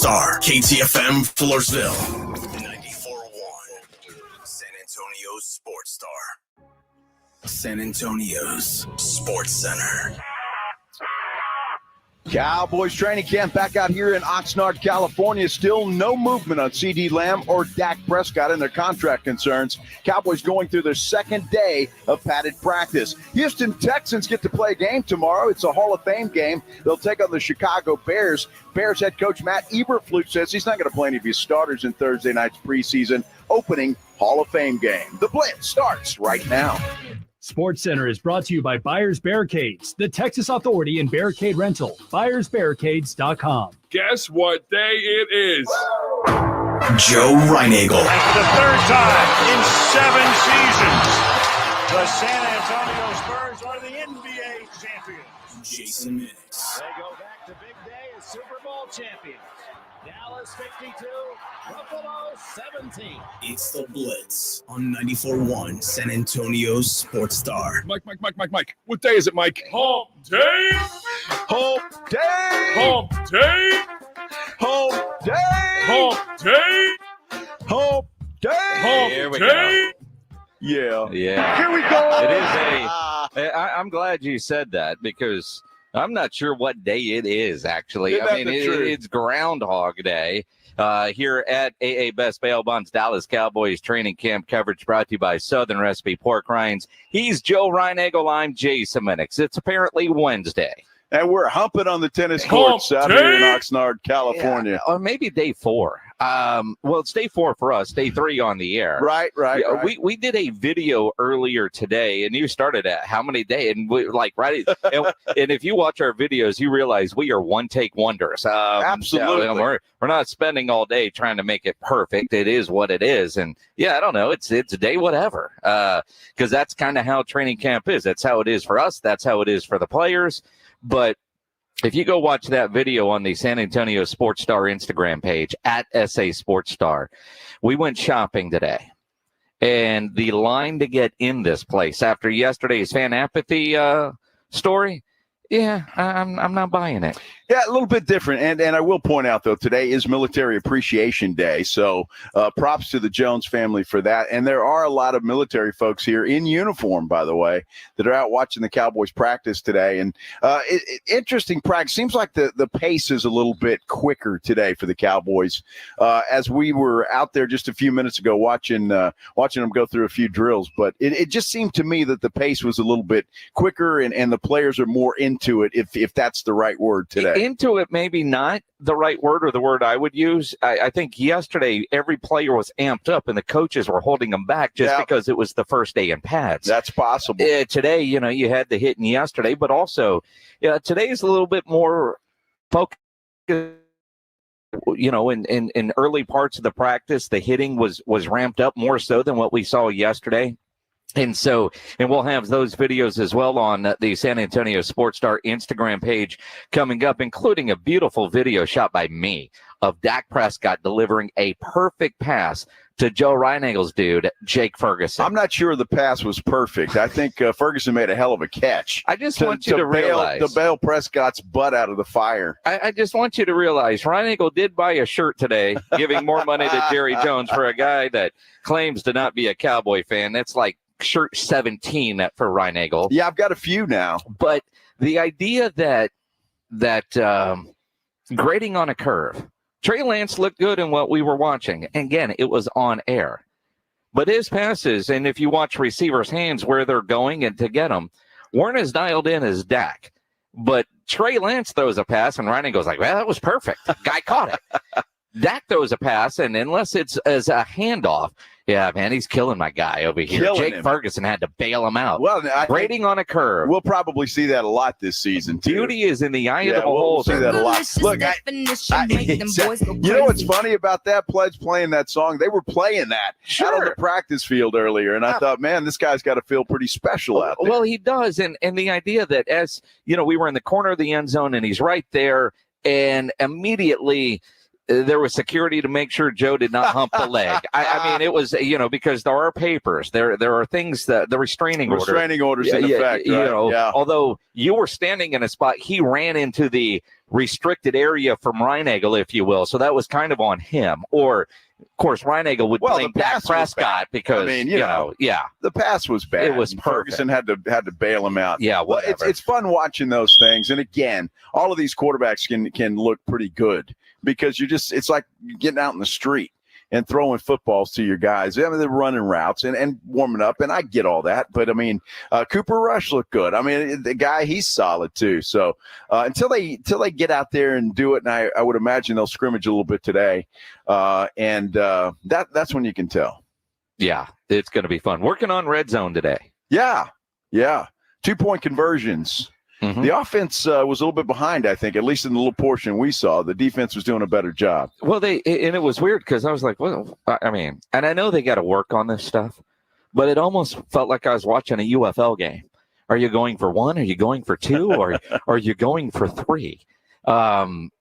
Star, KTFM, Floresville. 94.1, San Antonio's Sports Star. San Antonio's Sports Center. Cowboys Training Camp back out here in Oxnard, California. Still no movement on C.D. Lamb or Dak Prescott in their contract concerns. Cowboys going through their second day of padded practice. Houston Texans get to play a game tomorrow. It's a Hall of Fame game. They'll take on the Chicago Bears. Bears head coach Matt Eberflus says he's not going to play any of his starters in Thursday night's preseason opening Hall of Fame game. The Blitz starts right now. Sports Center is brought to you by Buyers Barricades, the Texas Authority in Barricade Rental. BuyersBarricades.com. Guess what day it is? Joe Reinagel. The third time in 7 seasons, the San Antonio Spurs are the NBA champions. Jason Minnix. They go back to big day as Super Bowl champions. Dallas 52, Buffalo 17. It's the Blitz on 94.1 San Antonio's Sports Star. Mike. What day is it, Mike? Hump day! Hump day! Hump day! Hump day! Hump day! Hump day! Hump Here we day! Yeah. Yeah. Here we go! It is I'm glad you said that because I'm not sure what day it is, actually. Isn't that the truth? It's Groundhog Day here at AA Best Bail Bonds Dallas Cowboys Training Camp. Coverage brought to you by Southern Recipe Pork Rinds. He's Joe Reinagel. I'm Jason Minnix. It's apparently Wednesday. And we're humping on the tennis courts out here in Oxnard, California. Yeah, or maybe day 4. Well, it's day 4 for us, day 3 on the air. Right. We did a video earlier today, and you started at how many days? And and if you watch our videos, you realize we are one-take wonders. Absolutely. We're not spending all day trying to make it perfect. It is what it is. And, I don't know. It's day whatever because that's kind of how training camp is. That's how it is for us. That's how it is for the players. But if you go watch that video on the San Antonio Sports Star Instagram page at SA Sports Star, we went shopping today. And the line to get in this place after yesterday's fan apathy story, I'm not buying it. Yeah, a little bit different. And I will point out, though, today is Military Appreciation Day. So props to the Jones family for that. And there are a lot of military folks here in uniform, by the way, that are out watching the Cowboys practice today. And interesting practice. Seems like the pace is a little bit quicker today for the Cowboys. As we were out there just a few minutes ago watching them go through a few drills. But it just seemed to me that the pace was a little bit quicker and the players are more into it, if that's the right word today. Into it, maybe not the right word or the word I would use. I think yesterday every player was amped up and the coaches were holding them back just because it was the first day in pads. That's possible. Today, you had the hitting yesterday, but also today is a little bit more focused. In early parts of the practice, the hitting was ramped up more so than what we saw yesterday. And we'll have those videos as well on the San Antonio Sports Star Instagram page coming up, including a beautiful video shot by me of Dak Prescott delivering a perfect pass to Joe Reinagel's dude, Jake Ferguson. I'm not sure the pass was perfect. I think Ferguson made a hell of a catch. I just want you to realize. To bail Prescott's butt out of the fire. I just want you to realize Reinagel did buy a shirt today, giving more money to Jerry Jones for a guy that claims to not be a Cowboy fan. That's like shirt 17 for Reinagel. Yeah, I've got a few now. But the idea that grading on a curve, Trey Lance looked good in what we were watching. And again, it was on air. But his passes, and if you watch receivers' hands where they're going and to get them, weren't as dialed in as Dak. But Trey Lance throws a pass, and Reinagel's like, well, that was perfect. Guy caught it. Dak throws a pass, and unless it's as a handoff, yeah, man, he's killing my guy over here. Jake Ferguson had to bail him out. Well, grading on a curve. We'll probably see that a lot this season, too. Beauty is in the eye of the beholder. We'll see that a lot. Look, you know what's funny about that, Pledge, playing that song? They were playing that out on the practice field earlier, and I thought, man, this guy's got to feel pretty special out there. Well, he does, and the idea that as, we were in the corner of the end zone, and he's right there, and immediately there was security to make sure Joe did not hump the leg. I mean, it was, because there are papers. There are things that the restraining orders in effect. Right? Although you were standing in a spot, he ran into the restricted area from Reinagel, if you will. So that was kind of on him. Or, of course, Reinagel would blame Dak Prescott because, you know, the pass was bad. It was perfect. Ferguson had to bail him out. Yeah, well, it's fun watching those things. And again, all of these quarterbacks can look pretty good because it's like getting out in the street and throwing footballs to your guys. I mean, they're running routes and warming up, and I get all that. But, I mean, Cooper Rush looked good. I mean, the guy, he's solid too. So until they get out there and do it, and I would imagine they'll scrimmage a little bit today, and that's when you can tell. Yeah, it's going to be fun. Working on red zone today. Yeah. 2-point conversions. Mm-hmm. The offense was a little bit behind, I think, at least in the little portion we saw. The defense was doing a better job. Well, and it was weird because I was like, well, I mean, and I know they got to work on this stuff, but it almost felt like I was watching a UFL game. Are you going for 1? Are you going for 2? Or are you going for 3?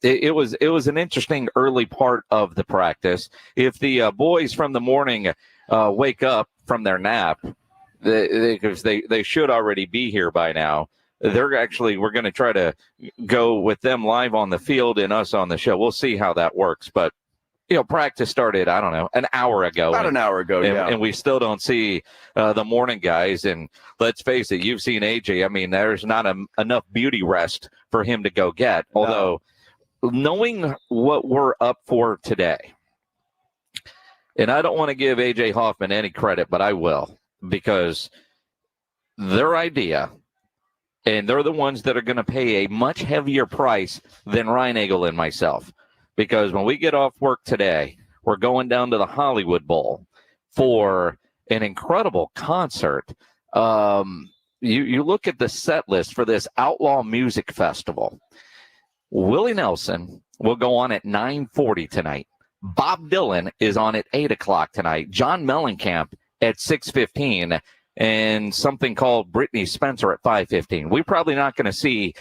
It was an interesting early part of the practice. If the boys from the morning wake up from their nap, they should already be here by now. We're going to try to go with them live on the field and us on the show. We'll see how that works. But, you know, practice started, I don't know, an hour ago. About an hour ago, yeah. And we still don't see the morning guys. And let's face it, you've seen AJ. I mean, there's not enough beauty rest for him to go get. No. Although, knowing what we're up for today, and I don't want to give AJ Hoffman any credit, but I will, because their idea – and they're the ones that are going to pay a much heavier price than Reinagel and myself. Because when we get off work today, we're going down to the Hollywood Bowl for an incredible concert. You look at the set list for this Outlaw Music Festival. Willie Nelson will go on at 9:40 tonight. Bob Dylan is on at 8 o'clock tonight. John Mellencamp at 6:15. And something called Brittany Spencer at 5:15. We're probably not going to see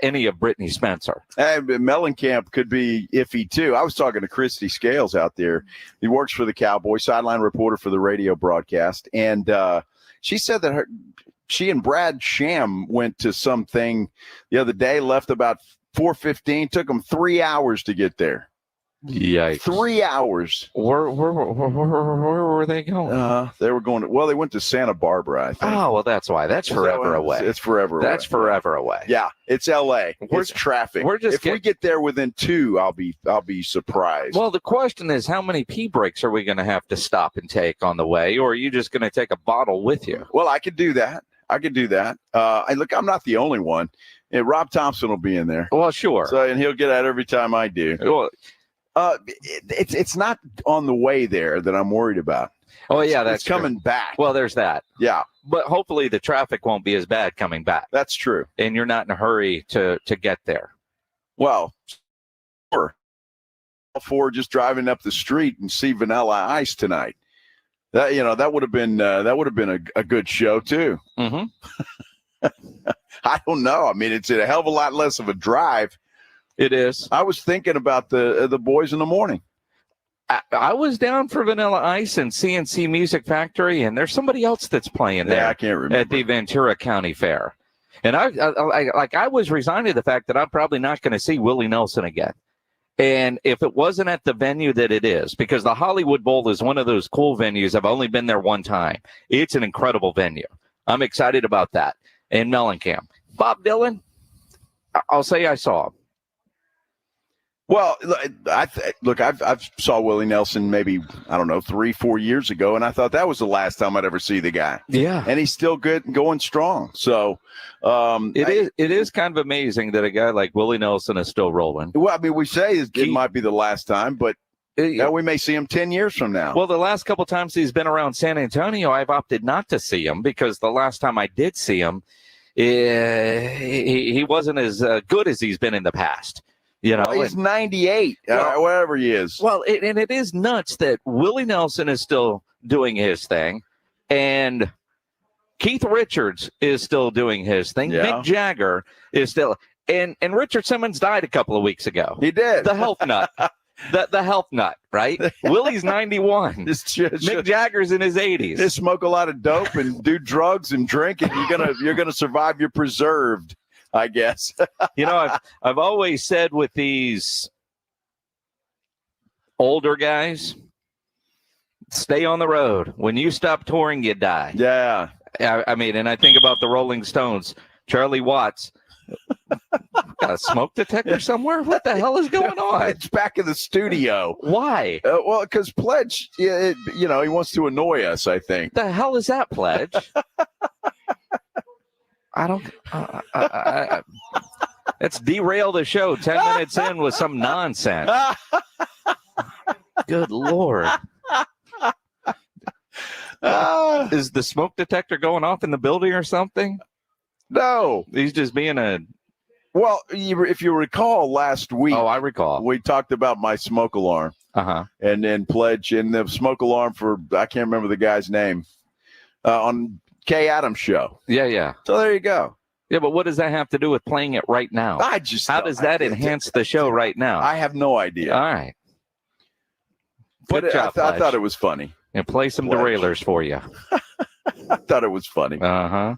any of Brittany Spencer. Mellencamp could be iffy, too. I was talking to Christy Scales out there. He works for the Cowboys, sideline reporter for the radio broadcast. And she said that she and Brad Sham went to something the other day, left about 4:15. Took them 3 hours to get there. Yikes. 3 hours. Where were they going? They were going to, they went to Santa Barbara, I think. Oh, well, that's why. That's forever away. It's forever away. That's forever away. Yeah, it's L.A. It's traffic. If we get there within 2, I'll be surprised. Well, the question is, how many pee breaks are we going to have to stop and take on the way, or are you just going to take a bottle with you? Well, I could do that. I'm not the only one. And Rob Thompson will be in there. Well, sure. So, and he'll get out every time I do. Well, it's not on the way there that I'm worried about. Oh, yeah, that's coming back. Well, there's that. Yeah. But hopefully the traffic won't be as bad coming back. That's true. And you're not in a hurry to get there. Well, for just driving up the street and see Vanilla Ice tonight. That would have been a good show too. Mm-hmm. I don't know. I mean, it's a hell of a lot less of a drive. It is. I was thinking about the boys in the morning. I was down for Vanilla Ice and CNC Music Factory, and there's somebody else that's playing there. Yeah, I can't remember. At the Ventura County Fair. And I was resigned to the fact that I'm probably not going to see Willie Nelson again. And if it wasn't at the venue that it is, because the Hollywood Bowl is one of those cool venues. I've only been there one time. It's an incredible venue. I'm excited about that. And Mellencamp. Bob Dylan, I'll say I saw him. Well, I've saw Willie Nelson maybe, 3-4 years ago, and I thought that was the last time I'd ever see the guy. Yeah, and he's still good and going strong. So it is kind of amazing that a guy like Willie Nelson is still rolling. Well, I mean, we say it might be the last time, but we may see him 10 years from now. Well, the last couple times he's been around San Antonio, I've opted not to see him because the last time I did see him, he wasn't as good as he's been in the past. He's 98, wherever he is. Well, it is nuts that Willie Nelson is still doing his thing, and Keith Richards is still doing his thing. Yeah. Mick Jagger is still, and Richard Simmons died a couple of weeks ago. He did. The health nut. The health nut, right? Willie's 91. Mick Jagger's in his 80s. Just smoke a lot of dope and do drugs and drink, and you're gonna survive. You're preserved. I guess. I've always said with these older guys, stay on the road. When you stop touring, you die. Yeah. I mean, and I think about the Rolling Stones, Charlie Watts. Got a smoke detector somewhere? What the hell is going on? It's back in the studio. Why? Well, because Pledge, he wants to annoy us, I think. The hell is that, Pledge? I don't. Let's derail the show 10 minutes in with some nonsense. Good Lord. Is the smoke detector going off in the building or something? No. He's just being a... Well, if you recall last week. Oh, I recall. We talked about my smoke alarm. Uh-huh. And then Pledge and the smoke alarm for, I can't remember the guy's name, on Kay Adams' show. Yeah. So there you go. Yeah, but what does that have to do with playing it right now? How does that enhance the show right now? I have no idea. All right. But I thought it was funny. And play some derailers for you. I thought it was funny. Uh-huh.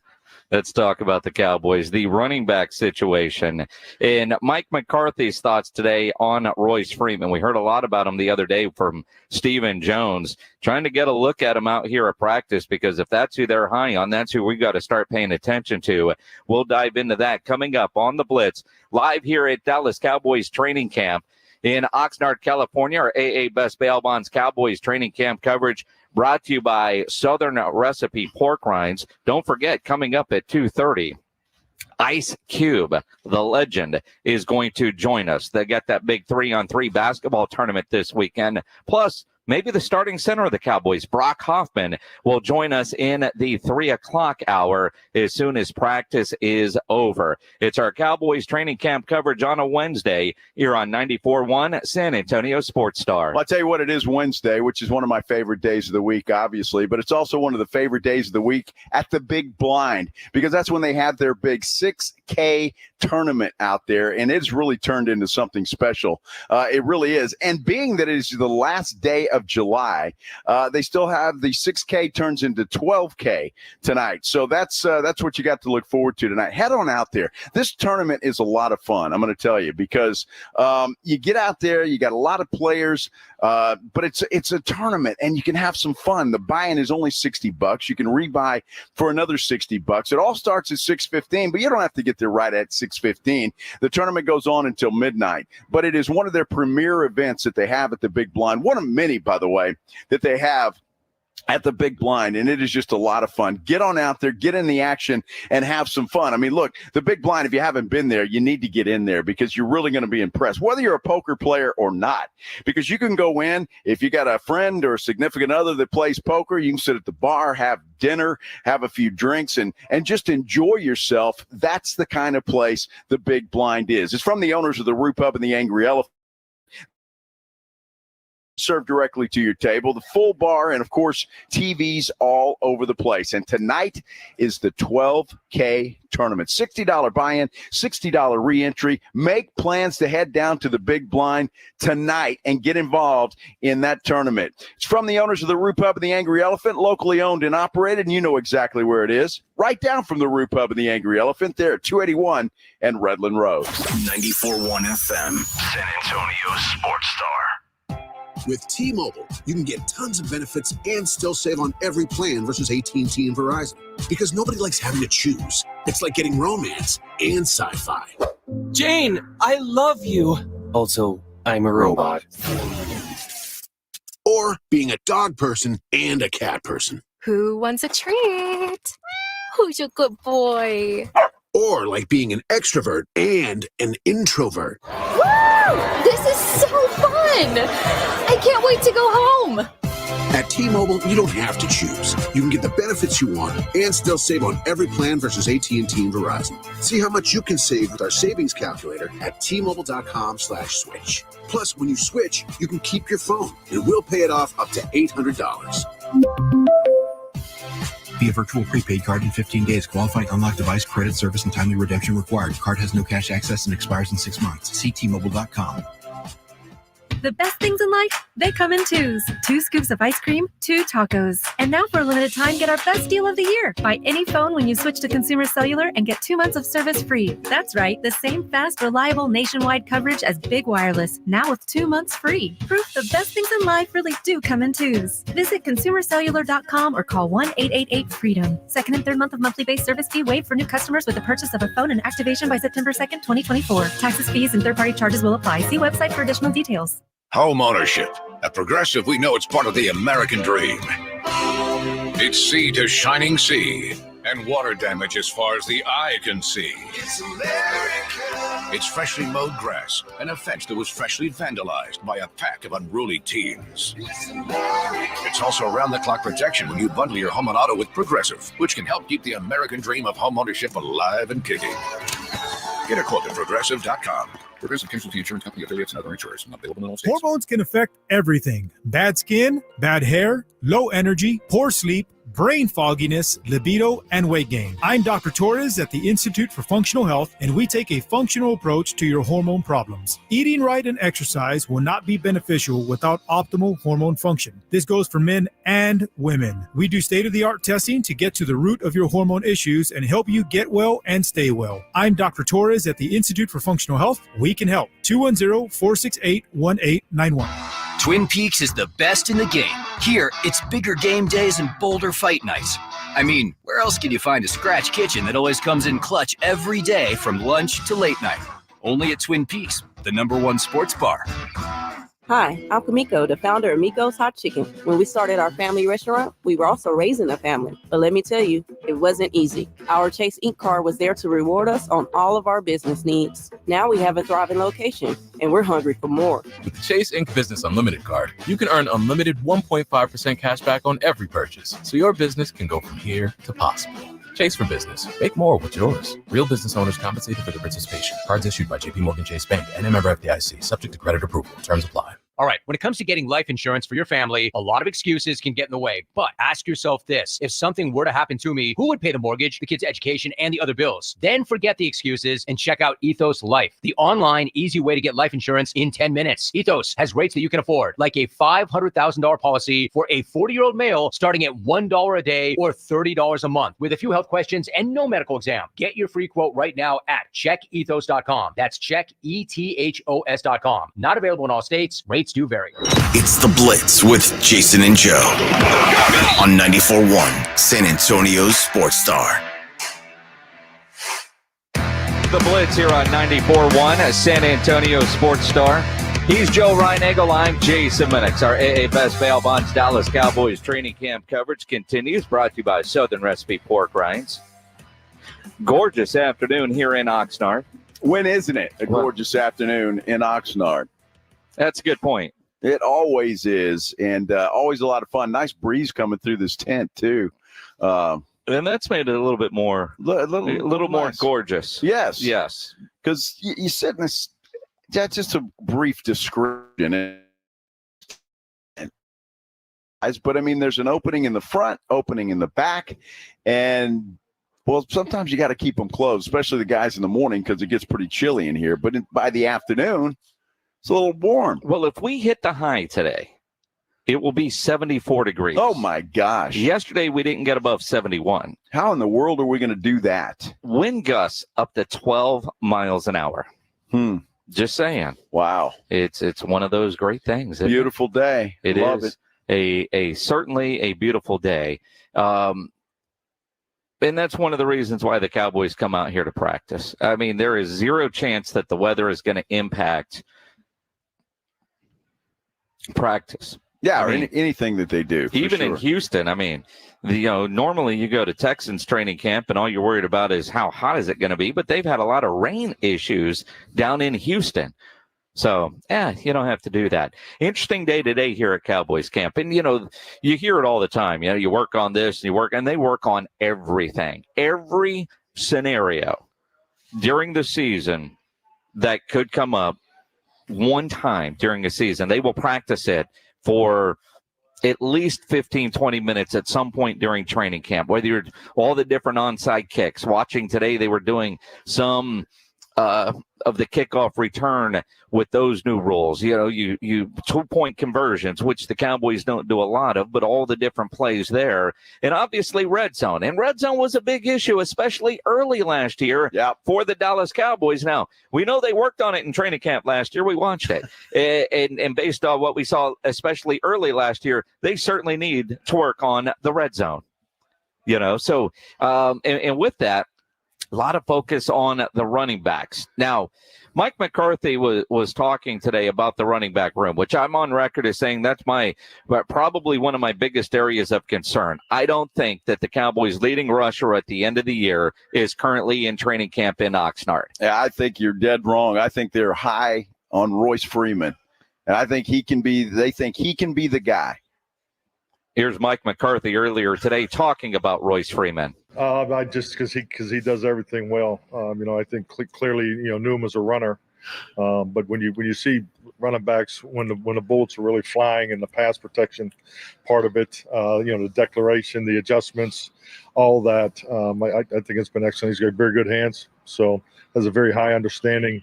Let's talk about the Cowboys, the running back situation, and Mike McCarthy's thoughts today on Royce Freeman. We heard a lot about him the other day from Stephen Jones, trying to get a look at him out here at practice, because if that's who they're high on, that's who we got to start paying attention to. We'll dive into that coming up on the Blitz, live here at Dallas Cowboys Training Camp in Oxnard, California. Our AA Best Bail Bonds Cowboys Training Camp coverage brought to you by Southern Recipe Pork Rinds. Don't forget, coming up at 2:30, Ice Cube, the legend, is going to join us. They got that big 3-on-3 basketball tournament this weekend. Plus, maybe the starting center of the Cowboys, Brock Hoffman, will join us in the 3 o'clock hour as soon as practice is over. It's our Cowboys training camp coverage on a Wednesday here on 94.1 San Antonio Sports Star. Well, I'll tell you what, it is Wednesday, which is one of my favorite days of the week, obviously, but it's also one of the favorite days of the week at the Big Blind, because that's when they have their big 6K tournament out there, and it's really turned into something special. It really is. And being that it is the last day of July, they still have the 6K turns into 12K tonight. So that's what you got to look forward to tonight. Head on out there. This tournament is a lot of fun, I'm going to tell you, because you get out there, you got a lot of players, but it's a tournament, and you can have some fun. The buy-in is only $60. You can rebuy for another $60. It all starts at 6:15, but you don't have to get there right at 6:15. The tournament goes on until midnight, but it is one of their premier events that they have at the Big Blind. One of many, by the way, that they have at the Big Blind, and it is just a lot of fun. Get on out there, get in the action, and have some fun. I mean, look, the Big Blind, if you haven't been there, you need to get in there, because you're really going to be impressed, whether you're a poker player or not, because you can go in, if you got a friend or a significant other that plays poker, you can sit at the bar, have dinner, have a few drinks, and just enjoy yourself. That's the kind of place the Big Blind is. It's from the owners of the Root Pub and the Angry Elephant. Served directly to your table, the full bar, and of course TVs all over the place. And tonight is the 12K tournament. $60 buy-in, $60 re-entry. Make plans to head down to the Big Blind tonight and get involved in that tournament. It's from the owners of the Root Pub and the Angry Elephant, locally owned and operated, and you know exactly where it is. Right down from the Root Pub and the Angry Elephant, there at 281 and Redland Road. 94.1 FM, San Antonio Sports Star. With T-Mobile, you can get tons of benefits and still save on every plan versus AT&T and Verizon. Because nobody likes having to choose. It's like getting romance and sci-fi. Jane, I love you. Also, I'm a robot. Or being a dog person and a cat person. Who wants a treat? Who's your good boy? Or like being an extrovert and an introvert. Woo! This is so fun! I can't wait to go home! At T-Mobile, you don't have to choose. You can get the benefits you want and still save on every plan versus AT&T and Verizon. See how much you can save with our savings calculator at T-Mobile.com/switch. Plus, when you switch, you can keep your phone, and we'll pay it off up to $800. Via virtual prepaid card in 15 days. Qualifying unlocked device, credit service, and timely redemption required. Card has no cash access and expires in 6 months. See T-Mobile.com. The best things in life They come in twos. 2 scoops of ice cream, 2 tacos. And now for a limited time, get our best deal of the year. Buy any phone when you switch to Consumer Cellular and get 2 months of service free. That's right, the same fast, reliable nationwide coverage as Big Wireless, now with 2 months free. Proof the best things in life really do come in twos. Visit consumercellular.com or call 1-888-FREEDOM. Second and third month of monthly base service fee waived for new customers with the purchase of a phone and activation by September 2nd, 2024. Taxes, fees, and third-party charges will apply. See website for additional details. Home ownership. At Progressive, we know it's part of the American dream. It's sea to shining sea, and water damage as far as the eye can see. It's America. It's freshly mowed grass and a fence that was freshly vandalized by a pack of unruly teens. It's also around-the-clock protection when you bundle your home and auto with Progressive, which can help keep the American dream of home ownership alive and kicking. Get a quote at Progressive.com. Progressive Casualty Insurance Company, affiliates, and other insurers. Not available in all states. Hormones can affect everything. Bad skin, bad hair, low energy, poor sleep, brain fogginess, libido, and weight gain. I'm Dr. Torres at the Institute for Functional Health, and we take a functional approach to your hormone problems. Eating right and exercise will not be beneficial without optimal hormone function. This goes for men and women. We do state-of-the-art testing to get to the root of your hormone issues and help you get well and stay well. I'm Dr. Torres at the Institute for Functional Health. We can help. 210-468-1891. Twin Peaks is the best in the game. Here, it's bigger game days and bolder fight nights. I mean, where else can you find a scratch kitchen that always comes in clutch every day from lunch to late night? Only at Twin Peaks, the #1 sports bar. Hi, I'm Kamiko, the founder of Miko's Hot Chicken. When we started our family restaurant, we were also raising a family. But let me tell you, it wasn't easy. Our Chase Ink card was there to reward us on all of our business needs. Now we have a thriving location, and we're hungry for more. With the Chase Ink Business Unlimited card, you can earn unlimited 1.5% cash back on every purchase, so your business can go from here to possible. Chase for Business. Make more with yours. Real business owners compensated for their participation. Cards issued by JPMorgan Chase Bank and a member FDIC. Subject to credit approval. Terms apply. All right, when it comes to getting life insurance for your family, a lot of excuses can get in the way. But ask yourself this: if something were to happen to me, who would pay the mortgage, the kids' education, and the other bills? Then forget the excuses and check out Ethos Life, the online, easy way to get life insurance in 10 minutes. Ethos has rates that you can afford, like a $500,000 policy for a 40-year-old male starting at $1 a day or $30 a month, with a few health questions and no medical exam. Get your free quote right now at checkethos.com. That's checkethos.com. Not available in all states. Rates do vary. It's the Blitz with Jason and Joe on 94.1 San Antonio's Sports Star. The Blitz here on 94.1 San Antonio Sports Star. He's Joe Reinagel. I'm Jason Minnix. Our AA Best Bail Bonds Dallas Cowboys Training Camp coverage continues, brought to you by Southern Recipe Pork Rinds. Gorgeous afternoon here in Oxnard. When isn't it a gorgeous afternoon in Oxnard? That's a good point. It always is, and always a lot of fun. Nice breeze coming through this tent, too. And that's made it a little bit more, a little more nice. Gorgeous. Yes. Yes. Because you sit in this, that's just a brief description. But, I mean, there's an opening in the front, opening in the back, and, well, sometimes you got to keep them closed, especially the guys in the morning because it gets pretty chilly in here. But by the afternoon, it's a little warm. Well, if we hit the high today, it will be 74 degrees. Oh, my gosh. Yesterday, we didn't get above 71. How in the world are we going to do that? Wind gusts up to 12 miles an hour. Just saying. Wow. It's one of those great things. Beautiful day. It Love is a certainly a beautiful day. And that's one of the reasons why the Cowboys come out here to practice. I mean, there is zero chance that the weather is going to impact practice. Yeah, or anything that they do. Even in Houston, I mean, normally you go to Texans training camp and all you're worried about is how hot is it going to be, but they've had a lot of rain issues down in Houston. So, you don't have to do that. Interesting day today here at Cowboys camp. And, you hear it all the time. You work on this, and they work on everything. Every scenario during the season that could come up one time during a season, they will practice it for at least 15, 20 minutes at some point during training camp, whether you're all the different onside kicks. Watching today, they were doing some of the kickoff return with those new rules. You know, you 2-point conversions, which the Cowboys don't do a lot of, but all the different plays there. And obviously red zone. And red zone was a big issue, especially early last year for the Dallas Cowboys. Now, we know they worked on it in training camp last year. We watched it. and based on what we saw, especially early last year, they certainly need to work on the red zone. You know, so and with that, a lot of focus on the running backs. Now, Mike McCarthy was talking today about the running back room, which I'm on record as saying that's probably one of my biggest areas of concern. I don't think that the Cowboys' leading rusher at the end of the year is currently in training camp in Oxnard. Yeah, I think you're dead wrong. I think they're high on Royce Freeman, and I think they think he can be the guy. Here's Mike McCarthy earlier today talking about Royce Freeman. I just because he does everything well. I think clearly knew him as a runner, but when you see running backs when the bullets are really flying and the pass protection part of it, the declaration, the adjustments, all that, I think it's been excellent. He's got very good hands, so has a very high understanding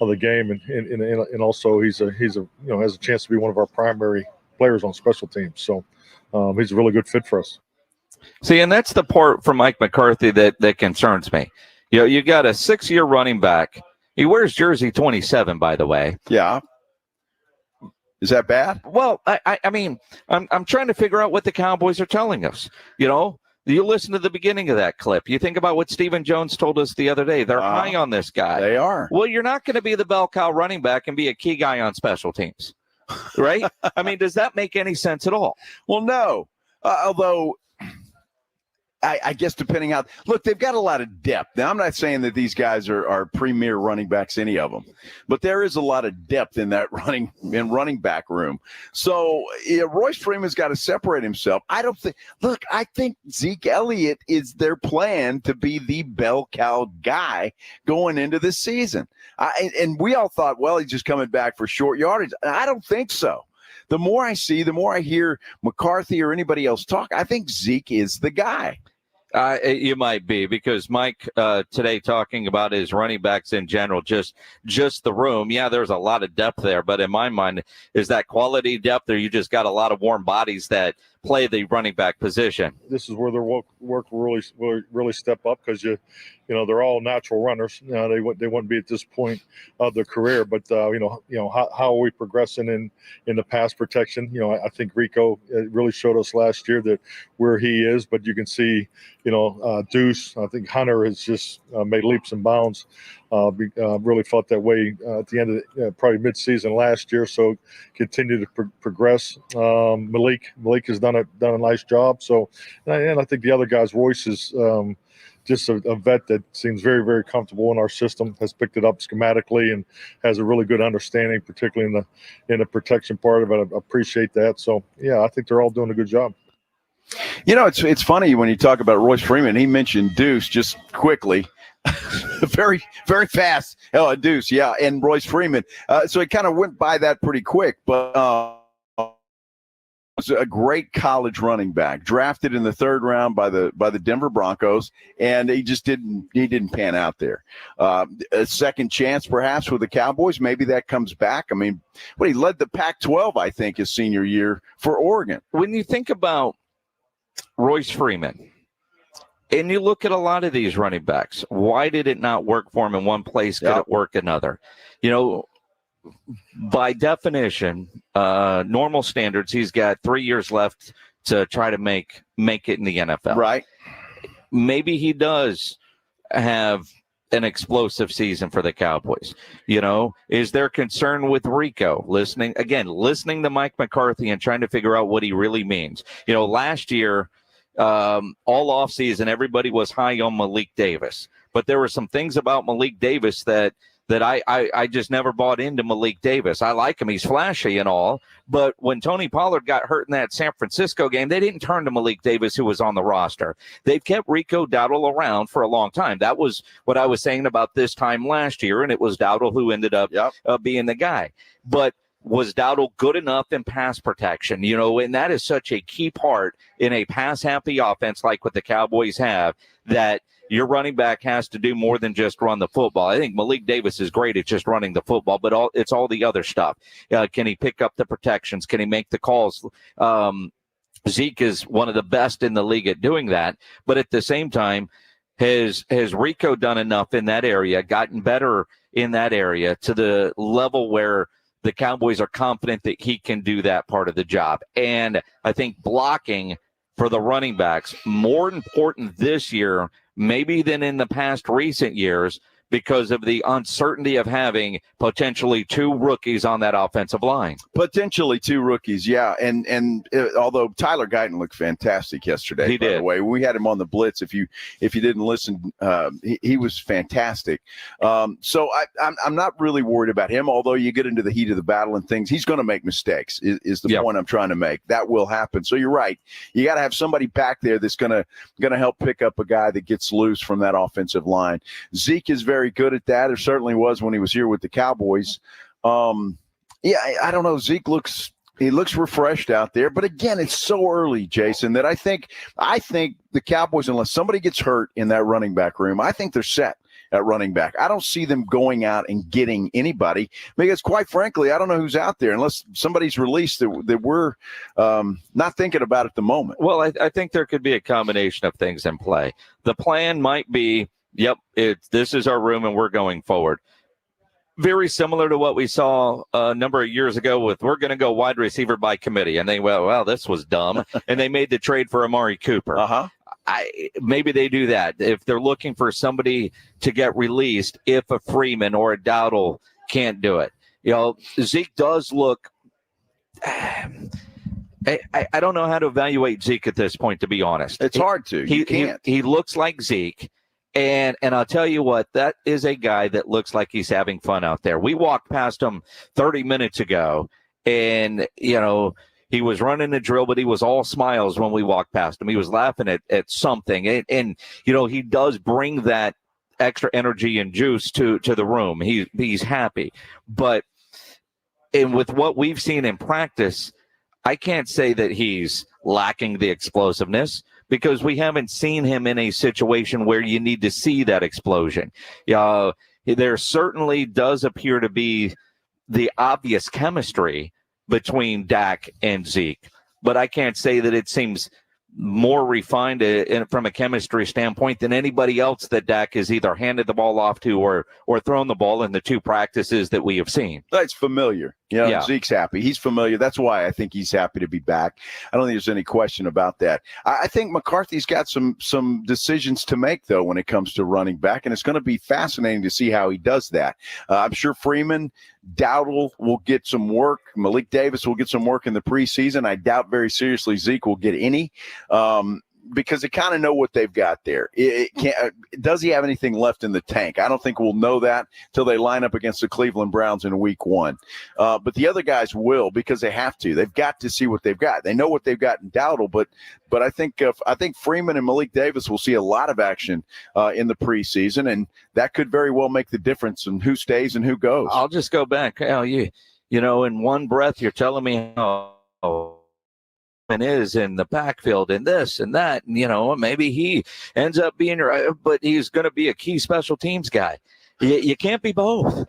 of the game, and also he's a has a chance to be one of our primary players on special teams. So he's a really good fit for us. See, and that's the part for Mike McCarthy that concerns me. You got a 6-year running back. He wears jersey 27, by the way. Yeah. Is that bad? Well, I mean, I'm trying to figure out what the Cowboys are telling us. You listen to the beginning of that clip. You think about what Stephen Jones told us the other day. They're high on this guy. They are. Well, you're not going to be the bell cow running back and be a key guy on special teams, right? I mean, does that make any sense at all? Well, no. Although I guess depending on – look, they've got a lot of depth. Now, I'm not saying that these guys are premier running backs, any of them. But there is a lot of depth in that running back room. So Royce Freeman's got to separate himself. I think Zeke Elliott is their plan to be the bell cow guy going into this season. And we all thought, well, he's just coming back for short yardage. I don't think so. The more I see, the more I hear McCarthy or anybody else talk, I think Zeke is the guy. You might be, because Mike today talking about his running backs in general, just the room. Yeah, there's a lot of depth there, but in my mind, is that quality depth, or you just got a lot of warm bodies that play the running back position? This is where their work really step up, because they're all natural runners. They wouldn't be at this point of their career, but how are we progressing in the pass protection? I think Rico really showed us last year that where he is, but you can see Deuce. I think Hunter has just made leaps and bounds. Really felt that way at the end of probably mid-season last year. So continue to progress. Malik has done a nice job. So, and I think the other guys, Royce is just a vet that seems very, very comfortable in our system, has picked it up schematically and has a really good understanding, particularly in the protection part of it. I appreciate that. So yeah, I think they're all doing a good job. It's funny when you talk about Royce Freeman. He mentioned Deuce just quickly. Very, very fast. Oh, Deuce, yeah, and Royce Freeman. So it kind of went by that pretty quick, but was a great college running back, drafted in the 3rd round by the Denver Broncos, and he didn't pan out there. A second chance, perhaps, with the Cowboys. Maybe that comes back. I mean, he led the Pac-12, I think, his senior year for Oregon. When you think about Royce Freeman, and you look at a lot of these running backs, why did it not work for him in one place? Could it work another? By definition, normal standards, he's got 3 years left to try to make it in the NFL. Right. Maybe he does have an explosive season for the Cowboys. Is there concern with Rico? Listening to Mike McCarthy and trying to figure out what he really means. Last year, all offseason, everybody was high on Malik Davis, but there were some things about Malik Davis that I just never bought into Malik Davis. I like him. He's flashy and all, but when Tony Pollard got hurt in that San Francisco game, they didn't turn to Malik Davis, who was on the roster. They've kept Rico Dowdle around for a long time. That was what I was saying about this time last year, and it was Dowdle who ended up being the guy. But was Dowdle good enough in pass protection? And that is such a key part in a pass-happy offense like what the Cowboys have, that your running back has to do more than just run the football. I think Malik Davis is great at just running the football, but it's all the other stuff. Can he pick up the protections? Can he make the calls? Zeke is one of the best in the league at doing that, but at the same time, has Rico done enough in that area, gotten better in that area to the level where the Cowboys are confident that he can do that part of the job? And I think blocking for the running backs, more important this year maybe than in the past recent years, because of the uncertainty of having potentially two rookies on that offensive line. Potentially two rookies, yeah. And although Tyler Guyton looked fantastic yesterday, he did. The way we had him on the Blitz. If you didn't listen, he was fantastic. So I'm not really worried about him. Although you get into the heat of the battle and things, he's going to make mistakes. Is the point I'm trying to make? That will happen. So you're right. You got to have somebody back there that's going to help pick up a guy that gets loose from that offensive line. Zeke is very good at that. It certainly was when he was here with the Cowboys. I don't know. Zeke looks refreshed out there, but again, it's so early, Jason, that I think the Cowboys, unless somebody gets hurt in that running back room, I think they're set at running back. I don't see them going out and getting anybody, because quite frankly, I don't know who's out there unless somebody's released that we're not thinking about at the moment. Well, I think there could be a combination of things in play. The plan might be, yep, this is our room and we're going forward. Very similar to what we saw a number of years ago with, we're going to go wide receiver by committee. And they went, well, this was dumb. And they made the trade for Amari Cooper. Maybe they do that if they're looking for somebody to get released, if a Freeman or a Dowdle can't do it. Zeke does look I don't know how to evaluate Zeke at this point, to be honest. It's hard to. You can't. He looks like Zeke. And I'll tell you what, that is a guy that looks like he's having fun out there. We walked past him 30 minutes ago, and, he was running the drill, but he was all smiles when we walked past him. He was laughing at something. And he does bring that extra energy and juice to the room. He's happy. But with what we've seen in practice, I can't say that he's lacking the explosiveness, because we haven't seen him in a situation where you need to see that explosion. There certainly does appear to be the obvious chemistry between Dak and Zeke, but I can't say that it seems more refined from a chemistry standpoint than anybody else that Dak has either handed the ball off to or thrown the ball in the two practices that we have seen. That's familiar. Zeke's happy. He's familiar. That's why I think he's happy to be back. I don't think there's any question about that. I think McCarthy's got some decisions to make, though, when it comes to running back, and it's going to be fascinating to see how he does that. I'm sure Freeman, Dowdle will get some work. Malik Davis will get some work in the preseason. I doubt very seriously Zeke will get any. Because they kind of know what they've got there. Does he have anything left in the tank? I don't think we'll know that till they line up against the Cleveland Browns in week 1. But the other guys will, because they have to. They've got to see what they've got. They know what they've got in Dowdle, but I think Freeman and Malik Davis will see a lot of action in the preseason, and that could very well make the difference in who stays and who goes. I'll just go back. In one breath, you're telling me how is in the backfield and this and that, and maybe he ends up being but he's going to be a key special teams guy. You can't be both.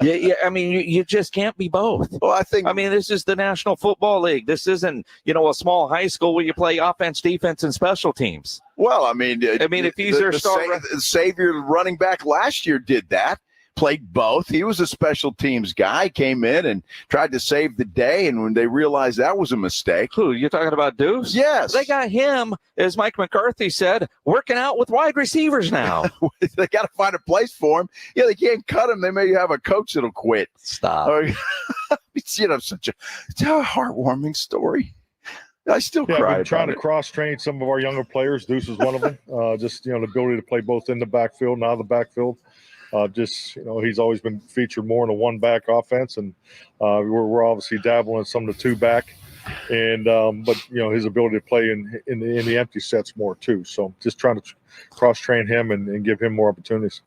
You just can't be both. Well, this is the National Football League. This isn't a small high school where you play offense, defense, and special teams. Well, if he's their star, Savior running back last year did that. Played both. He was a special teams guy, came in and tried to save the day, and when they realized that was a mistake. Who, you're talking about Deuce? Yes. They got him, as Mike McCarthy said, working out with wide receivers now. They got to find a place for him. Yeah, they can't cut him. They may have a coach that'll quit. Stop. It's a heartwarming story. I still cry. We're trying to cross-train some of our younger players. Deuce is one of them. The ability to play both in the backfield and out of the backfield. He's always been featured more in a one-back offense, and we're obviously dabbling in some of the two-back, and but his ability to play in the empty sets more too. So just trying to cross-train him and give him more opportunities.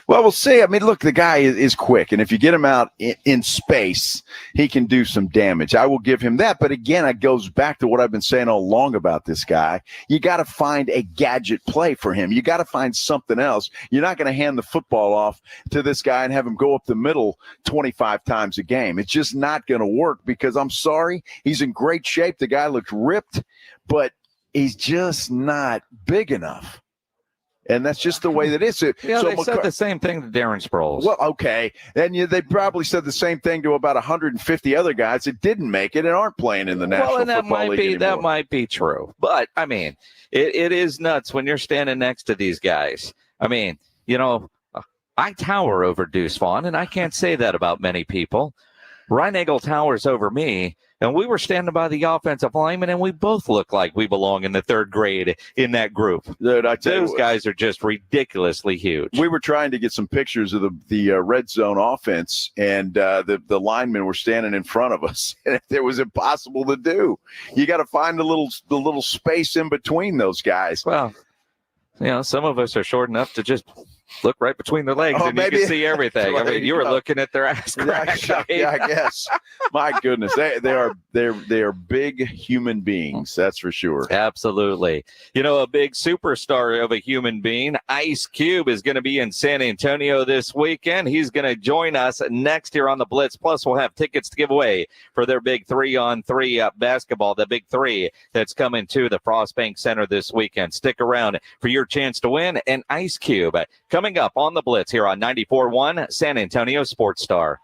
Well, we'll see. I mean, look, the guy is quick, and if you get him out in space, he can do some damage. I will give him that. But again, it goes back to what I've been saying all along about this guy. You got to find a gadget play for him. You got to find something else. You're not going to hand the football off to this guy and have him go up the middle 25 times a game. It's just not going to work because I'm sorry, he's in great shape. The guy looks ripped, but he's just not big enough. And that's just the way that it is. Yeah, they said the same thing to Darren Sproles. Well, okay. Then they probably said the same thing to about 150 other guys that didn't make it and aren't playing in the National Football League anymore. That might be true. But, I mean, it is nuts when you're standing next to these guys. I mean, I tower over Deuce Vaughn, and I can't say that about many people. Reinagel towers over me, and we were standing by the offensive lineman, and we both look like we belong in the third grade in that group. Dude, those guys are just ridiculously huge. We were trying to get some pictures of the red zone offense, and the linemen were standing in front of us, and it was impossible to do. You got to find the little space in between those guys. Well, some of us are short enough to just look right between their legs, and you can see everything. I mean, you were looking at their ass crack. Yeah, I guess. My goodness, they are big human beings. That's for sure. Absolutely. A big superstar of a human being, Ice Cube, is going to be in San Antonio this weekend. He's going to join us next year on the Blitz. Plus, we'll have tickets to give away for their big 3-on-3 basketball, the Big 3 that's coming to the Frost Bank Center this weekend. Stick around for your chance to win an Ice Cube. Coming up on the Blitz here on 94.1 San Antonio Sports Star.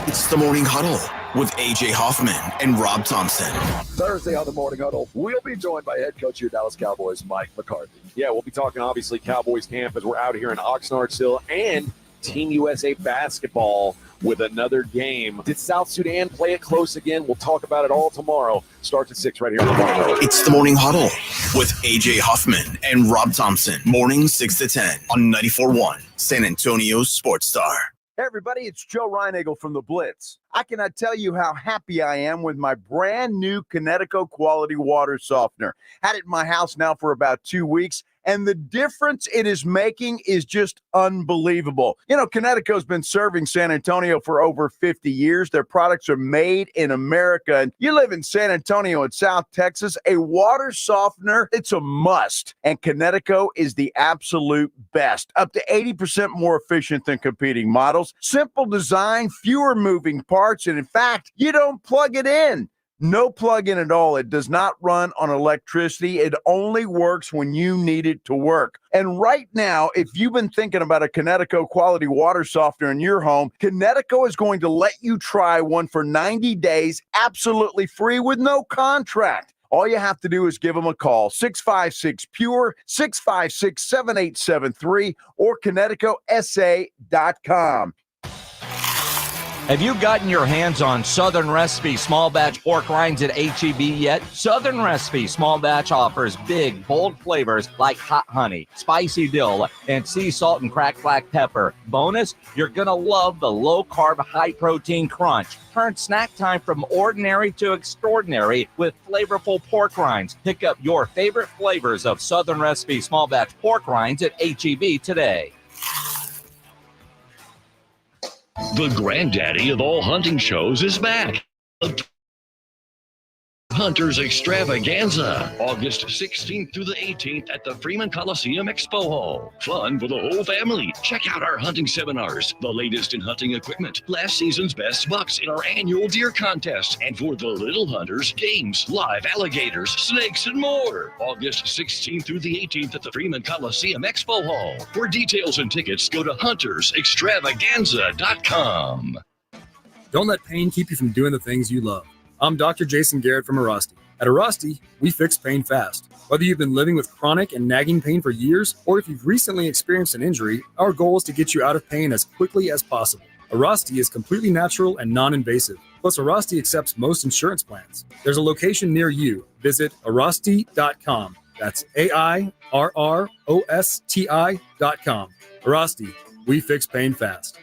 It's the Morning Huddle with AJ Hoffman and Rob Thompson. Thursday on the Morning Huddle, we'll be joined by head coach of your Dallas Cowboys, Mike McCarthy. Yeah, we'll be talking obviously Cowboys camp as we're out here in Oxnard still, and Team USA basketball with another game. Did South Sudan play it close again? We'll talk about it all tomorrow. Starts at 6 right here on the Morning Huddle. It's the Morning Huddle with AJ Hoffman and Rob Thompson. Morning 6 to 10 on 94.1 San Antonio Sports Star. Hey everybody, it's Joe Reinagel from the Blitz. I cannot tell you how happy I am with my brand new Connecticut quality water softener. Had it in my house now for about 2 weeks, and the difference it is making is just unbelievable. Connecticut's been serving San Antonio for over 50 years. Their products are made in America. And you live in San Antonio in South Texas, a water softener, it's a must. And Connecticut is the absolute best. Up to 80% more efficient than competing models. Simple design, fewer moving parts, and in fact, you don't plug it in. No plug-in at all. It does not run on electricity. It only works when you need it to work. And right now, if you've been thinking about a Connecticut quality water softener in your home, Connecticut is going to let you try one for 90 days, absolutely free with no contract. All you have to do is give them a call, 656-PURE, 656-7873, or ConnecticutSA.com. Have you gotten your hands on Southern Recipe small batch pork rinds at HEB yet? Southern Recipe small batch offers big, bold flavors like hot honey, spicy dill, and sea salt and cracked black pepper. Bonus, you're going to love the low-carb, high-protein crunch. Turn snack time from ordinary to extraordinary with flavorful pork rinds. Pick up your favorite flavors of Southern Recipe small batch pork rinds at HEB today. The granddaddy of all hunting shows is back. Hunters Extravaganza, August 16th through the 18th at the Freeman Coliseum Expo Hall. Fun for the whole family. Check out our hunting seminars, the latest in hunting equipment, last season's best bucks in our annual deer contest, and for the little hunters, games, live alligators, snakes, and more. August 16th through the 18th at the Freeman Coliseum Expo Hall. For details and tickets, go to huntersextravaganza.com. Don't let pain keep you from doing the things you love. I'm Dr. Jason Garrett from Arasti. At Arasti, we fix pain fast. Whether you've been living with chronic and nagging pain for years, or if you've recently experienced an injury, our goal is to get you out of pain as quickly as possible. Arasti is completely natural and non-invasive. Plus, Arasti accepts most insurance plans. There's a location near you. Visit Arasti.com. That's AIRROSTI.com. Arasti, we fix pain fast.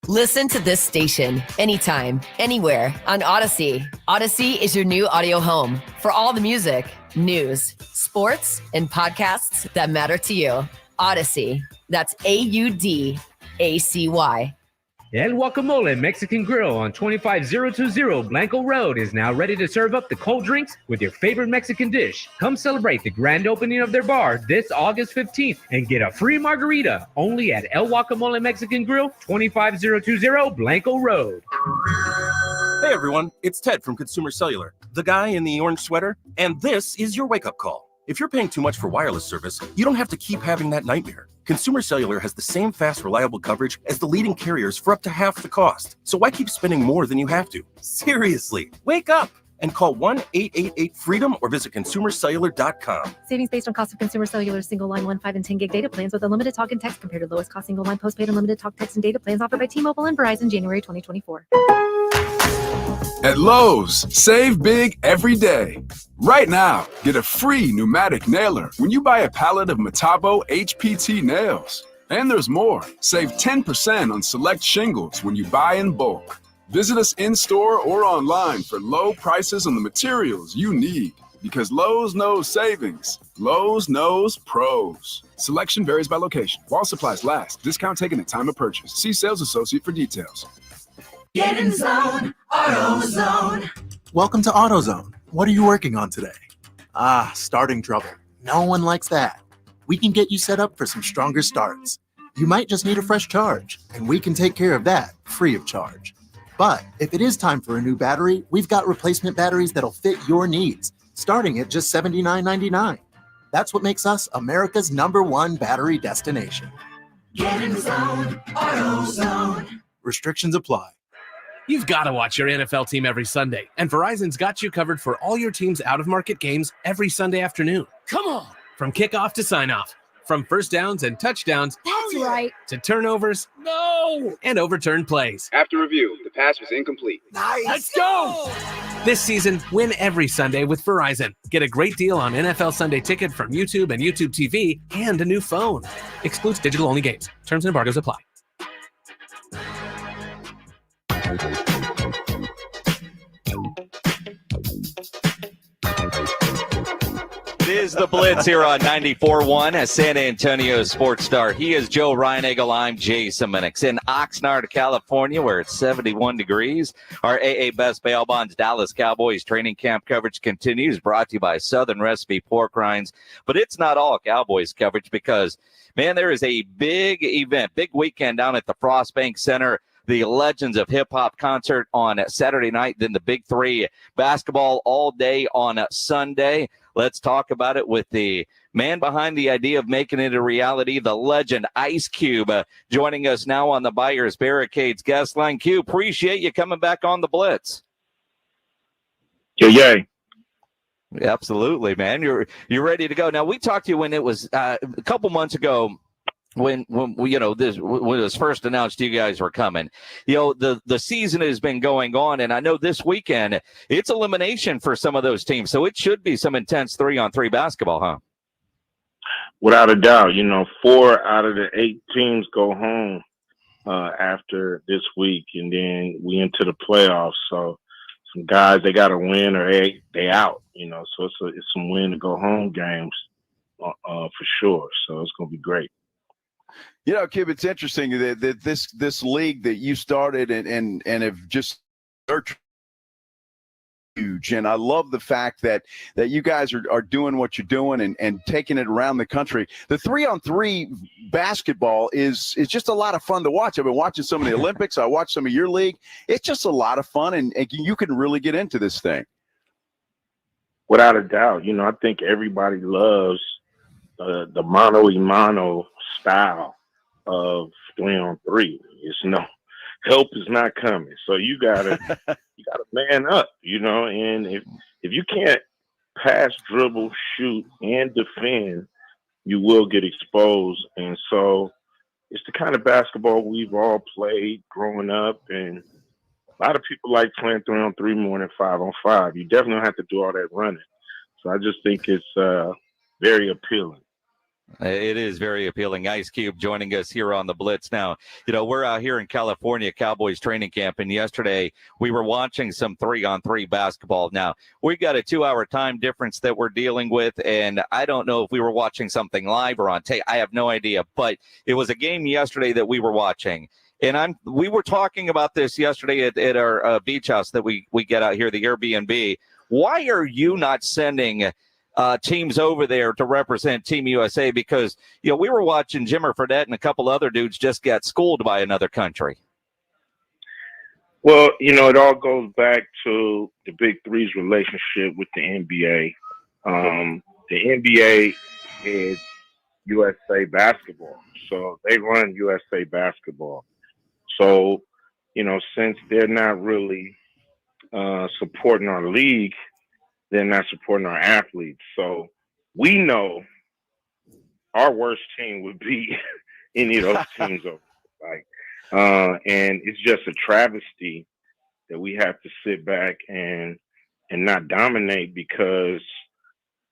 Listen to this station anytime, anywhere on Odyssey. Odyssey is your new audio home for all the music. News, sports, and podcasts that matter to you. Odyssey. That's AUDACY. El Guacamole Mexican Grill on 25020 Blanco Road is now ready to serve up the cold drinks with your favorite Mexican dish. Come celebrate the grand opening of their bar this August 15th and get a free margarita only at El Guacamole Mexican Grill, 25020 Blanco Road. Hey everyone, it's Ted from Consumer Cellular, the guy in the orange sweater, and this is your wake-up call. If you're paying too much for wireless service, you don't have to keep having that nightmare. Consumer Cellular has the same fast, reliable coverage as the leading carriers for up to half the cost. So why keep spending more than you have to? Seriously, wake up and call 1-888-FREEDOM or visit consumercellular.com. Savings based on cost of consumer cellular single line 1, 5, and 10 gig data plans with unlimited talk and text compared to lowest cost single line postpaid unlimited talk, text, and data plans offered by T-Mobile and Verizon January 2024. At Lowe's, save big every day. Right now, get a free pneumatic nailer when you buy a pallet of Metabo HPT nails. And there's more. Save 10% on select shingles when you buy in bulk. Visit us in-store or online for low prices on the materials you need. Because Lowe's knows savings. Lowe's knows pros. Selection varies by location. While supplies last. Discount taken at time of purchase. See sales associate for details. Get in zone, AutoZone. Welcome to AutoZone. What are you working on today? Starting trouble. No one likes that. We can get you set up for some stronger starts. You might just need a fresh charge, and we can take care of that free of charge. But if it is time for a new battery, we've got replacement batteries that'll fit your needs, starting at just $79.99. That's what makes us America's #1 battery destination. Get in zone, AutoZone. Restrictions apply. You've got to watch your NFL team every Sunday, and Verizon's got you covered for all your team's out-of-market games every Sunday afternoon. Come on! From kickoff to sign-off, from first downs and touchdowns That's right. to turnovers, no, and overturned plays. After review, the pass was incomplete. Nice! Let's go! This season, win every Sunday with Verizon. Get a great deal on NFL Sunday Ticket from YouTube and YouTube TV and a new phone. Excludes digital-only games. Terms and embargoes apply. It is the Blitz here on 94.1 as San Antonio Sports Star. He is Joe Reinagel. I'm Jason Minnix in Oxnard, California, where it's 71 degrees. Our AA Best Bail Bonds Dallas Cowboys Training Camp coverage continues, brought to you by Southern Recipe Pork Rinds. But it's not all Cowboys coverage because, man, there is a big event, big weekend down at the Frostbank Center. The Legends of Hip Hop concert on Saturday night, then the Big Three basketball all day on Sunday. Let's talk about it with the man behind the idea of making it a reality, the legend Ice Cube, joining us now on the Buyers Barricades guest line. Q, appreciate you coming back on the Blitz. Yay. Absolutely, man. You're ready to go. Now, we talked to you when it was a couple months ago. When we, when it was first announced you guys were coming, the season has been going on, and I know this weekend it's elimination for some of those teams, so it should be some intense 3-on-3 basketball, huh? Without a doubt, 4 out of the 8 teams go home after this week, and then we into the playoffs. So some guys, they got to win or they out, So it's some win to go home games for sure. So it's gonna be great. Kib, it's interesting that this league that you started and have just huge, and I love the fact that you guys are doing what you're doing and taking it around the country. The 3-on-3 basketball is just a lot of fun to watch. I've been watching some of the Olympics. I watched some of your league. It's just a lot of fun, and you can really get into this thing. Without a doubt, I think everybody loves the mano-a-mano style of 3-on-3. It's no help is not coming, so you gotta man up, and if you can't pass, dribble, shoot, and defend, you will get exposed. And so it's the kind of basketball we've all played growing up, and a lot of people like playing 3-on-3 more than 5-on-5. You definitely don't have to do all that running, so I just think it's very appealing. It is very appealing. Ice Cube joining us here on the Blitz. Now, you know, we're out here in California, Cowboys Training Camp, and yesterday we were watching some 3-on-3 basketball. Now, we got a 2-hour time difference that we're dealing with, and I don't know if we were watching something live or on tape. I have no idea, but it was a game yesterday that we were watching. And we were talking about this yesterday at our beach house that we get out here, the Airbnb. Why are you not sending teams over there to represent Team USA? Because, you know, we were watching Jimmer Fredette and a couple other dudes just get schooled by another country. Well, you know, it all goes back to the Big Three's relationship with the NBA. The NBA is USA basketball, so they run USA basketball. So, you know, since they're not really supporting our league, they're not supporting our athletes. So we know our worst team would be any of those teams over. And it's just a travesty that we have to sit back and not dominate because,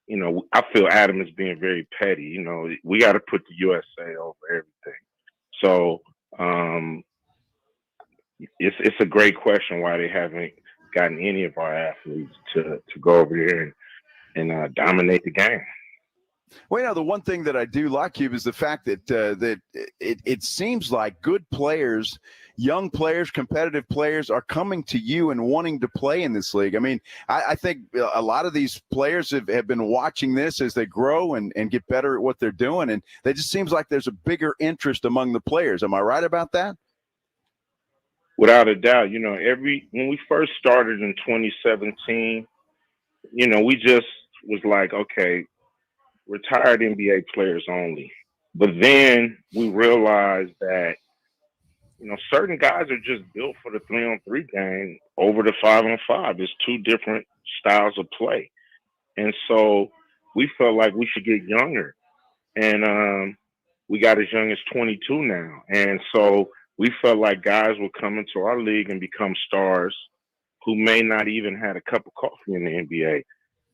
you know, I feel Adam is being very petty. You know, we got to put the USA over everything. So it's a great question why they haven't gotten any of our athletes to go over here and dominate the game. Well, you know, the one thing that I do like, Cube, is the fact that it seems like good players, young players, competitive players are coming to you and wanting to play in this league. I mean, I think a lot of these players have been watching this as they grow and get better at what they're doing, and it just seems like there's a bigger interest among the players. Am I right about that? Without a doubt. You know, when we first started in 2017, you know, we just was like, okay, retired NBA players only. But then we realized that, you know, certain guys are just built for the 3-on-3 game over the 5-on-5. It's two different styles of play. And so we felt like we should get younger. And we got as young as 22 now. And so we felt like guys would come into our league and become stars who may not even had a cup of coffee in the NBA,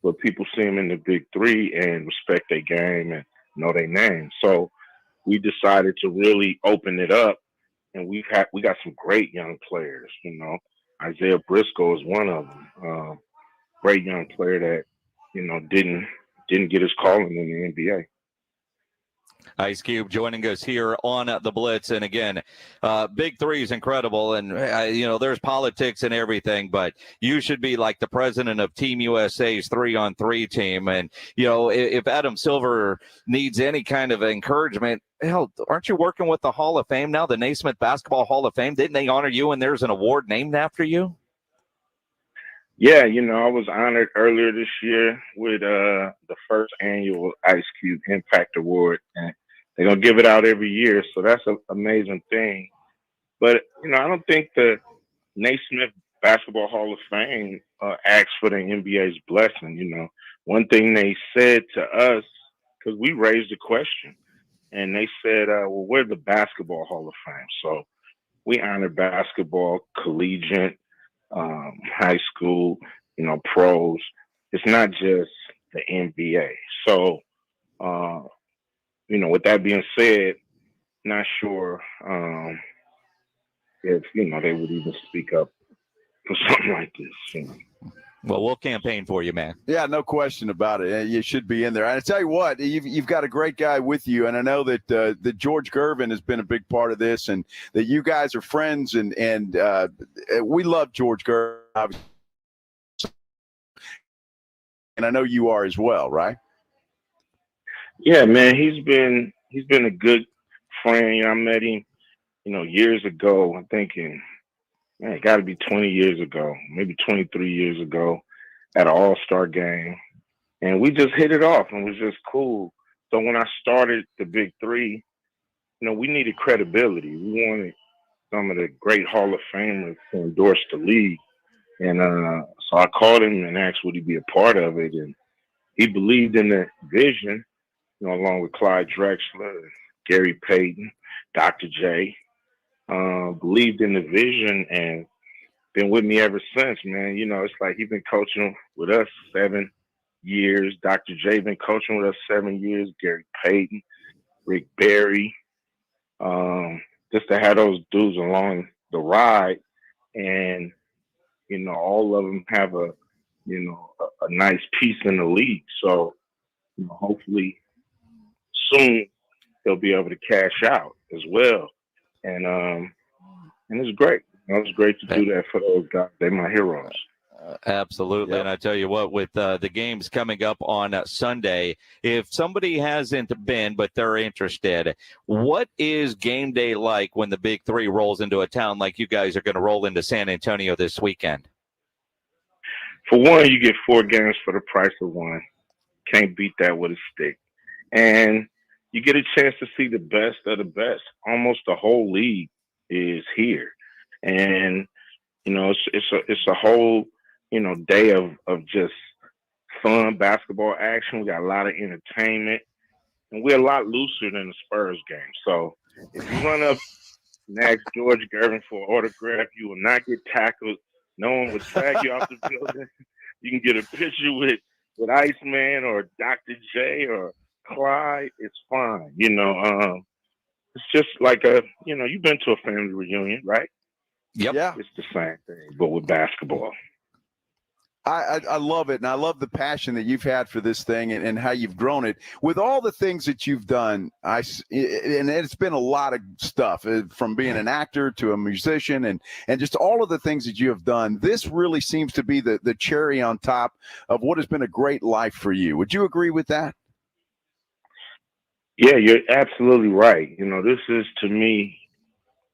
but people see them in the Big Three and respect their game and know their name. So we decided to really open it up, and we got some great young players. You know, Isaiah Briscoe is one of them. Great young player that, you know, didn't get his calling in the NBA. Ice Cube joining us here on the Blitz. And again, Big Three is incredible. And, you know, there's politics and everything, but you should be like the president of Team USA's 3-on-3 team. And, you know, if Adam Silver needs any kind of encouragement, hell, aren't you working with the Hall of Fame now, the Naismith Basketball Hall of Fame? Didn't they honor you and there's an award named after you? Yeah, you know, I was honored earlier this year with the first annual Ice Cube Impact Award, and they're going to give it out every year, so that's an amazing thing. But, you know, I don't think the Naismith Basketball Hall of Fame asked for the NBA's blessing. You know, one thing they said to us, because we raised the question, and they said, well, we're the Basketball Hall of Fame. So we honor basketball, collegiate, high school, you know, pros. It's not just the NBA. So, you know, with that being said, not sure if, you know, they would even speak up for something like this. You know. Well, we'll campaign for you, man. Yeah, no question about it. You should be in there. And I tell you what, you've got a great guy with you, and I know that George Gervin has been a big part of this, and that you guys are friends, and we love George Gervin, obviously. And I know you are as well, right? Yeah, man, he's been a good friend. You know, I met him, you know, years ago. I'm thinking, man, it got to be 20 years ago, maybe 23 years ago, at an All-Star game, and we just hit it off, and it was just cool. So when I started the Big Three, you know, we needed credibility. We wanted some of the great Hall of Famers to endorse the league, and so I called him and asked would he be a part of it, and he believed in the vision. You know, along with Clyde Drexler, Gary Payton, Dr. J, believed in the vision and been with me ever since, man. You know, it's like he's been coaching with us 7 years. Dr. J been coaching with us 7 years. Gary Payton, Rick Barry, just to have those dudes along the ride, and all of them have a nice piece in the league. So hopefully soon they'll be able to cash out as well, and it's great. It's great to do that for those guys. They're my heroes. Absolutely. Yep. And I tell you what, with the games coming up on Sunday, if somebody hasn't been but they're interested, what is game day like when the Big Three rolls into a town like you guys are going to roll into San Antonio this weekend? For one, you get 4 games for the price of one. Can't beat that with a stick. And you get a chance to see the best of the best. Almost the whole league is here. And, it's a whole, day of just fun basketball action. We got a lot of entertainment. And we're a lot looser than the Spurs game. So if you run up and ask George Gervin for an autograph, you will not get tackled. No one will drag you off the building. You can get a picture with Iceman or Dr. J or Clyde. It's fine. It's just like you've been to a family reunion, right? Yep. Yeah. It's the same thing, but with basketball. I love it, and I love the passion that you've had for this thing and how you've grown it. With all the things that you've done, and it's been a lot of stuff, from being an actor to a musician and just all of the things that you have done. This really seems to be the cherry on top of what has been a great life for you. Would you agree with that? Yeah, you're absolutely right. This is, to me,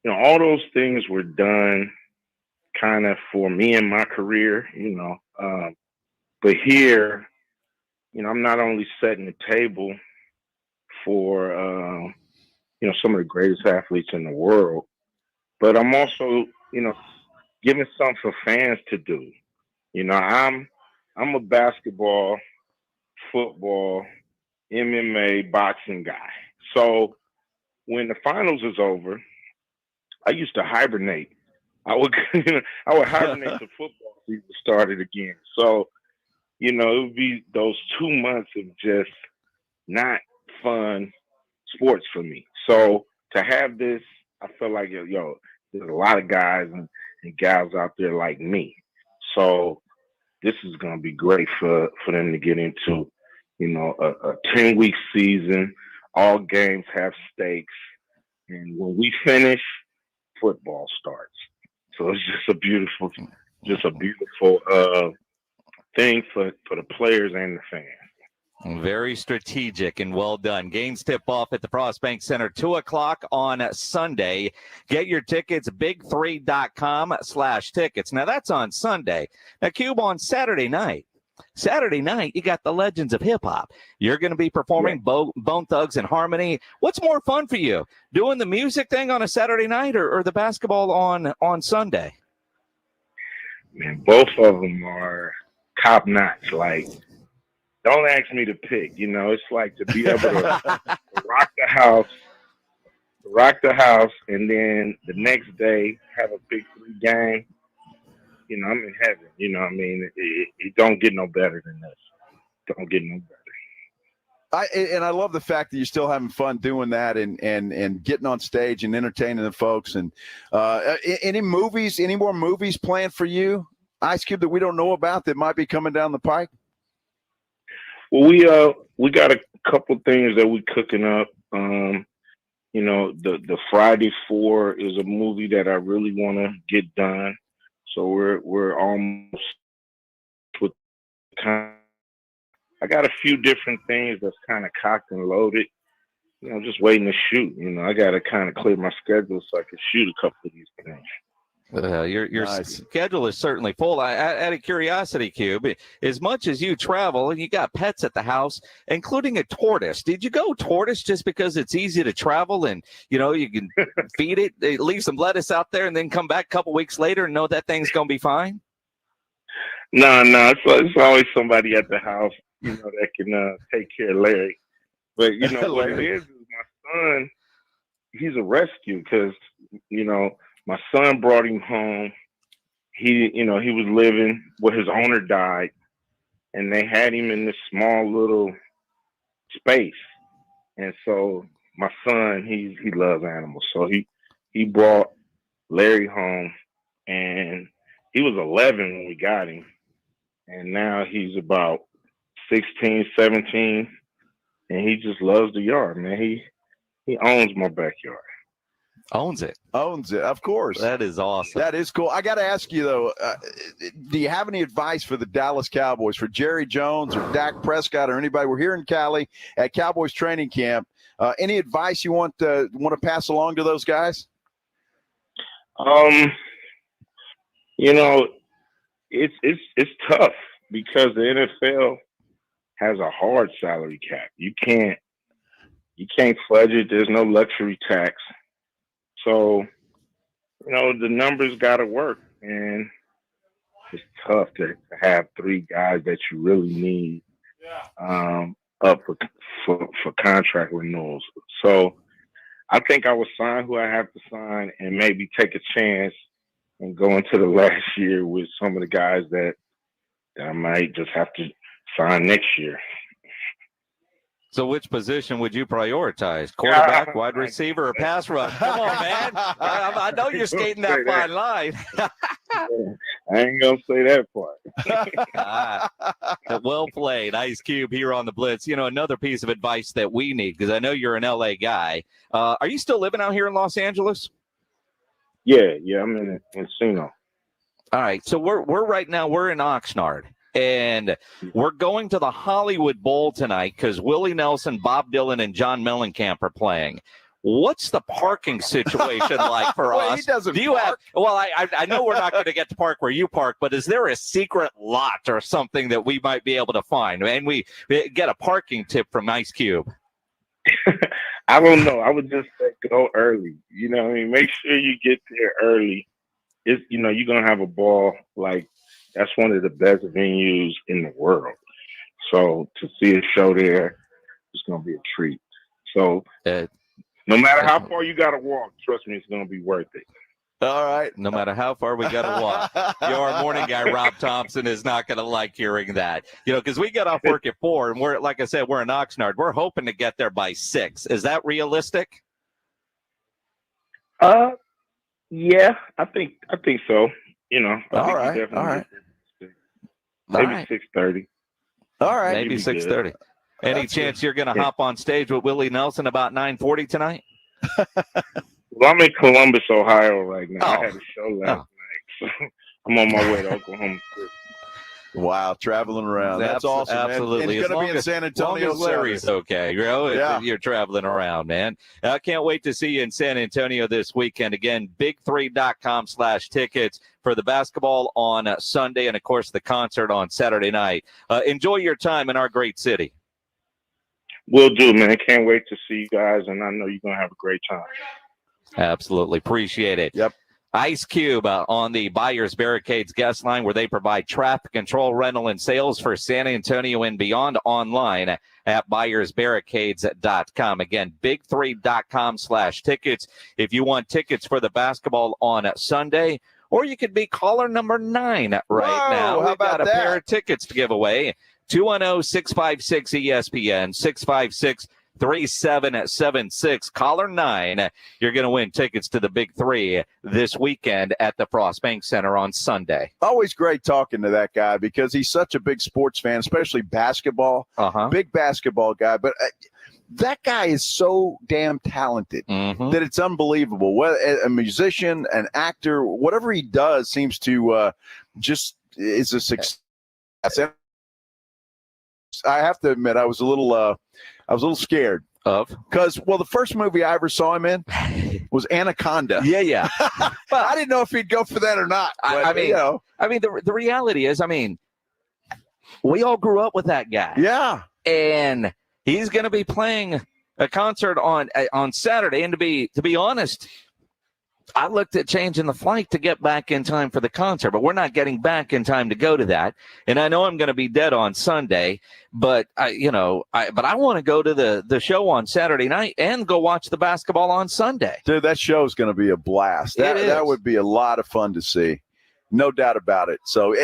all those things were done kind of for me in my career, but here, I'm not only setting the table for, some of the greatest athletes in the world, but I'm also, giving something for fans to do. I'm a basketball, football, MMA, boxing guy. So when the finals is over, I used to hibernate. I would hibernate till football season started again. So, it would be those 2 months of just not fun sports for me. So to have this, I feel like, there's a lot of guys and gals out there like me. So this is going to be great for them to get into, a 10-week season. All games have stakes. And when we finish, football starts. So it's just a beautiful thing for the players and the fans. Very strategic and well done. Games tip off at the Frost Bank Center, 2:00 on Sunday. Get your tickets, big3.com/tickets. Now that's on Sunday. Now, Cube, on Saturday night, you got the Legends of Hip Hop. You're going to be performing Bone Thugs and Harmony. What's more fun for you, doing the music thing on a Saturday night or the basketball on Sunday? Man, both of them are top notch. Like, don't ask me to pick. It's like to be able to rock the house, and then the next day have a Big Three game. I'm in heaven. It don't get no better than this. Don't get no better. I love the fact that you're still having fun doing that and getting on stage and entertaining the folks. And any more movies planned for you, Ice Cube, that we don't know about that might be coming down the pike? Well, we got a couple things that we cooking up. The Friday 4 is a movie that I really want to get done. So we're almost with I got a few different things that's kind of cocked and loaded. Just waiting to shoot. I got to kind of clear my schedule so I can shoot a couple of these things. Your schedule is certainly full. Out of curiosity, Cube, as much as you travel and you got pets at the house, including a tortoise, did you go tortoise just because it's easy to travel and, you can feed it, leave some lettuce out there and then come back a couple weeks later and know that thing's going to be fine? No. It's always somebody at the house, that can take care of Larry. But, what it is my son, he's a rescue because, my son brought him home. He was living where his owner died, and they had him in this small little space. And so my son, he loves animals, so he brought Larry home, and he was 11 when we got him, and now he's about 16, 17, and he just loves the yard, man. He owns my backyard. Owns it. Of course. That is awesome. That is cool. I got to ask you, though, do you have any advice for the Dallas Cowboys, for Jerry Jones or Dak Prescott or anybody? We're here in Cali at Cowboys Training Camp. Any advice you want to pass along to those guys? It's tough because the NFL has a hard salary cap. You can't fudge it. There's no luxury tax. So, the numbers got to work, and it's tough to have three guys that you really need up for contract renewals. So, I think I would sign who I have to sign and maybe take a chance and go into the last year with some of the guys that I might just have to sign next year. So which position would you prioritize? Quarterback, wide receiver, or pass rush? Come on, man. I know you're skating that fine line. I ain't going to say that part. Well played, Ice Cube, here on the Blitz. Another piece of advice that we need, because I know you're an LA guy. Are you still living out here in Los Angeles? Yeah, I'm in Encino. All right, so we're right now, we're in Oxnard. And we're going to the Hollywood Bowl tonight because Willie Nelson, Bob Dylan, and John Mellencamp are playing. What's the parking situation like for us? He doesn't Do you park. I know we're not going to get to park where you park, but is there a secret lot or something that we might be able to find? And we get a parking tip from Ice Cube. I don't know. I would just say go early. Make sure you get there early. It's you're going to have a ball like. That's one of the best venues in the world. So to see a show there, it's going to be a treat. So no matter how far you got to walk, trust me, it's going to be worth it. All right. No matter how far we got to walk. Your morning guy, Rob Thompson, is not going to like hearing that. Because we get off work at 4, and we're, like I said, we're in Oxnard. We're hoping to get there by 6. Is that realistic? Yeah, I think so. All right. Maybe 6:30. All right. Maybe 6:30. Any chance you're going to hop on stage with Willie Nelson about 9:40 tonight? Well, I'm in Columbus, Ohio right now. I had a show last night, so I'm on my way to Oklahoma City. Wow, traveling around. That's awesome. Absolutely. And he's going to be in San Antonio. As long as Larry's okay. You're traveling around, man. I can't wait to see you in San Antonio this weekend. Again, big3.com/tickets for the basketball on Sunday and, of course, the concert on Saturday night. Enjoy your time in our great city. Will do, man. Can't wait to see you guys, and I know you're going to have a great time. Absolutely. Appreciate it. Yep. Ice Cube on the Buyers Barricades guest line, where they provide traffic control, rental, and sales for San Antonio and beyond, online at buyersbarricades.com. Again, big3.com/tickets if you want tickets for the basketball on Sunday, or you could be caller number 9 now. We've got a pair of tickets to give away. 210-656-ESPN, 656-3776. Caller 9. You're going to win tickets to the Big 3 this weekend at the Frost Bank Center on Sunday. Always great talking to that guy because he's such a big sports fan, especially basketball. Big basketball guy. But that guy is so damn talented that it's unbelievable. Whether a musician, an actor, whatever he does seems to just is a success. I have to admit, I was a little scared because the first movie I ever saw him in was Anaconda. Yeah. But I didn't know if he'd go for that or not. But, the reality is, we all grew up with that guy. Yeah, and he's going to be playing a concert on Saturday. And to be honest, I looked at changing the flight to get back in time for the concert, but we're not getting back in time to go to that. And I know I'm going to be dead on Sunday, but I want to go to the show on Saturday night and go watch the basketball on Sunday. Dude, that show is going to be a blast. That would be a lot of fun to see. No doubt about it. So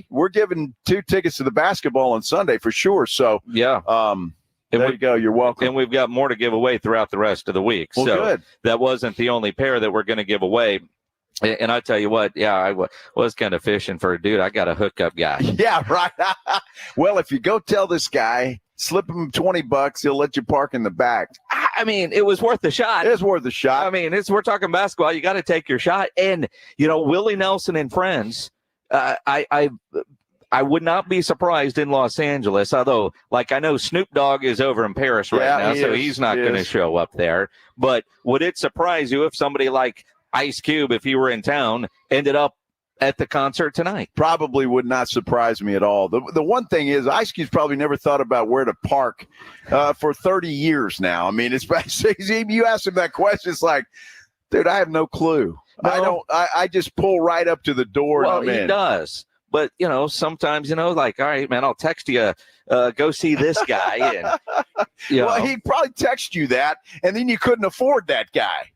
we're giving 2 tickets to the basketball on Sunday for sure. So yeah. There you go. You're welcome. And we've got more to give away throughout the rest of the week. Well, so good. That wasn't the only pair that we're going to give away. And I tell you what, I was kind of fishing for a dude. I got a hookup guy. Yeah, right. Well, if you go tell this guy, slip him $20, he'll let you park in the back. I mean, it was worth the shot. It was worth the shot. I mean, we're talking basketball. You got to take your shot. And, Willie Nelson and friends, I would not be surprised in Los Angeles, although, I know Snoop Dogg is over in Paris right now, so he's not going to show up there. But would it surprise you if somebody like Ice Cube, if he were in town, ended up at the concert tonight? Probably would not surprise me at all. The one thing is, Ice Cube's probably never thought about where to park for 30 years now. I mean, you ask him that question, it's like, dude, I have no clue. No. I just pull right up to the door. Well, and I'm he in. does. But, sometimes, all right, man, I'll text you, go see this guy. And, Well, he'd probably text you that, and then you couldn't afford that guy.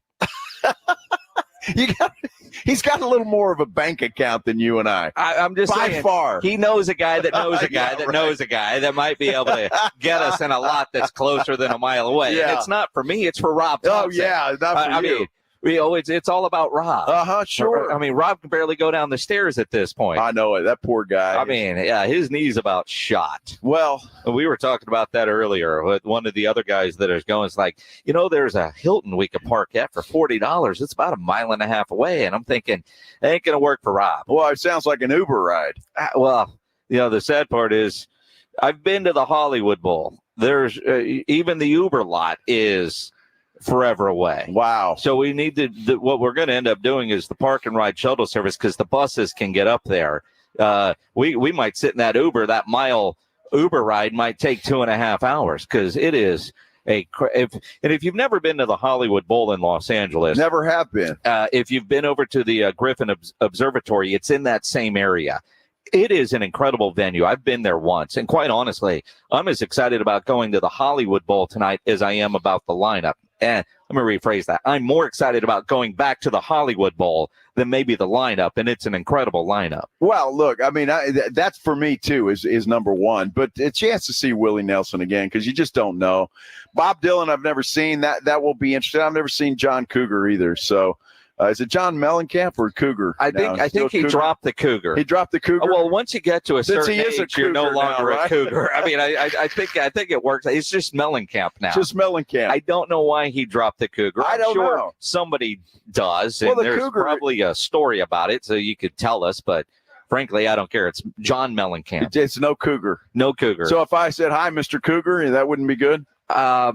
He's got a little more of a bank account than you and I. I'm just by saying, far. He knows a guy that knows a guy knows a guy that might be able to get us in a lot that's closer than a mile away. Yeah. And it's not for me; it's for Rob Thompson. Oh yeah, not for you. It's all about Rob. Sure. I mean, Rob can barely go down the stairs at this point. I know it. That poor guy. I mean, yeah, his knee's about shot. Well, we were talking about that earlier with one of the other guys that is going. It's like, there's a Hilton we could park at for $40. It's about a mile and a half away. And I'm thinking, it ain't going to work for Rob. Well, it sounds like an Uber ride. The sad part is I've been to the Hollywood Bowl. There's even the Uber lot is forever away. Wow. So we need to, what we're going to end up doing is the park and ride shuttle service, because the buses can get up there. We might sit in that Uber, that mile Uber ride might take 2.5 hours, because it is if you've never been to the Hollywood Bowl in Los Angeles, never have been. If you've been over to the Griffin Observatory, it's in that same area. It is an incredible venue. I've been there once, and quite honestly, I'm as excited about going to the Hollywood Bowl tonight as I am about the lineup. And let me rephrase that. I'm more excited about going back to the Hollywood Bowl than maybe the lineup, and it's an incredible lineup. Well, look, I mean, that's for me, too, is number one. But a chance to see Willie Nelson again, because you just don't know. Bob Dylan, I've never seen. That will be interesting. I've never seen John Cougar either, so... is it John Mellencamp or Cougar? I think he dropped the Cougar. He dropped the Cougar. Well, once you get to a certain age, you're no longer now, right? a Cougar. I mean, I think it works. It's just Mellencamp now. Just Mellencamp. I don't know why he dropped the Cougar. I don't sure know. Somebody does, Well, and the there's Cougar, probably a story about it, so you could tell us. But frankly, I don't care. It's John Mellencamp. It's no Cougar. No Cougar. So if I said, "Hi, Mr. Cougar," that wouldn't be good. I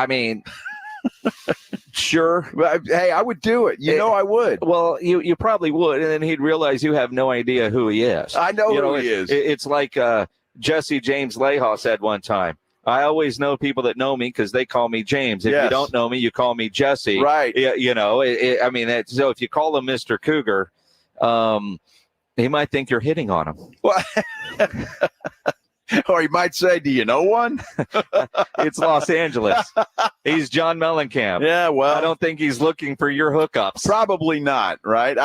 mean. Sure. Hey, I would do it. I would. Well, you probably would, and then he'd realize you have no idea who he is. I know who he is. It's like Jesse James Lahaw said one time. I always know people that know me because they call me James. If you don't know me, you call me Jesse. Right. I mean, so if you call him Mr. Cougar, he might think you're hitting on him. Well, or he might say, "Do you know one?" It's Los Angeles. He's John Mellencamp. Yeah, well, I don't think he's looking for your hookups. Probably not, right?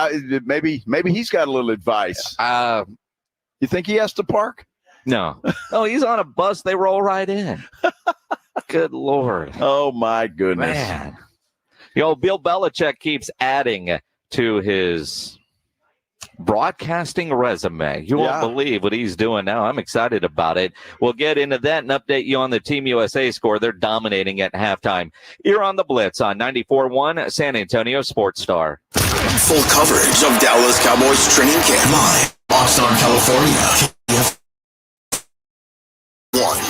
Maybe he's got a little advice. You think he has to park? No. Oh, he's on a bus. They roll right in. Good Lord. Oh, my goodness. Man. Bill Belichick keeps adding to his broadcasting resume. You won't believe what he's doing now. I'm excited about it. We'll get into that and update you on the Team USA score. They're dominating at halftime. You're on the Blitz on 94.1 San Antonio Sports Star. Full coverage of Dallas Cowboys Training Camp live, Oxnard, California.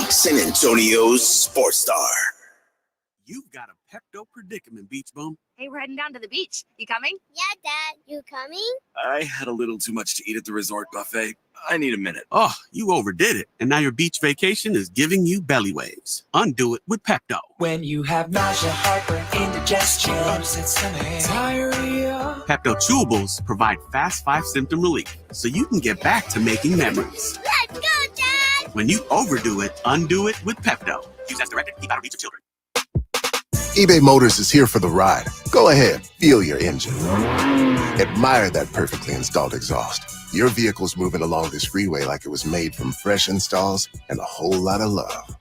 San Antonio Sports Star. You've got a Pepto predicament, Beach Bum. Hey, we're heading down to the beach. You coming? Yeah, Dad. You coming? I had a little too much to eat at the resort buffet. I need a minute. Oh, you overdid it. And now your beach vacation is giving you belly waves. Undo it with Pepto. When you have nausea, heartburn, indigestion, upset stomach, diarrhea. Pepto Chewables provide fast 5-symptom relief so you can get back to making memories. Let's go, Dad! When you overdo it, undo it with Pepto. Use as directed. Keep out of reach of children. eBay Motors is here for the ride. Go ahead, feel your engine. Admire that perfectly installed exhaust. Your vehicle's moving along this freeway like it was made from fresh installs and a whole lot of love.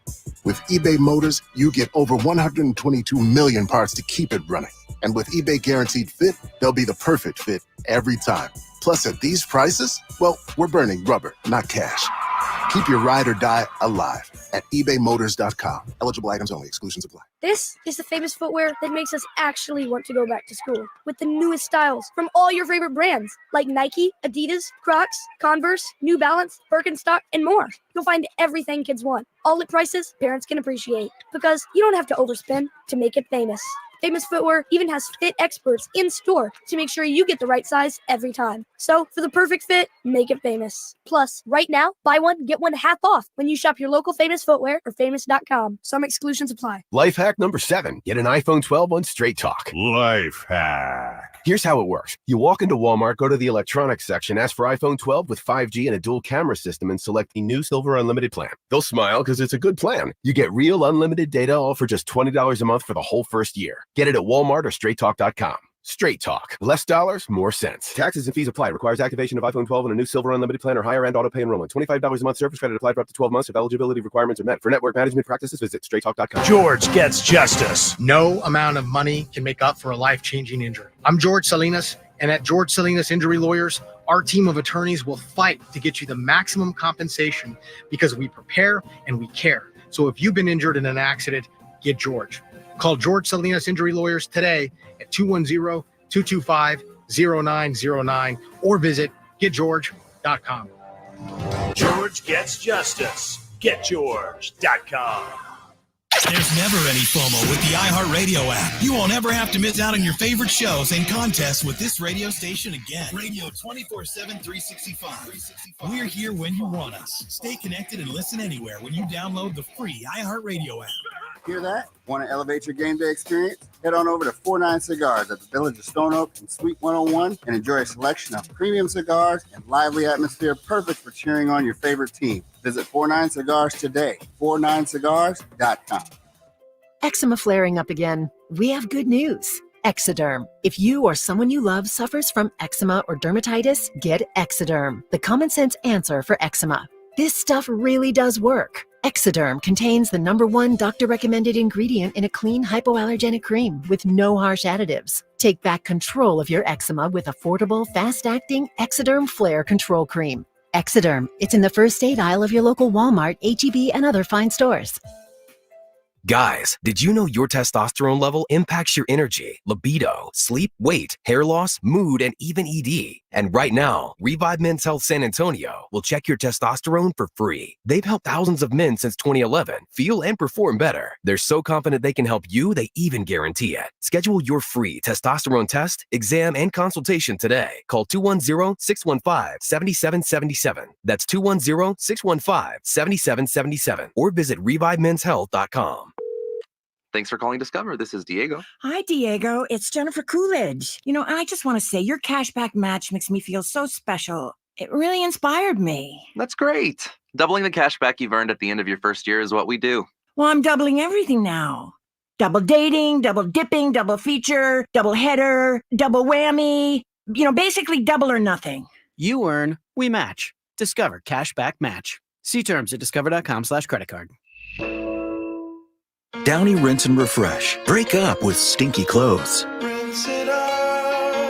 With eBay Motors, you get over 122 million parts to keep it running. And with eBay Guaranteed Fit, they'll be the perfect fit every time. Plus, at these prices, well, we're burning rubber, not cash. Keep your ride or die alive at ebaymotors.com. Eligible items only. Exclusions apply. This is the famous footwear that makes us actually want to go back to school. With the newest styles from all your favorite brands like Nike, Adidas, Crocs, Converse, New Balance, Birkenstock, and more. You'll find everything kids want, all at prices parents can appreciate. Because you don't have to overspend to make it famous. Famous Footwear even has fit experts in store to make sure you get the right size every time. So for the perfect fit, make it famous. Plus, right now, buy one, get one half off when you shop your local Famous Footwear or famous.com. Some exclusions apply. Life hack number 7. Get an iPhone 12 on Straight Talk. Life hack. Here's how it works. You walk into Walmart, go to the electronics section, ask for iPhone 12 with 5G and a dual camera system, and select the new Silver Unlimited plan. They'll smile because it's a good plan. You get real unlimited data all for just $20 a month for the whole first year. Get it at Walmart or straighttalk.com. Straight Talk. Less dollars, more sense. Taxes and fees apply. Requires activation of iPhone 12 and a new Silver Unlimited plan or higher end auto pay enrollment. $25 a month service credit applied for up to 12 months if eligibility requirements are met. For network management practices, visit straighttalk.com. George gets justice. No amount of money can make up for a life-changing injury. I'm George Salinas, and at George Salinas Injury Lawyers, our team of attorneys will fight to get you the maximum compensation because we prepare and we care. So if you've been injured in an accident, get George. Call George Salinas Injury Lawyers today at 210-225-0909 or visit getgeorge.com. George gets justice. GetGeorge.com. There's never any FOMO with the iHeartRadio app. You won't ever have to miss out on your favorite shows and contests with this radio station again. Radio 24/7, 365. We're here when you want us. Stay connected and listen anywhere when you download the free iHeartRadio app. Hear that? Want to elevate your game day experience? Head on over to 49 Cigars at the Village of Stone Oak and Suite 101 and enjoy a selection of premium cigars and lively atmosphere perfect for cheering on your favorite team. Visit 49 Cigars today. 49cigars.com. Eczema flaring up again? We have good news. Exoderm. If you or someone you love suffers from eczema or dermatitis, get Exoderm, the common sense answer for eczema. This stuff really does work. Exoderm contains the #1 doctor-recommended ingredient in a clean hypoallergenic cream with no harsh additives. Take back control of your eczema with affordable, fast-acting Exoderm Flare Control Cream. Exoderm. It's in the first aid aisle of your local Walmart, H-E-B, and other fine stores. Guys, did you know your testosterone level impacts your energy, libido, sleep, weight, hair loss, mood, and even ED? And right now, Revive Men's Health San Antonio will check your testosterone for free. They've helped thousands of men since 2011 feel and perform better. They're so confident they can help you, they even guarantee it. Schedule your free testosterone test, exam, and consultation today. Call 210-615-7777. That's 210-615-7777. Or visit ReviveMen'sHealth.com. Thanks for calling Discover. This is Diego. Hi, Diego. It's Jennifer Coolidge. I just want to say your cashback match makes me feel so special. It really inspired me. That's great. Doubling the cashback you've earned at the end of your first year is what we do. Well, I'm doubling everything now. Double dating, double dipping, double feature, double header, double whammy. Basically double or nothing. You earn, we match. Discover Cashback Match. See terms at discover.com/creditcard. Downy Rinse and Refresh. Break up with stinky clothes.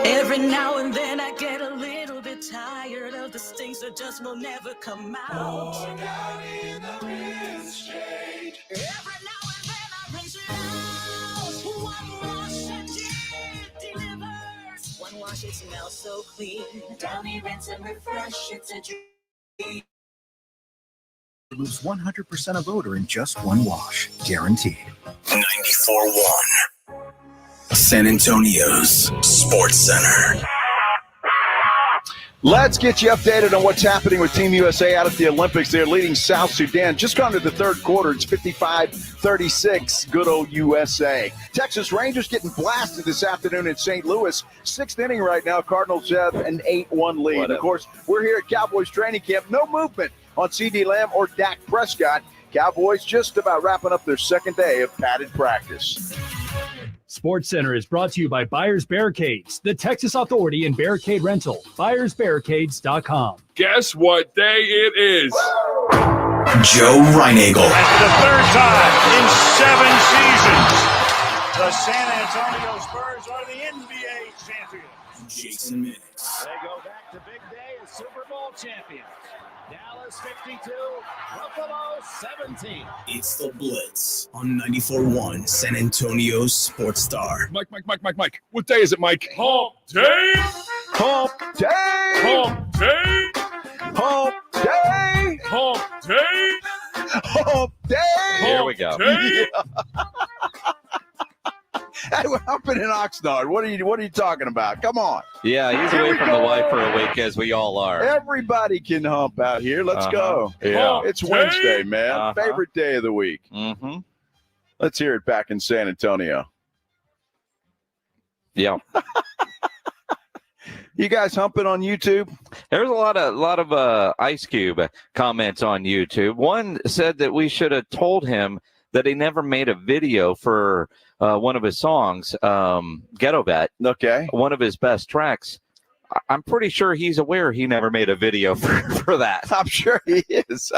Every now and then I get a little bit tired of the stinks that just will never come out. More Downy in the rinse shade. Every now and then I rinse it out. One wash and it delivers. One wash, it smells so clean. Downy Rinse and Refresh, it's a dream. Removes 100% of odor in just one wash. Guaranteed. 94.1 San Antonio's Sports Center. Let's get you updated on what's happening with Team USA out at the Olympics. They're leading South Sudan. Just gone to the third quarter. It's 55-36. Good old USA. Texas Rangers getting blasted this afternoon in St. Louis. Sixth inning right now. Cardinals have an 8-1 lead. Of course, we're here at Cowboys Training Camp. No movement on C.D. Lamb or Dak Prescott. Cowboys just about wrapping up their second day of padded practice. Sports Center is brought to you by Buyers Barricades, the Texas authority in barricade rental. BuyersBarricades.com. Guess what day it is? Joe Reinagel. And for the third time in 7 seasons, the San Antonio Spurs are the NBA champions. Jason Minnix. They go back to big day as Super Bowl champions. Dallas 52, Buffalo 17. It's the Blitz on 94.1 San Antonio's Sports Star. Mike. What day is it, Mike? Hump day. Hump day. Hump day. Hump day. Hump day. Hump day. Here we go. Yeah. Hey, we're humping in Oxnard. What are you talking about? Come on. Yeah, he's away from the wife for a week, as we all are. Everybody can hump out here. Let's go. Yeah. It's Wednesday, man. Favorite day of the week. Mm-hmm. Let's hear it back in San Antonio. Yeah. You guys humping on YouTube? There's a lot of Ice Cube comments on YouTube. One said that we should have told him that he never made a video for one of his songs, Ghetto Vet. Okay. One of his best tracks. I'm pretty sure he's aware he never made a video for that. I'm sure he is.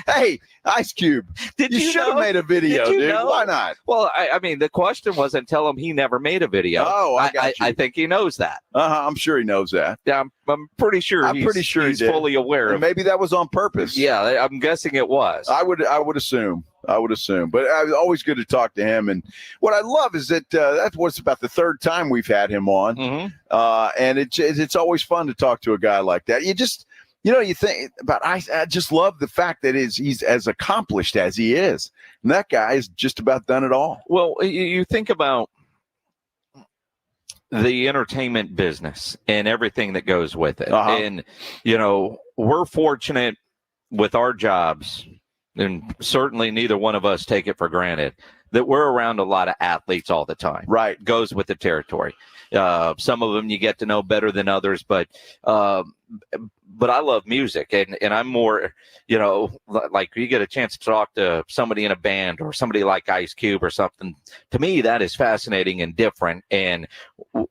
Hey, Ice Cube, you should have made a video, dude. Know? Why not? Well, I mean, the question wasn't tell him he never made a video. Oh, I got you. I think he knows that. I'm sure he knows that. Yeah, I'm pretty sure. He's fully aware of. Maybe that was on purpose. Yeah, I'm guessing it was. I would assume. But it's always good to talk to him. And what I love is that that was about the third time we've had him on. Mm-hmm. And it's always fun to talk to a guy like that. You think about I just love the fact that he's as accomplished as he is. And that guy has just about done it all. Well, you think about the entertainment business and everything that goes with it. And, we're fortunate with our jobs, and certainly neither one of us take it for granted, that we're around a lot of athletes all the time. Right. Goes with the territory. Some of them you get to know better than others, but I love music, and I'm more, like you get a chance to talk to somebody in a band or somebody like Ice Cube or something. To me, that is fascinating and different. And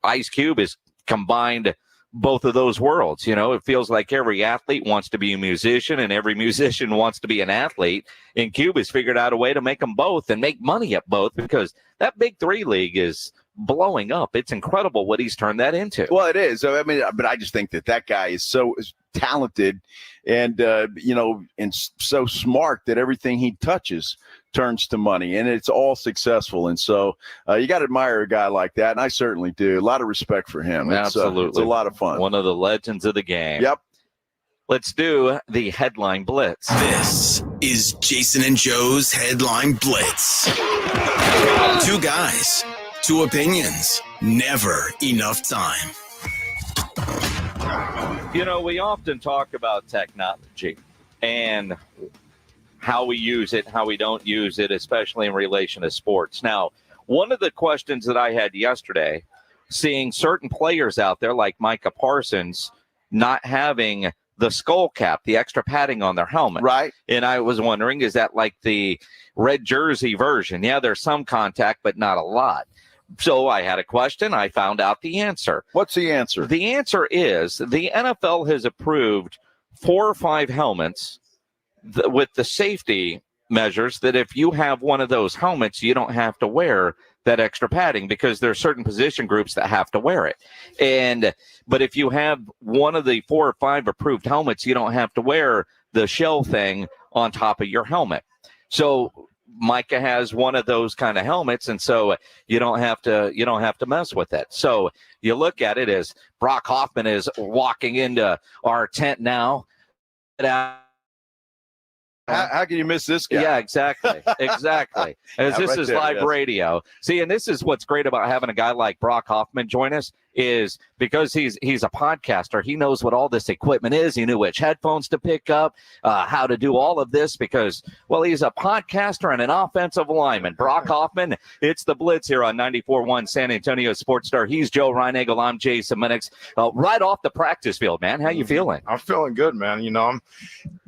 Ice Cube is combined both of those worlds. It feels like every athlete wants to be a musician and every musician wants to be an athlete. And Cube has figured out a way to make them both and make money at both, because that Big Three league is blowing up. It's incredible what he's turned that into. Well, it is. I mean, but I just think that guy is so talented and, and so smart that everything he touches turns to money, and it's all successful. And so you got to admire a guy like that. And I certainly do. A lot of respect for him. Absolutely. It's a lot of fun. One of the legends of the game. Yep. Let's do the headline blitz. This is Jason and Joe's headline blitz. 2 guys, 2 opinions, never enough time. We often talk about technology and how we use it, how we don't use it, especially in relation to sports. Now, one of the questions that I had yesterday, seeing certain players out there like Micah Parsons not having the skull cap, the extra padding on their helmet. Right. And I was wondering, is that like the red jersey version? Yeah, there's some contact, but not a lot. So I had a question. I found out the answer. What's the answer? The answer is the NFL has approved 4 or 5 helmets with the safety measures that if you have one of those helmets, you don't have to wear that extra padding, because there are certain position groups that have to wear it. But if you have one of the 4 or 5 approved helmets, you don't have to wear the shell thing on top of your helmet. So Micah has one of those kind of helmets, and so you don't have to mess with it. So you look at it as Brock Hoffman is walking into our tent now. How can you miss this guy? Yeah, exactly. As this right is there, live yes. radio. See, and this is what's great about having a guy like Brock Hoffman join us, is because he's a podcaster. He knows what all this equipment is. He knew which headphones to pick up, how to do all of this, because, well, he's a podcaster and an offensive lineman. Brock Hoffman, it's the Blitz here on 94.1 San Antonio Sports Star. He's Joe Reinagel. I'm Jason Minnix. Right off the practice field, man. How you feeling? I'm feeling good, man. I'm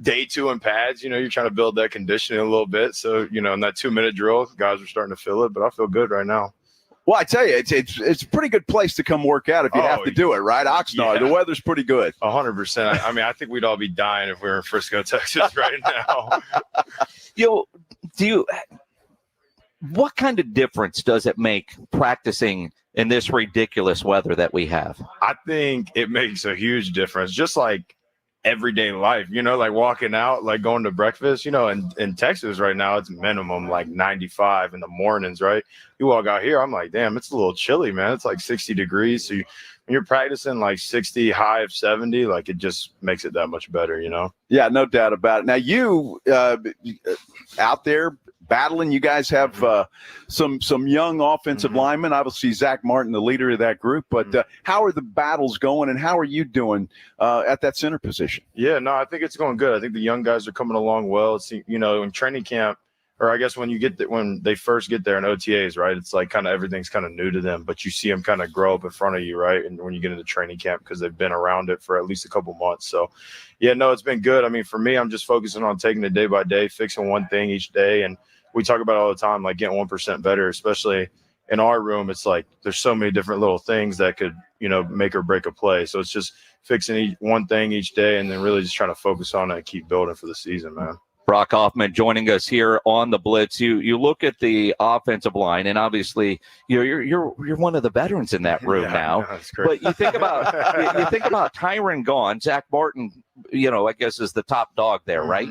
day 2 in pads. You're trying to build that conditioning a little bit. So, in that 2-minute drill, guys are starting to feel it, but I feel good right now. Well, I tell you, it's a pretty good place to come work out if you have to do it, right? Oxnard, the weather's pretty good. 100%. I mean, I think we'd all be dying if we were in Frisco, Texas right now. What kind of difference does it make practicing in this ridiculous weather that we have? I think it makes a huge difference. Just like everyday life, like walking out, like going to breakfast, in Texas right now, it's minimum like 95 in the mornings, right? You walk out here, I'm like, damn, it's a little chilly, man. It's like 60 degrees. So when you're practicing like 60, high of 70, like it just makes it that much better, Yeah, no doubt about it. Now you out there battling, you guys have some young offensive linemen. Obviously, Zach Martin, the leader of that group. But how are the battles going, and how are you doing at that center position? Yeah, no, I think it's going good. I think the young guys are coming along well. It's, in training camp, or I guess when they first get there in OTAs, right? It's like kind of everything's kind of new to them, but you see them kind of grow up in front of you, right? And when you get into training camp, because they've been around it for at least a couple months. So, yeah, no, it's been good. I mean, for me, I'm just focusing on taking it day by day, fixing one thing each day, and we talk about it all the time, like getting 1% better, especially in our room. It's like there's so many different little things that could, make or break a play. So it's just fixing one thing each day and then really just trying to focus on it and keep building for the season, man. Brock Hoffman joining us here on the Blitz. You look at the offensive line, and obviously you're one of the veterans in that room now. That's great. But you think about you think about Tyron gone, Zach Martin, I guess is the top dog there, right?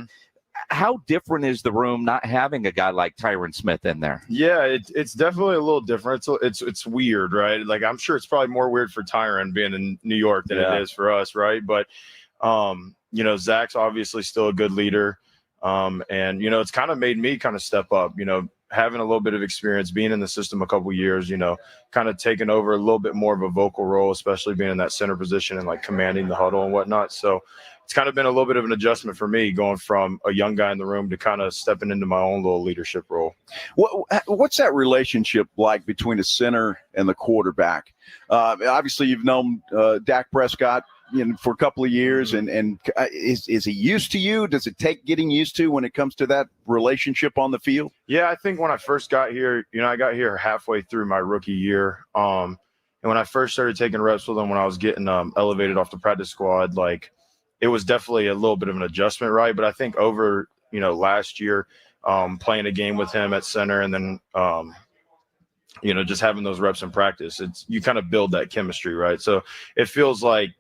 How different is the room not having a guy like Tyron Smith in there? Yeah, it's definitely a little different. It's weird, right? Like I'm sure it's probably more weird for Tyron being in New York than it is for us, right? But Zach's obviously still a good leader. And it's kind of made me kind of step up, having a little bit of experience, being in the system a couple years, kind of taking over a little bit more of a vocal role, especially being in that center position and like commanding the huddle and whatnot. So it's kind of been a little bit of an adjustment for me going from a young guy in the room to kind of stepping into my own little leadership role. What's that relationship like between the center and the quarterback? Obviously, you've known Dak Prescott for a couple of years, and is he used to you? Does it take getting used to when it comes to that relationship on the field? Yeah, I think when I first got here, I got here halfway through my rookie year. And when I first started taking reps with him, when I was getting elevated off the practice squad, like it was definitely a little bit of an adjustment, right? But I think over, last year, playing a game with him at center and then, just having those reps in practice, you kind of build that chemistry, right? So it feels like,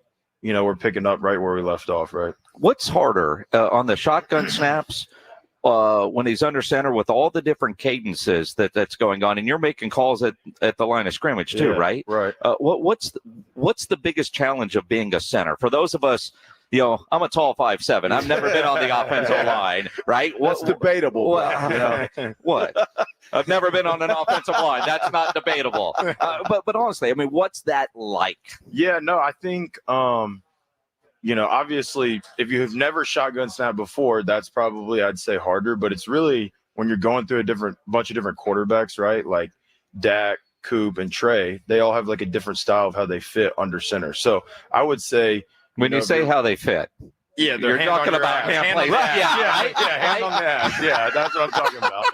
we're picking up right where we left off, right? What's harder on the shotgun snaps when he's under center with all the different cadences that's going on, and you're making calls at the line of scrimmage too, right? Right. What's the biggest challenge of being a center for those of us? I'm a tall 5'7". I've never been on the offensive line, right? That's debatable. What? I've never been on an offensive line. That's not debatable. But honestly, I mean, what's that like? Yeah, no, I think, obviously, if you have never shotgun snap before, that's probably, I'd say, harder. But it's really when you're going through a bunch of different quarterbacks, right? Like Dak, Coop, and Trey, they all have like a different style of how they fit under center. So I would say, when you say how they fit, yeah, you're talking about hand play. Hand on the ass. Yeah, that's what I'm talking about.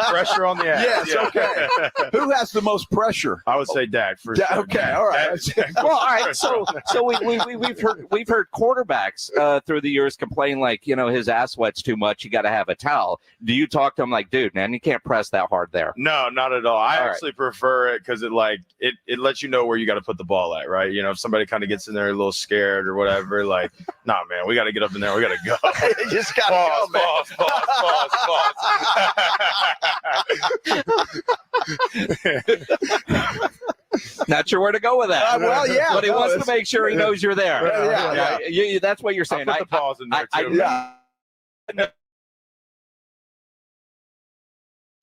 Pressure on the ass. Yes, okay. Who has the most pressure? I would say Dak for sure. Okay, all right. Well, all right. So we've heard quarterbacks through the years complain like, his ass sweats too much. You got to have a towel. Do you talk to him like, dude, man, you can't press that hard there? No, not at all. I actually prefer it because it lets you know where you got to put the ball at, right? If somebody kind of gets in there a little scared or whatever, like, nah, man, we got to get up in there. We got to go. You just got to go, man. Not sure where to go with that. Well, yeah. But he wants to make sure he knows you're there. Yeah. That's what you're saying. I'll put the pause in there, too.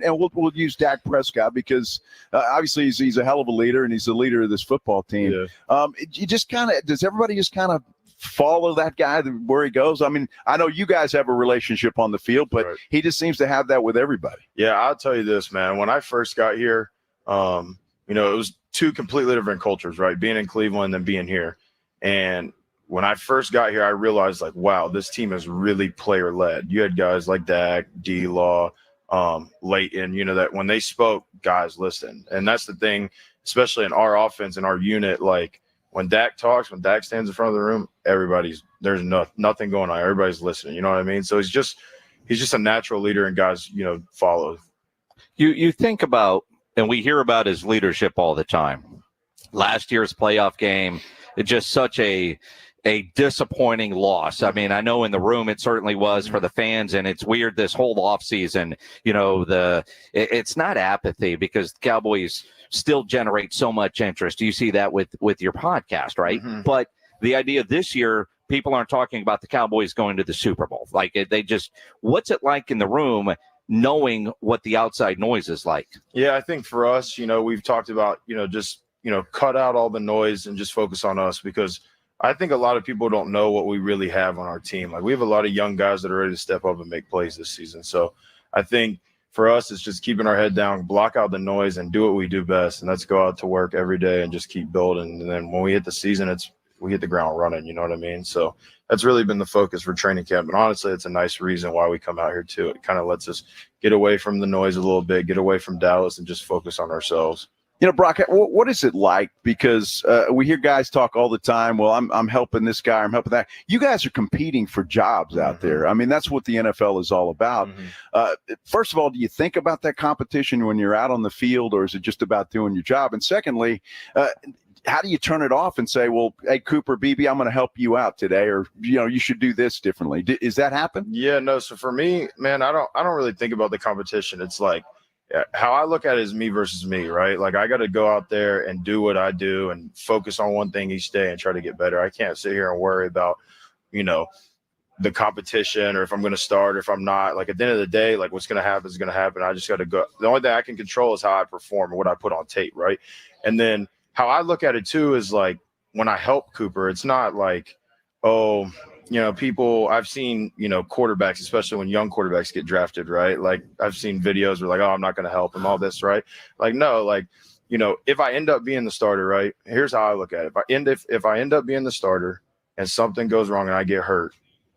And we'll use Dak Prescott because obviously he's a hell of a leader and he's the leader of this football team. Yeah. Does everybody just kind of follow that guy where he goes? I mean, I know you guys have a relationship on the field, but he just seems to have that with everybody. Yeah, I'll tell you this, man. When I first got here, it was two completely different cultures, right? Being in Cleveland and being here. And when I first got here, I realized like, wow, this team is really player led. You had guys like Dak, D-Law, late in, that when they spoke, guys listened. And that's the thing, especially in our offense and our unit. Like when Dak talks, when Dak stands in front of the room, there's nothing going on. Everybody's listening. You know what I mean? So he's just a natural leader, and guys, follow. You think about, and we hear about his leadership all the time. Last year's playoff game, it's just such a disappointing loss. I mean, I know in the room it certainly was for the fans, and it's weird this whole offseason, it's not apathy because the Cowboys still generate so much interest. You see that with your podcast, right? Mm-hmm. But the idea this year, people aren't talking about the Cowboys going to the Super Bowl. Like what's it like in the room knowing what the outside noise is like? Yeah, I think for us, we've talked about, just, cut out all the noise and just focus on us, because I think a lot of people don't know what we really have on our team. Like we have a lot of young guys that are ready to step up and make plays this season. So I think for us, it's just keeping our head down, block out the noise, and do what we do best. And let's go out to work every day and just keep building. And then when we hit the season, we hit the ground running. You know what I mean? So that's really been the focus for training camp. And honestly, it's a nice reason why we come out here too. It kind of lets us get away from the noise a little bit, get away from Dallas, and just focus on ourselves. Brock, what is it like? Because we hear guys talk all the time. Well, I'm helping this guy, I'm helping that. You guys are competing for jobs out there. I mean, that's what the NFL is all about. First of all, do you think about that competition when you're out on the field, or is it just about doing your job? And secondly, how do you turn it off and say, well, hey, Cooper, BB, I'm going to help you out today, or, you should do this differently? Is that happen? Yeah, no. So for me, man, I don't really think about the competition. It's like, how I look at it is me versus me, right? Like I got to go out there and do what I do and focus on one thing each day and try to get better. I can't sit here and worry about, the competition, or if I'm going to start or if I'm not. Like at the end of the day, like what's going to happen is going to happen. I just got to go. The only thing I can control is how I perform and what I put on tape, right? And then how I look at it too is like when I help Cooper, it's not like, oh, people I've seen, quarterbacks, especially when young quarterbacks get drafted, right? Like I've seen videos where like, oh, I'm not going to help him, all this, right? Like, no, like, if I end up being the starter, right? Here's how I look at it. If I end up being the starter and something goes wrong and I get hurt,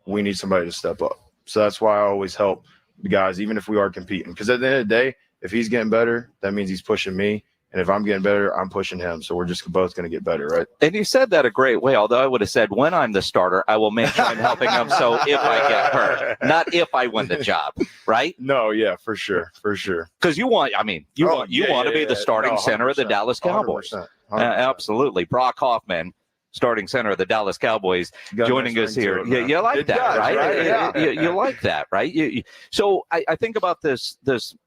we need somebody to step up. So that's why I always help the guys, even if we are competing. Because at the end of the day, if he's getting better, that means he's pushing me. And if I'm getting better, I'm pushing him. So we're just both going to get better, right? And you said that a great way, although I would have said when I'm the starter, I will make sure I'm helping him. So if I get hurt, not if I win the job, right? No, yeah, for sure. Because you want to be the starting center of the Dallas Cowboys. 100%. Absolutely. Brock Hoffman, starting center of the Dallas Cowboys, joining us here. You like that, right? You like that, right? So I think about this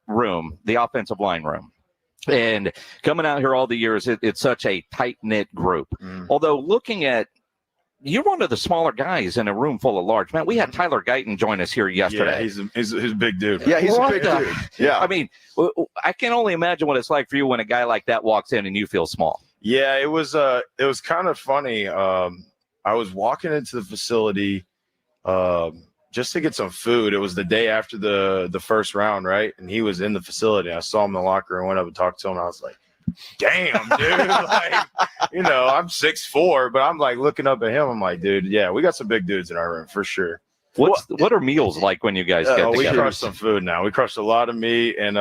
room, the offensive line room. And coming out here all the years, it's such a tight-knit group. Although looking at, you're one of the smaller guys in a room full of large. Man, we had Tyler Guyton join us here yesterday. Yeah, he's a big dude. Yeah, he's a big dude. Yeah. I mean, I can only imagine what it's like for you when a guy like that walks in and you feel small. Yeah, it was kind of funny. I was walking into the facility just to get some food. It was the day after the first round, right? And he was in the facility. I saw him in the locker room, went up and talked to him. And I was like, damn, dude. Like, I'm 6'4", but I'm like looking up at him. I'm like, dude, yeah, we got some big dudes in our room for sure. What are meals like when you guys get together? We crushed some food now. We crushed a lot of meat, and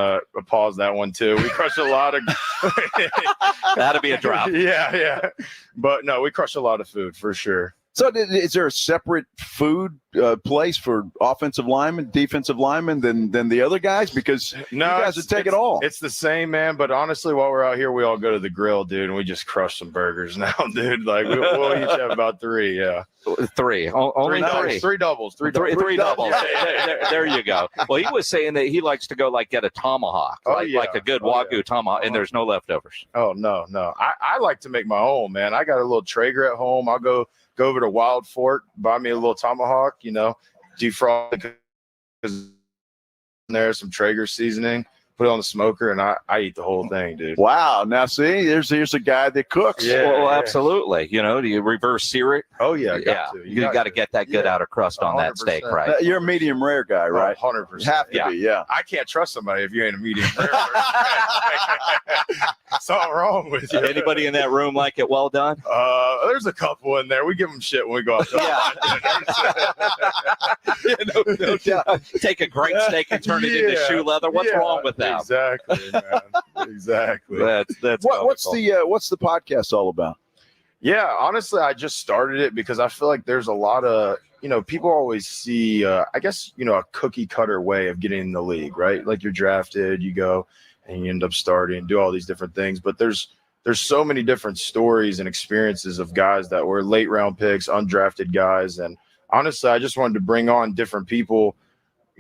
pause that one too. We crushed a lot of that'd be a drop. Yeah. But no, we crushed a lot of food for sure. So is there a separate food place for offensive linemen, defensive linemen than the other guys? Because you guys would take it all. It's the same, man. But honestly, while we're out here, we all go to the grill, dude, and we just crush some burgers now, dude. Like we'll each have about 3, yeah. 3. Only 3. 3 doubles. 3 doubles. There you go. Well, he was saying that he likes to go get a tomahawk, like a good Wagyu tomahawk, and there's no leftovers. Oh, no. I like to make my own, man. I got a little Traeger at home. I'll go over to Wild Fork, buy me a little tomahawk, defrost because there's some Traeger seasoning, put it on the smoker, and I eat the whole thing, dude. Wow. Now, see, here's a guy that cooks. Yeah, well, absolutely. You know, do you reverse sear it? Oh, yeah. You got to get that good outer crust on that steak, right? You're a medium rare guy, right? 100%. Have to be, yeah. I can't trust somebody if you ain't a medium rare. Something wrong with you. Anybody in that room like it well done? There's a couple in there. We give them shit when we go out. No doubt. Take a great steak and turn it into shoe leather. What's wrong with that? Exactly, man. Exactly. That's what's the podcast all about? Yeah, honestly, I just started it because I feel like there's a lot of, people always see, I guess, a cookie cutter way of getting in the league, right? Like you're drafted, you go and you end up starting, do all these different things. But there's so many different stories and experiences of guys that were late round picks, undrafted guys. And honestly, I just wanted to bring on different people,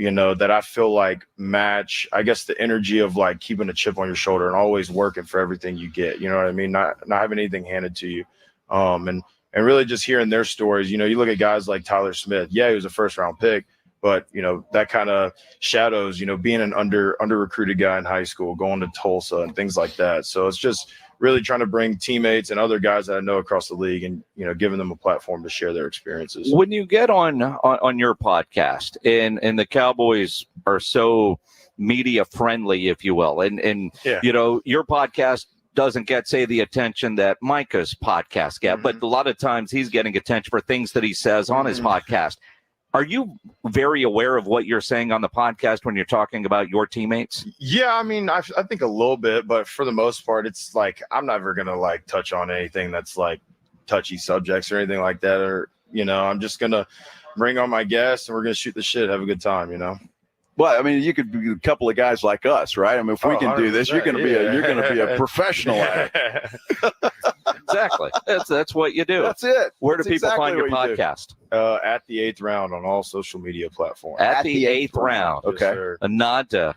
that I feel like match, I guess, the energy of like keeping a chip on your shoulder and always working for everything you get. You know what I mean? Not having anything handed to you. And really just hearing their stories. You look at guys like Tyler Smith. Yeah, he was a first round pick, but that kind of shadows, being an under recruited guy in high school, going to Tulsa and things like that. So it's just really trying to bring teammates and other guys that I know across the league and, giving them a platform to share their experiences. When you get on your podcast and the Cowboys are so media friendly, if you will, and your podcast doesn't get, say, the attention that Micah's podcast get, but a lot of times he's getting attention for things that he says on his podcast. Are you very aware of what you're saying on the podcast when you're talking about your teammates? Yeah, I mean, I think a little bit, but for the most part, it's like I'm never going to like touch on anything that's like touchy subjects or anything like that. Or, I'm just going to bring on my guests and we're going to shoot the shit, have a good time, Well, I mean, you could be a couple of guys like us, right? I mean, if we can do this, you're going to be a professional at it. Exactly. That's what you do. That's it. Where do That's people exactly find your what you do. podcast? At the 8th round on all social media platforms. At the eighth round. Yes, sir. A nod to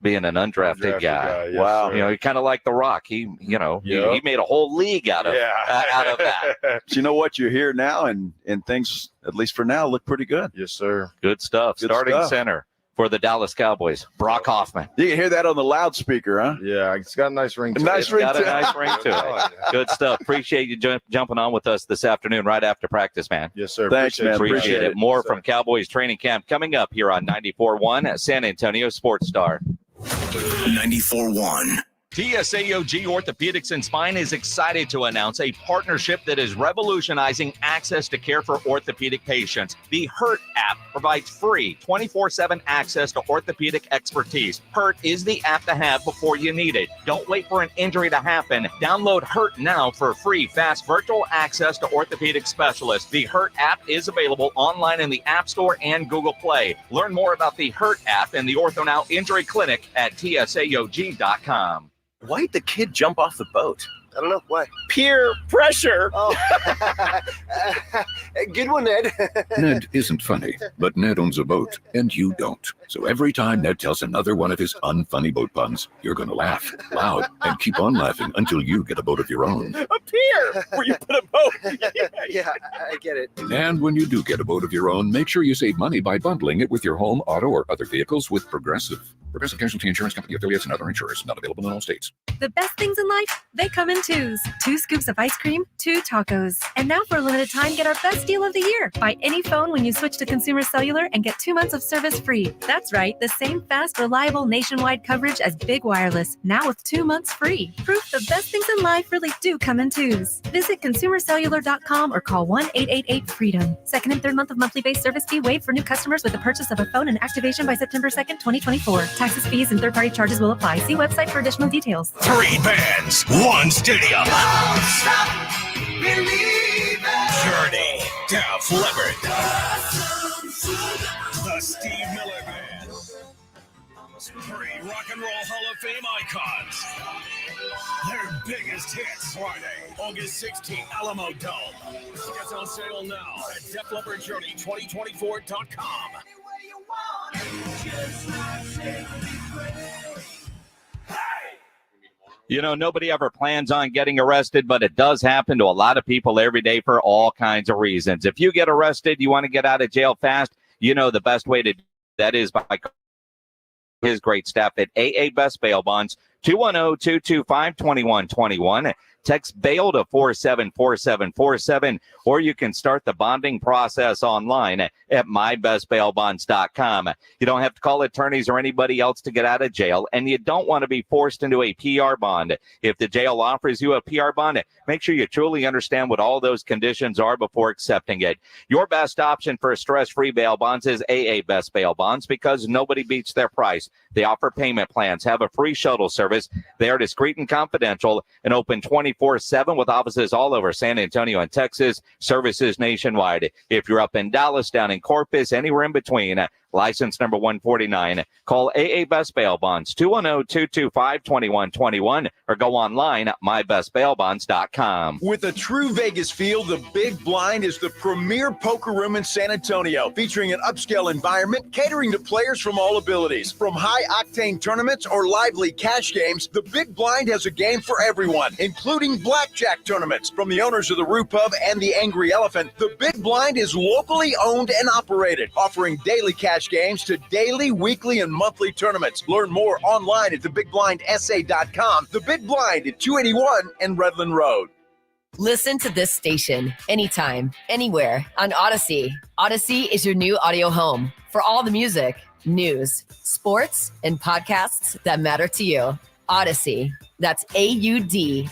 being an undrafted guy. Yes, wow. sir. You're kind of like The Rock. He made a whole league out of that. But you know what? You're here now, and things, at least for now, look pretty good. Yes, sir. Good stuff. Good Starting stuff. center for the Dallas Cowboys, Brock Hoffman. You can hear that on the loudspeaker, huh? Yeah, it's got a nice ring to it. It's got a nice ring to it. Good stuff. Appreciate you jumping on with us this afternoon right after practice, man. Yes, sir. Thanks, man. Appreciate it. More from Cowboys Training Camp coming up here on 94.1 San Antonio Sports Star. 94.1. TSAOG Orthopedics and Spine is excited to announce a partnership that is revolutionizing access to care for orthopedic patients. The HURT app provides free 24/7 access to orthopedic expertise. HURT is the app to have before you need it. Don't wait for an injury to happen. Download HURT now for free, fast virtual access to orthopedic specialists. The HURT app is available online in the App Store and Google Play. Learn more about the HURT app and the OrthoNow Injury Clinic at TSAOG.com. Why'd the kid jump off the boat? I don't know. Why? Peer pressure. Oh. Good one, Ned. Ned isn't funny, but Ned owns a boat, and you don't. So every time Ned tells another one of his unfunny boat puns, you're going to laugh loud and keep on laughing until you get a boat of your own. A pier where you put a boat. Yeah, I get it. And when you do get a boat of your own, make sure you save money by bundling it with your home, auto, or other vehicles with Progressive. Progressive Casualty Insurance Company affiliates and other insurers. Not available in all states. The best things in life, they come in twos. 2 scoops of ice cream, 2 tacos. And now for a limited time, get our best deal of the year. Buy any phone when you switch to Consumer Cellular and get 2 months of service free. That's right, the same fast, reliable nationwide coverage as Big Wireless, now with 2 months free. Proof the best things in life really do come in twos. Visit consumercellular.com or call 1-888-FREEDOM. Second and third month of monthly base service fee waived for new customers with the purchase of a phone and activation by September 2nd, 2024. Taxes, fees, and third-party charges will apply. See website for additional details. 3 bands, 1 stadium. Don't stop believing. Journey, Def Leppard. The Steve Miller Band. 3 Rock and Roll Hall of Fame icons. Their biggest hits Friday, August 16th, Alamo Dome. Tickets on sale now at DefLeppardJourney2024.com. You know, nobody ever plans on getting arrested, but it does happen to a lot of people every day for all kinds of reasons. If you get arrested, you want to get out of jail fast, you know the best way to do that is by his great staff at AA Best Bail Bonds, 210-225-2121. Text bail to 474747, or you can start the bonding process online at mybestbailbonds.com. You don't have to call attorneys or anybody else to get out of jail, and you don't want to be forced into a PR bond. If the jail offers you a PR bond, make sure you truly understand what all those conditions are before accepting it. Your best option for stress-free bail bonds is AA Best Bail Bonds, because nobody beats their price. They offer payment plans, have a free shuttle service. They are discreet and confidential, and open 24/7 with offices all over San Antonio and Texas, services nationwide. If you're up in Dallas, down in Corpus, anywhere in between, license number 149, call AA Best Bail Bonds, 210-225-2121, or go online at mybestbailbonds.com. With a true Vegas feel, the Big Blind is the premier poker room in San Antonio, featuring an upscale environment catering to players from all abilities. From high-octane tournaments or lively cash games, the Big Blind has a game for everyone, including blackjack tournaments. From the owners of the Roo Pub and the Angry Elephant, the Big Blind is locally owned and operated, offering daily cash games to daily, weekly, and monthly tournaments. Learn more online at thebigblindsa.com. The Big Blind at 281 and Redland Road. Listen to this station anytime, anywhere on Odyssey. Odyssey is your new audio home for all the music, news, sports, and podcasts that matter to you. Odyssey. That's AUDACY.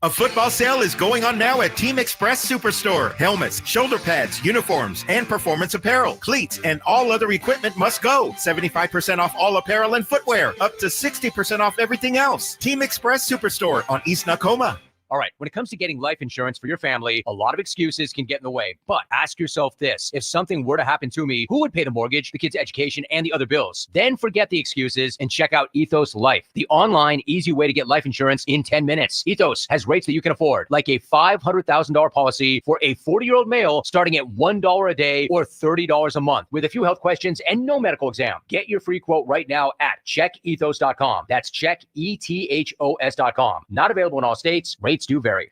A football sale is going on now at Team Express Superstore. Helmets, shoulder pads, uniforms, and performance apparel, cleats, and all other equipment must go. 75% off all apparel and footwear. Up to 60% off everything else. Team Express Superstore on East Nakoma. All right, when it comes to getting life insurance for your family, a lot of excuses can get in the way. But ask yourself this: if something were to happen to me, who would pay the mortgage, the kids' education, and the other bills? Then forget the excuses and check out Ethos Life, the online, easy way to get life insurance in 10 minutes. Ethos has rates that you can afford, like a $500,000 policy for a 40-year-old male starting at $1 a day or $30 a month, with a few health questions and no medical exam. Get your free quote right now at checkethos.com. That's checkethos.com. Not available in all states. Rates do vary.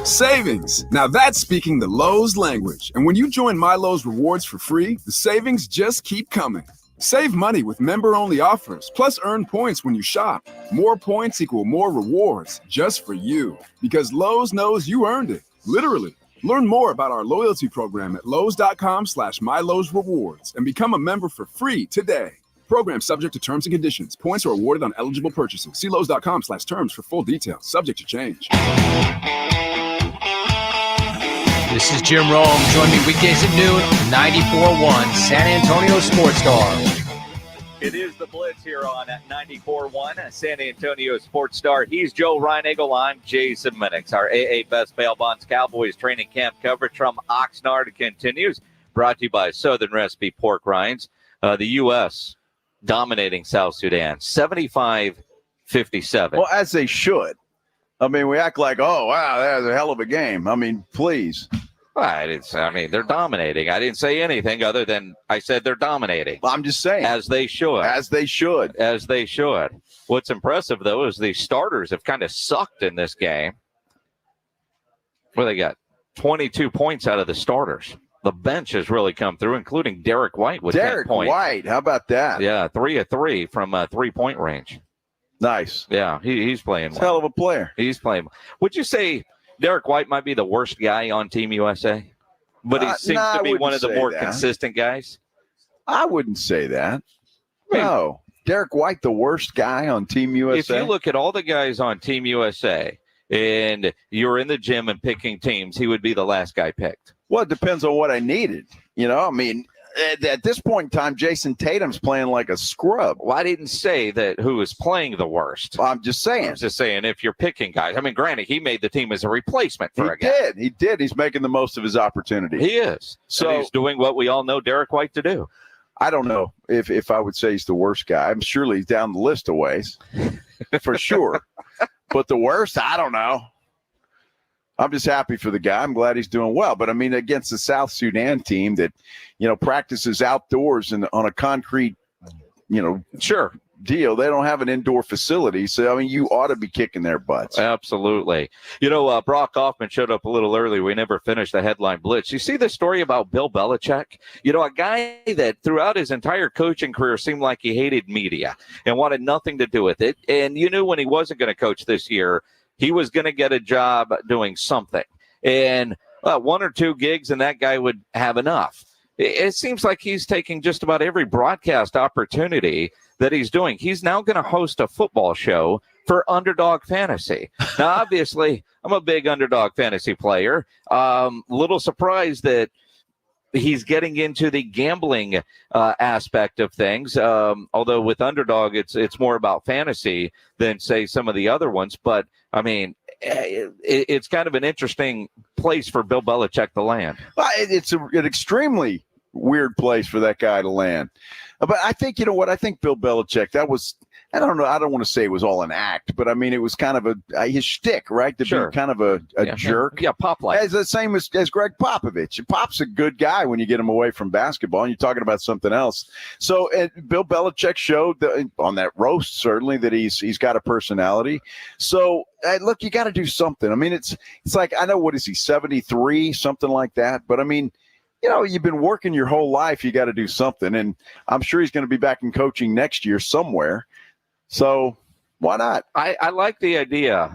Savings. Now that's speaking the Lowe's language. And when you join My Lowe's Rewards for free, the savings just keep coming. Save money with member-only offers, plus earn points when you shop. More points equal more rewards, just for you. Because Lowe's knows you earned it, literally. Learn more about our loyalty program at lowes.com/MyLowe'sRewards and become a member for free today. Program subject to terms and conditions. Points are awarded on eligible purchases. See Lowe's.com/terms for full details. Subject to change. This is Jim Rome. Join me weekdays at noon, 94.1 San Antonio Sports Star. It is the Blitz here on 94.1 San Antonio Sports Star. He's Joe Reinagel. I'm Jason Minnix. Our AA Best Bail Bonds Cowboys Training Camp coverage from Oxnard continues. Brought to you by Southern Recipe Pork Rinds. The U.S. dominating South Sudan, 75-57. Well, as they should. I mean, we act like, oh, wow, that was a hell of a game. I mean, please. They're dominating. I didn't say anything other than I said they're dominating. Well, I'm just saying. As they should. As they should. As they should. What's impressive, though, is the starters have kind of sucked in this game. Well, they got 22 points out of the starters. The bench has really come through, including Derek White with 10 points. Derek White, how about that? Yeah, 3 of 3 from 3-point range. Nice. Yeah, he's playing well. Hell of a player. He's playing. Would you say Derek White might be the worst guy on Team USA? But he seems to be one of the more consistent guys. I wouldn't say that. No. Derek White, the worst guy on Team USA? If you look at all the guys on Team USA and you're in the gym and picking teams, he would be the last guy picked. Well, it depends on what I needed. You know, I mean, at this point in time, Jason Tatum's playing like a scrub. Well, I didn't say that who is playing the worst. Well, I'm just saying. If you're picking guys. I mean, granted, he made the team as a replacement for a guy. He did. He's making the most of his opportunity. He is. So and he's doing what we all know Derek White to do. I don't know if I would say he's the worst guy. I'm surely he's down the list a ways, for sure. But the worst, I don't know. I'm just happy for the guy. I'm glad he's doing well. But, I mean, against the South Sudan team that, practices outdoors and on a concrete, sure, deal. They don't have an indoor facility. So, I mean, you ought to be kicking their butts. Absolutely. Brock Hoffman showed up a little early. We never finished the headline blitz. You see the story about Bill Belichick? A guy that throughout his entire coaching career seemed like he hated media and wanted nothing to do with it. And you knew when he wasn't going to coach this year, he was going to get a job doing something. And one or two gigs and that guy would have enough. It seems like he's taking just about every broadcast opportunity that he's doing. He's now going to host a football show for Underdog Fantasy. Now, obviously, I'm a big Underdog Fantasy player. Little surprised that he's getting into the gambling aspect of things. Although with Underdog, it's more about fantasy than, say, some of the other ones. But, I mean, it's kind of an interesting place for Bill Belichick to land. It's an extremely weird place for that guy to land. But I think, I think Bill Belichick, that was, I don't know, I don't want to say it was all an act, but I mean, it was kind of his shtick, right? To be kind of a jerk. Yeah, Pop-like. As the same as Greg Popovich. Pop's a good guy when you get him away from basketball and you're talking about something else. So Bill Belichick showed on that roast, certainly, that he's got a personality. So, look, you got to do something. I mean, it's like, I know, what is he, 73, something like that? But I mean, you've been working your whole life. You got to do something. And I'm sure he's going to be back in coaching next year somewhere. So why not? I like the idea.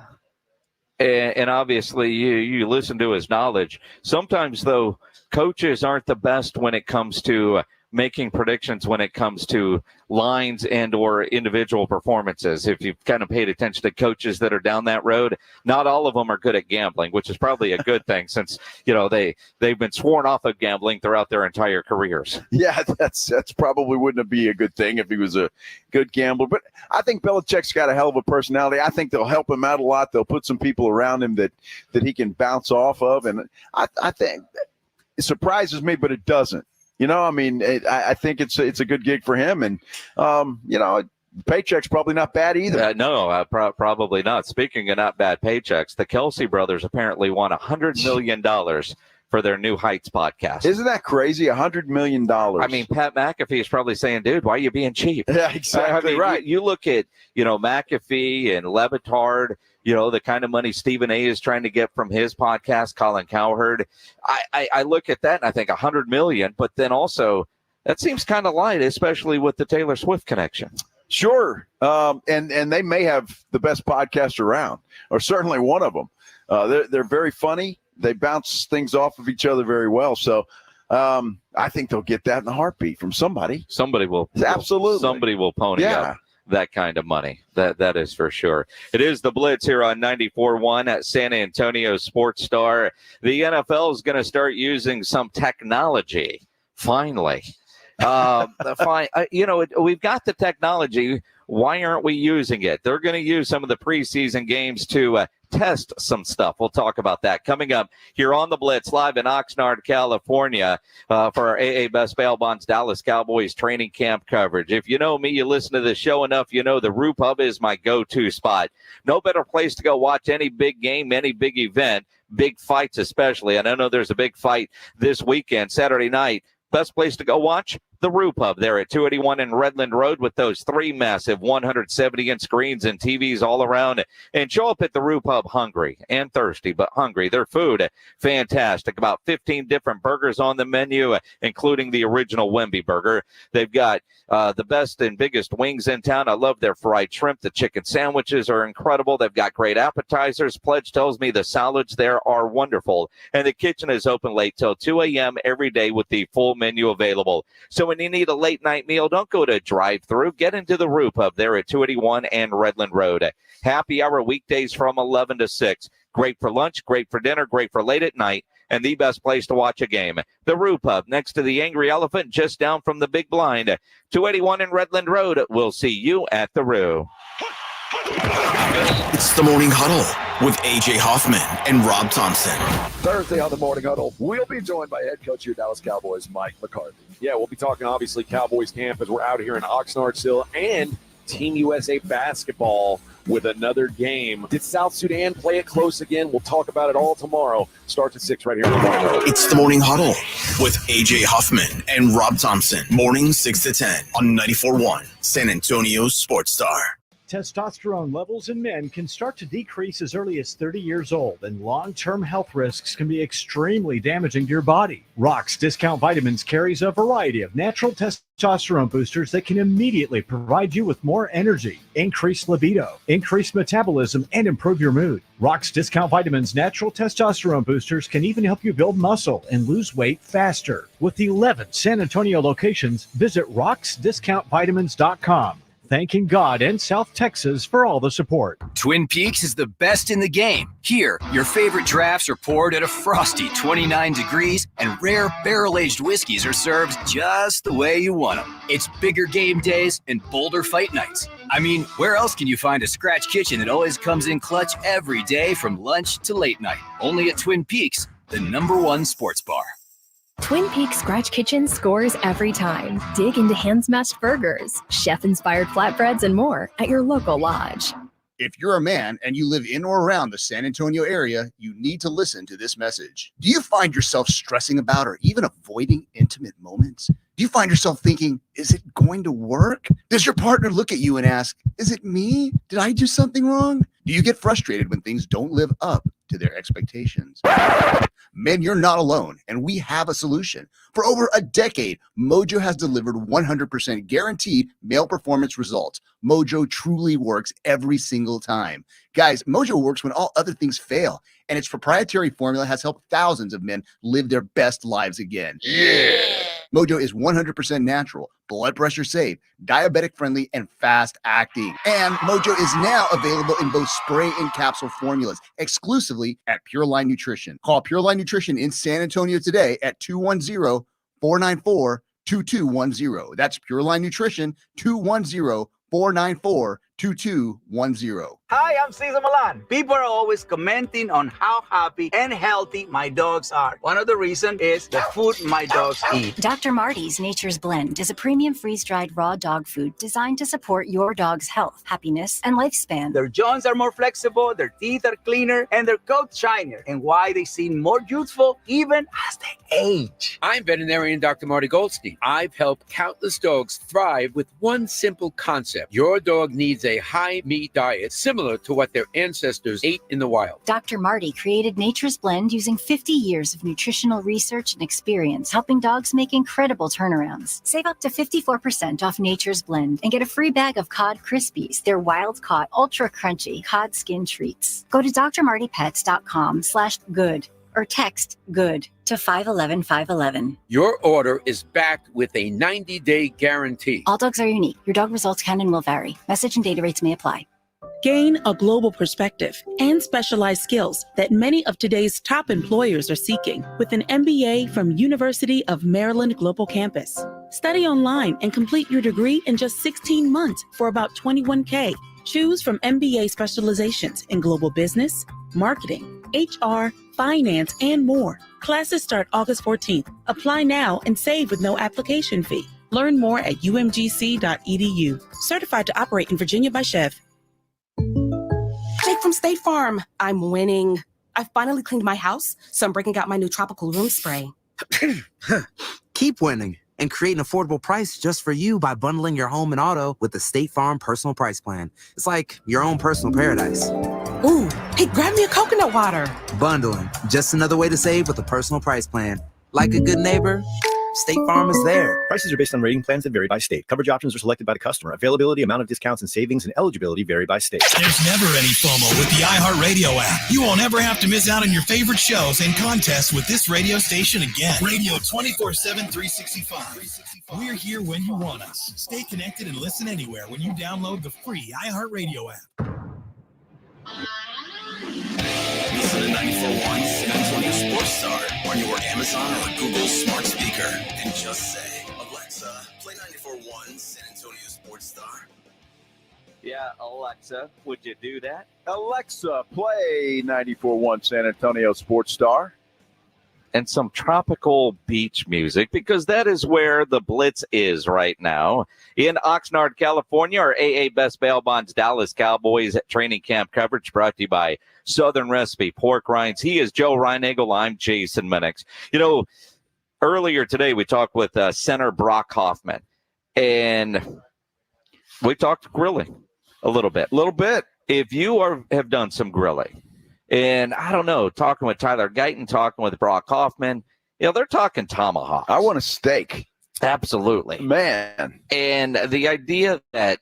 And obviously you listen to his knowledge. Sometimes, though, coaches aren't the best when it comes to making predictions, when it comes to lines and or individual performances. If you've kind of paid attention to coaches that are down that road, not all of them are good at gambling, which is probably a good thing since, they've been sworn off of gambling throughout their entire careers. Yeah, that's probably wouldn't be a good thing if he was a good gambler. But I think Belichick's got a hell of a personality. I think they'll help him out a lot. They'll put some people around him that he can bounce off of. And I think it surprises me, but it doesn't. I mean, I think it's a good gig for him, and paycheck's probably not bad either. No, probably not. Speaking of not bad paychecks, the Kelsey brothers apparently won $100 million for their New Heights podcast. Isn't that crazy? $100 million. I mean, Pat McAfee is probably saying, "Dude, why are you being cheap?" Yeah, exactly right. You look at McAfee and Levitard. The kind of money Stephen A. is trying to get from his podcast, Colin Cowherd. I look at that and I think $100 million, but then also that seems kind of light, especially with the Taylor Swift connection. Sure. And they may have the best podcast around, or certainly one of them. They're very funny. They bounce things off of each other very well. So I think they'll get that in a heartbeat from somebody. Somebody will. Absolutely. Somebody will pony up that kind of money. That is for sure. It is the Blitz here on 94.1 at San Antonio Sports Star. The NFL is going to start using some technology, finally. We've got the technology. Why aren't we using it? They're going to use some of the preseason games to test some stuff. We'll talk about that coming up here on the Blitz, live in Oxnard, California, for our AA Best Bail Bonds Dallas Cowboys Training Camp coverage. If you know me, you listen to the show enough, you know the Roo Pub is my go-to spot. No better place to go watch any big game, any big event, big fights especially. And I know there's a big fight this weekend, Saturday night. Best place to go watch? The Roo Pub there at 281 in Redland Road with those 3 massive 170-inch screens and TVs all around. And show up at the Roo Pub hungry and thirsty, but hungry. Their food, fantastic. About 15 different burgers on the menu, including the original Wemby burger. They've got the best and biggest wings in town. I love their fried shrimp. The chicken sandwiches are incredible. They've got great appetizers. Pledge tells me the salads there are wonderful. And the kitchen is open late till 2 a.m. every day with the full menu available. So when you need a late night meal, don't go to drive-through. Get into the Roo Pub there at 281 and Redland Road. Happy hour weekdays from 11 to 6. Great for lunch, great for dinner, great for late at night, and the best place to watch a game. The Roo Pub next to the Angry Elephant, just down from the Big Blind. 281 in Redland Road. We'll see you at the Roo. It's the Morning Huddle with A.J. Hoffman and Rob Thompson. Thursday on the Morning Huddle, we'll be joined by head coach of your Dallas Cowboys, Mike McCarthy. Yeah, we'll be talking, obviously, Cowboys camp as we're out here in Oxnard still, and Team USA basketball with another game. Did South Sudan play it close again? We'll talk about it all tomorrow. Starts at 6 right here on the Morning Huddle. It's the Morning Huddle with A.J. Hoffman and Rob Thompson. Morning 6 to 10 on 94.1 San Antonio Sports Star. Testosterone levels in men can start to decrease as early as 30 years old, and long-term health risks can be extremely damaging to your body. Rock's Discount Vitamins carries a variety of natural testosterone boosters that can immediately provide you with more energy, increased libido, increased metabolism, and improve your mood. Rock's Discount Vitamins natural testosterone boosters can even help you build muscle and lose weight faster. With 11 San Antonio locations, visit rocksdiscountvitamins.com. Thanking God and South Texas for all the support. Twin Peaks is the best in the game. Here, your favorite drafts are poured at a frosty 29 degrees, and rare barrel-aged whiskeys are served just the way you want them. It's bigger game days and bolder fight nights. I mean, where else can you find a scratch kitchen that always comes in clutch every day from lunch to late night? Only at Twin Peaks, the #1 sports bar. Twin Peaks Scratch Kitchen scores every time. Dig into hand-smashed burgers, chef-inspired flatbreads, and more at your local lodge. If you're a man and you live in or around the San Antonio area, you need to listen to this message. Do you find yourself stressing about or even avoiding intimate moments? Do you find yourself thinking, is it going to work? Does your partner look at you and ask, is it me? Did I do something wrong? Do you get frustrated when things don't live up to their expectations? Men, you're not alone, and we have a solution. For over a decade, Mojo has delivered 100% guaranteed male performance results. Mojo truly works every single time. Guys, Mojo works when all other things fail, and its proprietary formula has helped thousands of men live their best lives again. Yeah! Mojo is 100% natural, blood pressure safe, diabetic friendly, and fast acting. And Mojo is now available in both spray and capsule formulas exclusively at Pure Line Nutrition. Call Pure Line Nutrition in San Antonio today at 210-494-2210. That's Pure Line Nutrition, 210-494-2210. Hi, I'm Cesar Milan. People are always commenting on how happy and healthy my dogs are. One of the reasons is the food my dogs eat. Dr. Marty's Nature's Blend is a premium freeze-dried raw dog food designed to support your dog's health, happiness, and lifespan. Their jaws are more flexible, their teeth are cleaner, and their coats shinier, and why they seem more youthful even as they age. I'm veterinarian Dr. Marty Goldstein. I've helped countless dogs thrive with one simple concept. Your dog needs a high-meat diet similar to what their ancestors ate in the wild. Dr. Marty created Nature's Blend using 50 years of nutritional research and experience, helping dogs make incredible turnarounds. Save up to 54% off Nature's Blend and get a free bag of Cod Krispies, their wild-caught, ultra-crunchy cod skin treats. Go to drmartypets.com/good or text GOOD to 511-511. Your order is backed with a 90-day guarantee. All dogs are unique. Your dog results can and will vary. Message and data rates may apply. Gain a global perspective and specialized skills that many of today's top employers are seeking with an MBA from University of Maryland Global Campus. Study online and complete your degree in just 16 months for about $21K. Choose from MBA specializations in global business, marketing, HR, finance, and more. Classes start August 14th. Apply now and save with no application fee. Learn more at umgc.edu. Certified to operate in Virginia by Chev. Jake from State Farm. I'm winning. I finally cleaned my house, so I'm breaking out my new tropical room spray. Keep winning and create an affordable price just for you by bundling your home and auto with the State Farm Personal Price Plan. It's like your own personal paradise. Ooh, hey, grab me a coconut water. Bundling, just another way to save with a personal price plan. Like a good neighbor, State Farm is there. Prices are based on rating plans that vary by state. Coverage options are selected by the customer. Availability, amount of discounts and savings, and eligibility vary by state. There's never any FOMO with the iHeartRadio app. You won't ever have to miss out on your favorite shows and contests with this radio station again. Radio 24/7, 365. We're here when you want us. Stay connected and listen anywhere when you download the free iHeartRadio app. Listen to 94.1 San Antonio Sports Star on your Amazon or Google smart speaker and just say, Alexa, play 94.1 San Antonio Sports Star. Yeah, Alexa, would you do that? Alexa, play 94.1 San Antonio Sports Star. And some tropical beach music, because that is where the Blitz is right now. In Oxnard, California, our AA Best Bail Bonds Dallas Cowboys Training Camp coverage brought to you by Southern Recipe Pork Rinds. He is Joe Reinagel. I'm Jason Minnix. You know, earlier today we talked with center Brock Hoffman, and We talked grilling a little bit. If you have done some grilling, and I don't know, talking with Tyler Guyton, talking with Brock Hoffman, they're talking tomahawks. I want a steak. Absolutely. Man. And the idea that,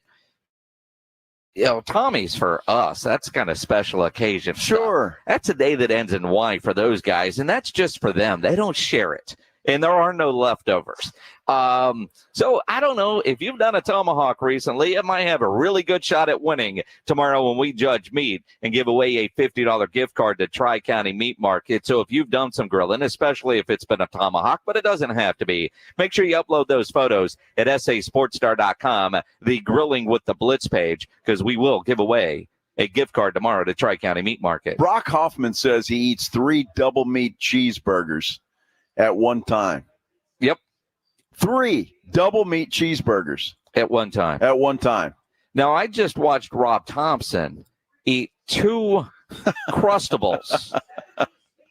Tommy's for us, that's kind of special occasion. Sure. That's a day that ends in Y for those guys, and that's just for them. They don't share it. And there are no leftovers. So I don't know if you've done a tomahawk recently, it might have a really good shot at winning tomorrow when we judge meat and give away a $50 gift card to Tri-County Meat Market. So if you've done some grilling, especially if it's been a tomahawk, but it doesn't have to be, make sure you upload those photos at sasportstar.com, the Grilling with the Blitz page, because we will give away a gift card tomorrow to Tri-County Meat Market. Brock Hoffman says he eats 3 double meat cheeseburgers at one time. Yep. 3 double meat cheeseburgers. At one time. At one time. Now, I just watched Rob Thompson eat 2 Crustables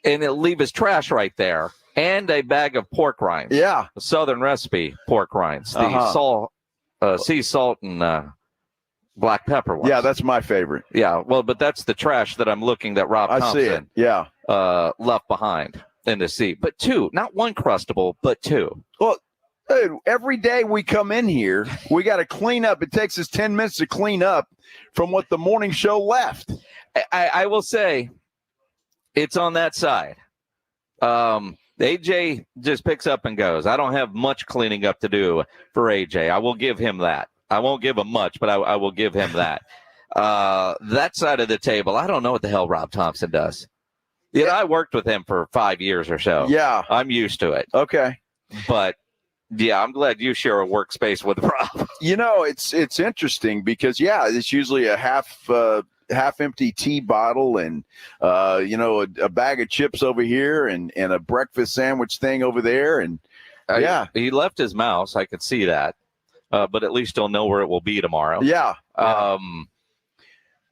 and leave his trash right there and a bag of pork rinds. Yeah. The Southern recipe pork rinds. The sea salt and black pepper ones. Yeah, that's my favorite. Yeah, well, but that's the trash that I'm looking that Rob Thompson see it. Yeah. Left behind in the sea. But 2, not 1 Crustable, but 2. Well, dude, every day we come in here, we got to clean up. It takes us 10 minutes to clean up from what the morning show left. I will say it's on that side. AJ just picks up and goes. I don't have much cleaning up to do for AJ. I will give him that. I won't give him much, but I will give him that. That side of the table, I don't know what the hell Rob Thompson does. I worked with him for 5 years or so. Yeah. I'm used to it. Okay. But, yeah, I'm glad you share a workspace with Rob. It's interesting because, it's usually a half empty tea bottle and, a bag of chips over here and a breakfast sandwich thing over there. And, he left his mouse. I could see that. But at least he'll know where it will be tomorrow. Yeah.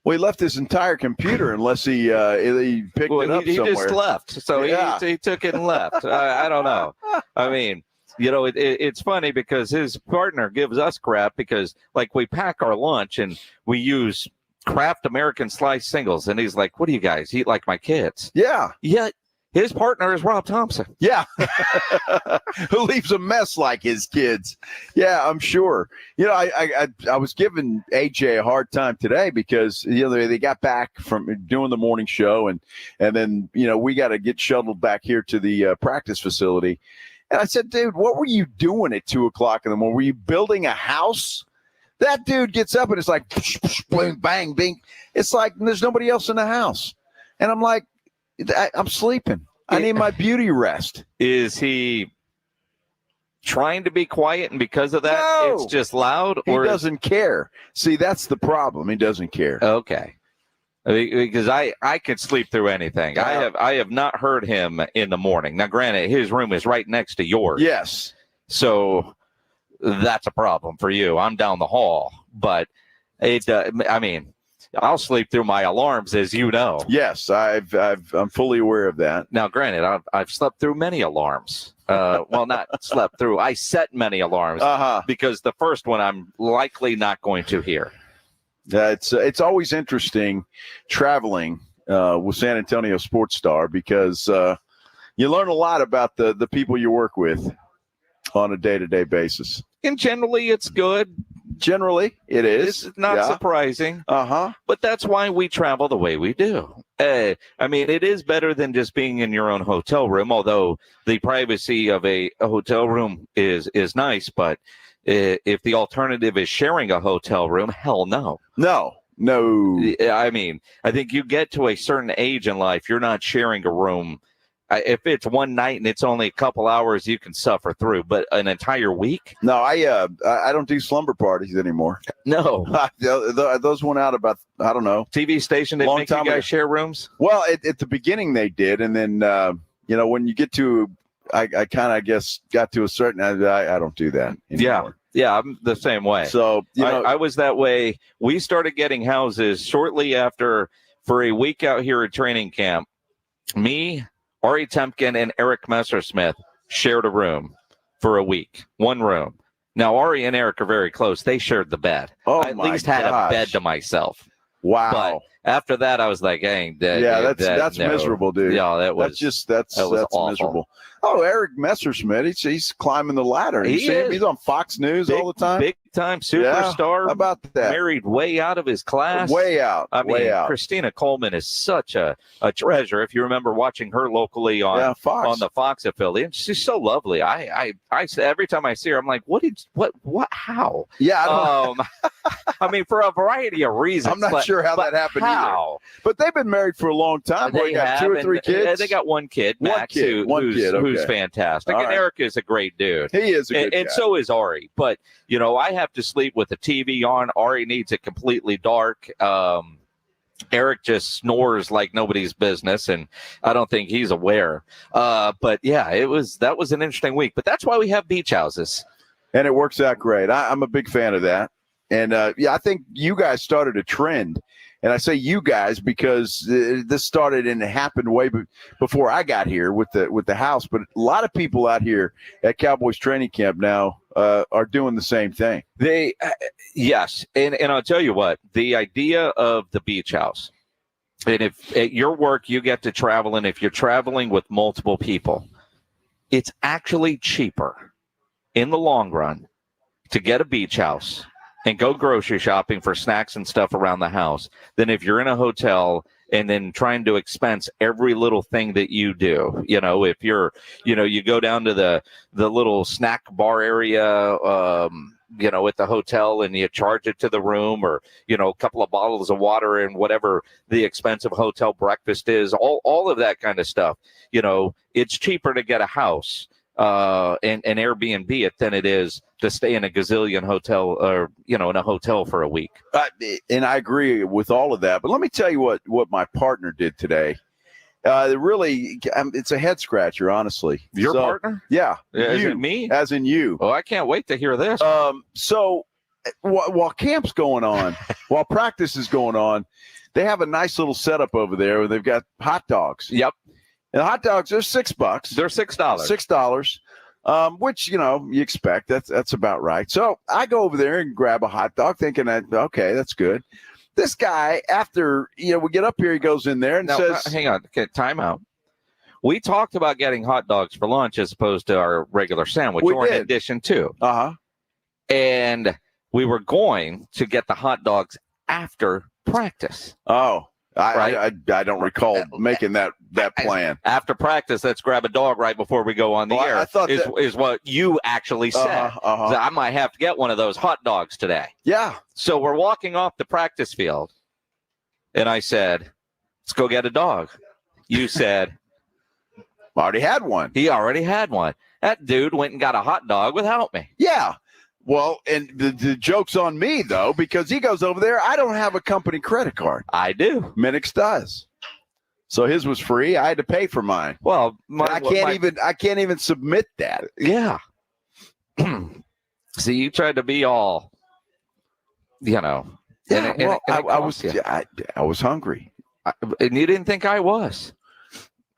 Well, he left his entire computer unless he picked it up he somewhere. He just left. So he took it and left. I don't know. I mean, it's funny because his partner gives us crap because, like, we pack our lunch and we use Kraft American Slice singles. And he's like, what do you guys eat like my kids? Yeah. Yet his partner is Rob Thompson. Yeah. Who leaves a mess like his kids. Yeah, I'm sure. I was giving AJ a hard time today because, they got back from doing the morning show and then, we got to get shuttled back here to the practice facility. And I said, dude, what were you doing at 2:00 in the morning? Were you building a house? That dude gets up and it's like, bang, bang, bing. It's like there's nobody else in the house. And I'm like, I'm sleeping. I need my beauty rest. Is he trying to be quiet and because of that it's just loud? Or he doesn't care. See, that's the problem. He doesn't care. Okay. Because I could sleep through anything. I have not heard him in the morning. Now, granted, his room is right next to yours. Yes. So that's a problem for you. I'm down the hall. But, I'll sleep through my alarms, as you know. Yes, I'm fully aware of that. Now, granted, I've slept through many alarms. Well, not slept through. I set many alarms because the first one I'm likely not going to hear. It's always interesting traveling with San Antonio Sports Star because you learn a lot about the people you work with on a day-to-day basis. And generally, it's good. Generally, it is. It's not surprising. Uh-huh. But that's why we travel the way we do. It is better than just being in your own hotel room, although the privacy of a hotel room is nice. But if the alternative is sharing a hotel room, hell no. No. I think you get to a certain age in life, you're not sharing a room. If it's one night and it's only a couple hours, you can suffer through. But an entire week? No, I don't do slumber parties anymore. No. Those went out about, I don't know. TV station didn't make you guys share rooms? Well, at the beginning they did. And then, when you get to, I kind of, I guess, got to a certain, I don't do that anymore. Yeah, I'm the same way. So, I was that way. We started getting houses shortly after for a week out here at training camp. Me, Ari Temkin, and Eric Messersmith shared a room for a week. One room. Now, Ari and Eric are very close. They shared the bed. Oh, I at least had a bed to myself. Wow. But after that, I was like, "Dang, that's no. miserable, dude. Yeah, that's awful. miserable." Oh, Eric Messerschmidt, he's climbing the ladder. He see him? is. He's on Fox News all the time. Big time superstar. How about that? Married way out of his class. Way out. I mean, way out. Christina Coleman is such a treasure. If you remember watching her locally on Fox. on the Fox affiliate, she's so lovely. I every time I see her, I'm like, what, how? Yeah. I mean, for a variety of reasons. I'm not sure how that happened either. But they've been married for a long time. They got 2 or 3 kids. They got one kid, Max, who's fantastic. All and right. Eric is a great dude. He is a good and guy. so is Ari. But, I have to sleep with the TV on. Ari needs it completely dark. Eric just snores like nobody's business, and I don't think he's aware. But, yeah, that was an interesting week. But that's why we have beach houses. And it works out great. I'm a big fan of that. And, I think you guys started a trend. And I say you guys because this started and it happened way before I got here with the house. But a lot of people out here at Cowboys Training Camp now are doing the same thing. They yes, and I'll tell you what, the idea of the beach house, and if at your work you get to travel, and if you're traveling with multiple people, it's actually cheaper in the long run to get a beach house and go grocery shopping for snacks and stuff around the house than if you're in a hotel and then trying to expense every little thing that you do. If you're, you go down to the little snack bar area, at the hotel and you charge it to the room, or, a couple of bottles of water and whatever the expensive hotel breakfast is, all of that kind of stuff. It's cheaper to get a house and Airbnb it than it is to stay in a gazillion hotel or, in a hotel for a week. And I agree with all of that. But let me tell you what my partner did today. It's a head scratcher, honestly. Your partner? Yeah. Is it me? As in you. Oh, I can't wait to hear this. So while camp's going on, while practice is going on, they have a nice little setup over there where they've got hot dogs. Yep. And the hot dogs are $6. They're $6. $6, which, you expect. That's about right. So I go over there and grab a hot dog thinking that, okay, that's good. This guy, after, we get up here, he goes in there and says... hang on. Okay, time out. We talked about getting hot dogs for lunch as opposed to our regular sandwich, in addition to. Uh-huh. And we were going to get the hot dogs after practice. Oh. I don't recall making that plan. After practice, let's grab a dog right before we go on the air. I thought is what you actually said. So I might have to get one of those hot dogs today. Yeah. So we're walking off the practice field, and I said, let's go get a dog. You said, already had one. He already had one. That dude went and got a hot dog without me. Yeah. Well, and the joke's on me, though, because he goes over there. I don't have a company credit card. I do. Minnix does. So his was free. I had to pay for mine. Well, I can't even submit that. Yeah. See, you tried to be all, Yeah, I was hungry. And you didn't think I was.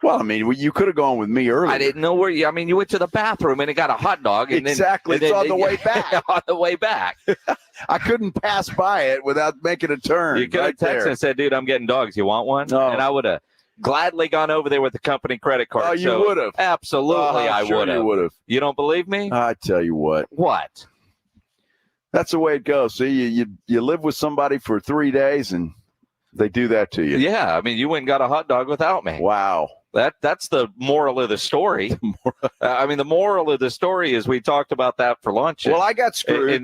Well, I mean, you could have gone with me earlier. I didn't know where you. I mean, you went to the bathroom and it got a hot dog. And exactly, then, it's on the way back. On the way back, I couldn't pass by it without making a turn. You could have texted and said, "Dude, I'm getting dogs. You want one?" No. And I would have gladly gone over there with the company credit card. Oh, you would have. Absolutely, I sure would have. You would have. You don't believe me? I tell you what. What? That's the way it goes. See, you live with somebody for 3 days and they do that to you. Yeah, I mean, you went and got a hot dog without me. Wow. That's the moral of the story. I mean, the moral of the story is we talked about that for lunch. Well, I got screwed.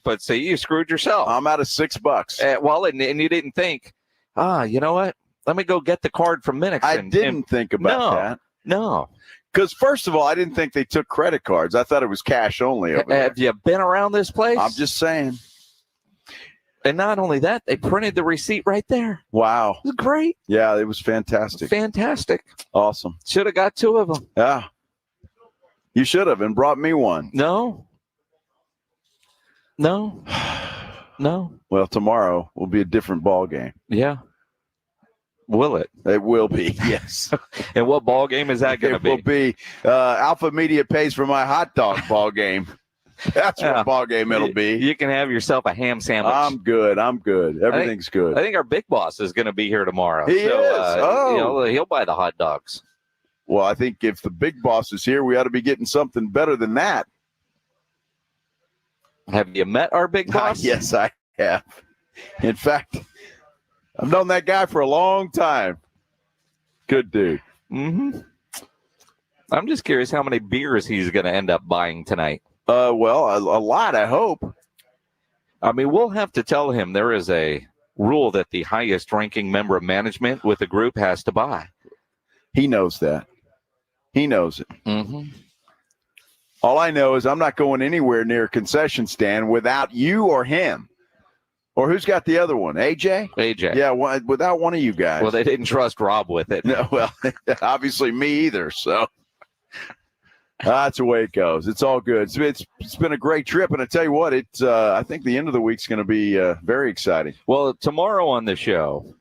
But see, you screwed yourself. I'm out of $6. And you didn't think, you know what? Let me go get the card from Minnix. I didn't think about that. No. Because first of all, I didn't think they took credit cards. I thought it was cash only over there. Have you been around this place? I'm just saying. And not only that, they printed the receipt right there. Wow. It was great. Yeah, it was fantastic. Fantastic. Awesome. Should have got 2 of them. Yeah. You should have and brought me one. No. Well, tomorrow will be a different ball game. Yeah. Will it? It will be, yes. And what ball game is that going to be? It will be Alpha Media pays for my hot dog ball game. That's what ball game it'll be. You can have yourself a ham sandwich. I'm good. Everything's good. I think our big boss is going to be here tomorrow. He is. He'll buy the hot dogs. Well, I think if the big boss is here, we ought to be getting something better than that. Have you met our big boss? Yes, I have. In fact, I've known that guy for a long time. Good dude. Mm-hmm. I'm just curious how many beers he's going to end up buying tonight. Well, a lot, I hope. I mean, we'll have to tell him there is a rule that the highest ranking member of management with the group has to buy. He knows that. He knows it. Mm-hmm. All I know is I'm not going anywhere near a concession stand without you or him. Or who's got the other one? AJ? AJ. Yeah, without one of you guys. Well, they didn't trust Rob with it. No, well, obviously me either, so. That's the way it goes. It's all good. It's been a great trip, and I tell you what, I think the end of the week's going to be very exciting. Well, tomorrow on the show,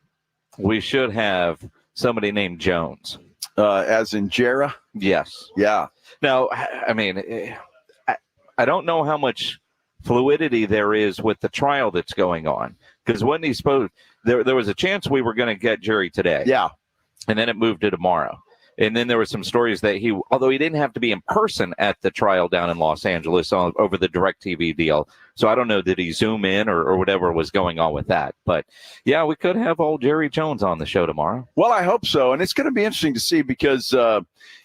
we should have somebody named Jones. As in Jera? Yes. Yeah. Now, I mean, I don't know how much fluidity there is with the trial that's going on, because when he spoke, there was a chance we were going to get Jerry today. Yeah. And then it moved to tomorrow. And then there were some stories that although he didn't have to be in person at the trial down in Los Angeles over the DirecTV deal. So I don't know, did he zoom in or whatever was going on with that? But yeah, we could have old Jerry Jones on the show tomorrow. Well, I hope so. And it's going to be interesting to see because,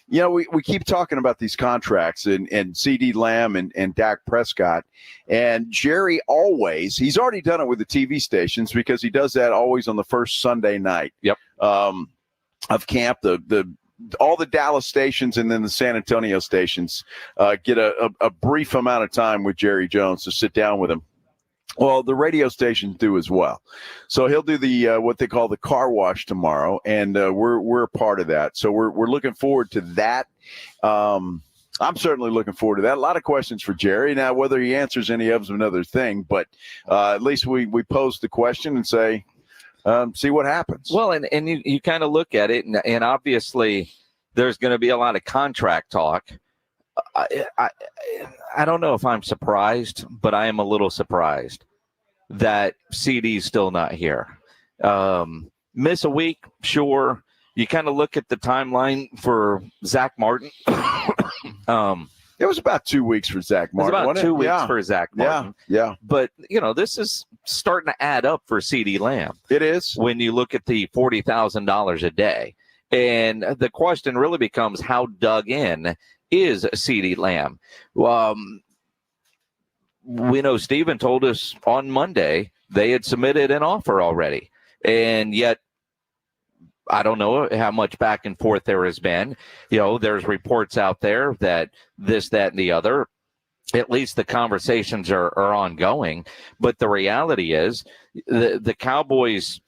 we keep talking about these contracts and CeeDee Lamb and Dak Prescott. And Jerry he's already done it with the TV stations because he does that always on the first Sunday night. Yep. Of camp, all the Dallas stations and then the San Antonio stations get a brief amount of time with Jerry Jones to sit down with him. Well, the radio stations do as well. So he'll do the what they call the car wash tomorrow, and we're a part of that. So we're looking forward to that. I'm certainly looking forward to that. A lot of questions for Jerry. Now, whether he answers any of them is another thing, but at least we pose the question and say, see what happens. Well, and you kind of look at it, and obviously there's going to be a lot of contract talk. I don't know if I'm surprised, but I am a little surprised that CD's still not here. Miss a week, sure. You kind of look at the timeline for Zach Martin. It was about 2 weeks for Zach Martin. It was about 2 weeks Yeah. for Zach Martin. Yeah. But, this is starting to add up for CeeDee Lamb. It is. When you look at the $40,000 a day. And the question really becomes, how dug in is CeeDee Lamb? We know Steven told us on Monday they had submitted an offer already. And yet, I don't know how much back and forth there has been. There's reports out there that this, that, and the other. At least the conversations are ongoing. But the reality is the Cowboys,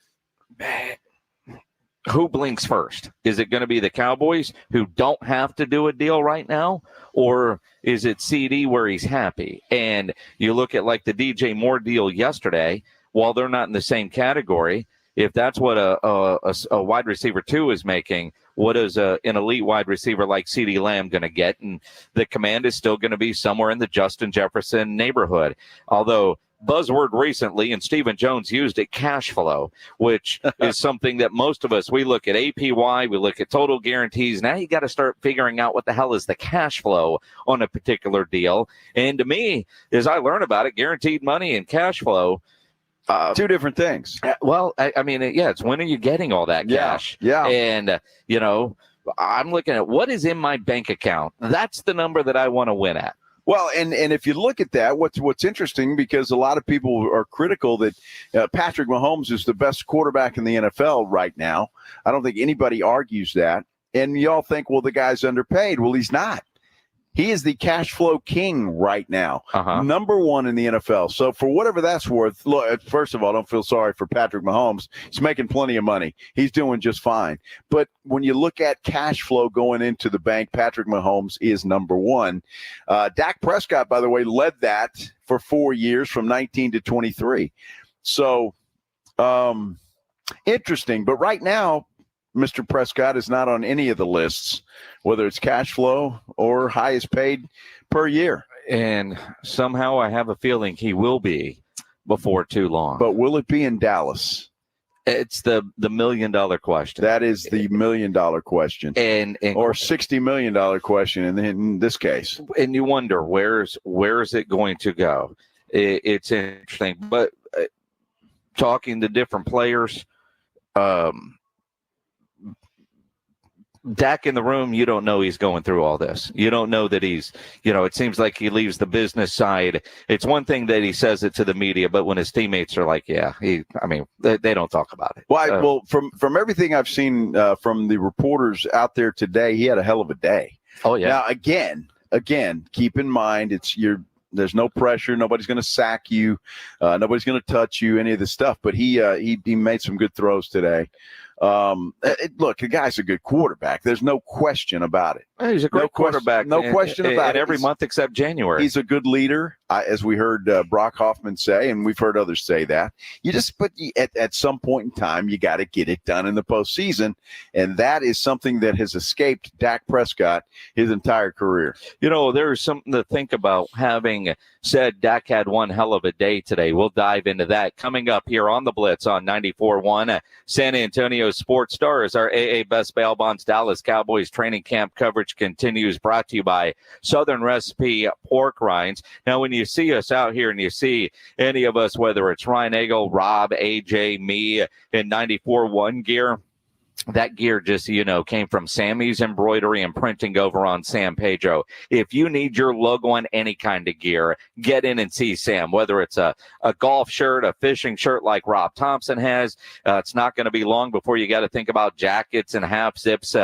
who blinks first? Is it going to be the Cowboys who don't have to do a deal right now? Or is it CD where he's happy? And you look at like the DJ Moore deal yesterday, while they're not in the same category, if that's what a wide receiver 2 is making, what is an elite wide receiver like CeeDee Lamb going to get? And the command is still going to be somewhere in the Justin Jefferson neighborhood. Although buzzword recently, and Stephen Jones used it, cash flow, which is something that most of us, we look at APY, we look at total guarantees. Now you got to start figuring out what the hell is the cash flow on a particular deal. And to me, as I learn about it, guaranteed money and cash flow, two different things. Well, I mean, it's when are you getting all that cash? Yeah. And, I'm looking at what is in my bank account. That's the number that I want to win at. Well, and if you look at that, what's interesting, because a lot of people are critical that Patrick Mahomes is the best quarterback in the NFL right now. I don't think anybody argues that. And y'all think, well, the guy's underpaid. Well, he's not. He is the cash flow king right now, number one in the NFL. So for whatever that's worth, look, first of all, don't feel sorry for Patrick Mahomes. He's making plenty of money. He's doing just fine. But when you look at cash flow going into the bank, Patrick Mahomes is number one. Dak Prescott, by the way, led that for 4 years from 19 to 23. So interesting. But right now, Mr. Prescott is not on any of the lists, whether it's cash flow or highest paid per year. And somehow I have a feeling he will be before too long. But will it be in Dallas? It's the $1 million question. That is the $1 million question, and or $60 million question in this case. And you wonder where is it going to go? It's interesting, but talking to different players, Dak in the room, you don't know he's going through all this. You don't know that he's, it seems like he leaves the business side. It's one thing that he says it to the media, but when his teammates are like, they don't talk about it. Well, from everything I've seen from the reporters out there today, he had a hell of a day. Oh, yeah. Now, again, keep in mind, there's no pressure. Nobody's going to sack you. Nobody's going to touch you, any of this stuff. But he made some good throws today. Look, the guy's a good quarterback. There's no question about it. He's a great quarterback. No question about it. Every month except January. He's a good leader, as we heard Brock Hoffman say, and we've heard others say that. At some point in time, you got to get it done in the postseason, and that is something that has escaped Dak Prescott his entire career. There's something to think about. Having said Dak had one hell of a day today, we'll dive into that coming up here on the Blitz on 94.1. San Antonio Sports Stars, our AA Best Bail Bonds Dallas Cowboys Training Camp coverage continues, brought to you by Southern Recipe Pork Rinds. Now, when you see us out here and you see any of us, whether it's Reinagel, Rob, AJ, me in 94.1 gear, that gear just, came from Sammy's Embroidery and Printing over on San Pedro. If you need your logo on any kind of gear, get in and see Sam, whether it's a golf shirt, a fishing shirt like Rob Thompson has. It's not going to be long before you got to think about jackets and half zips.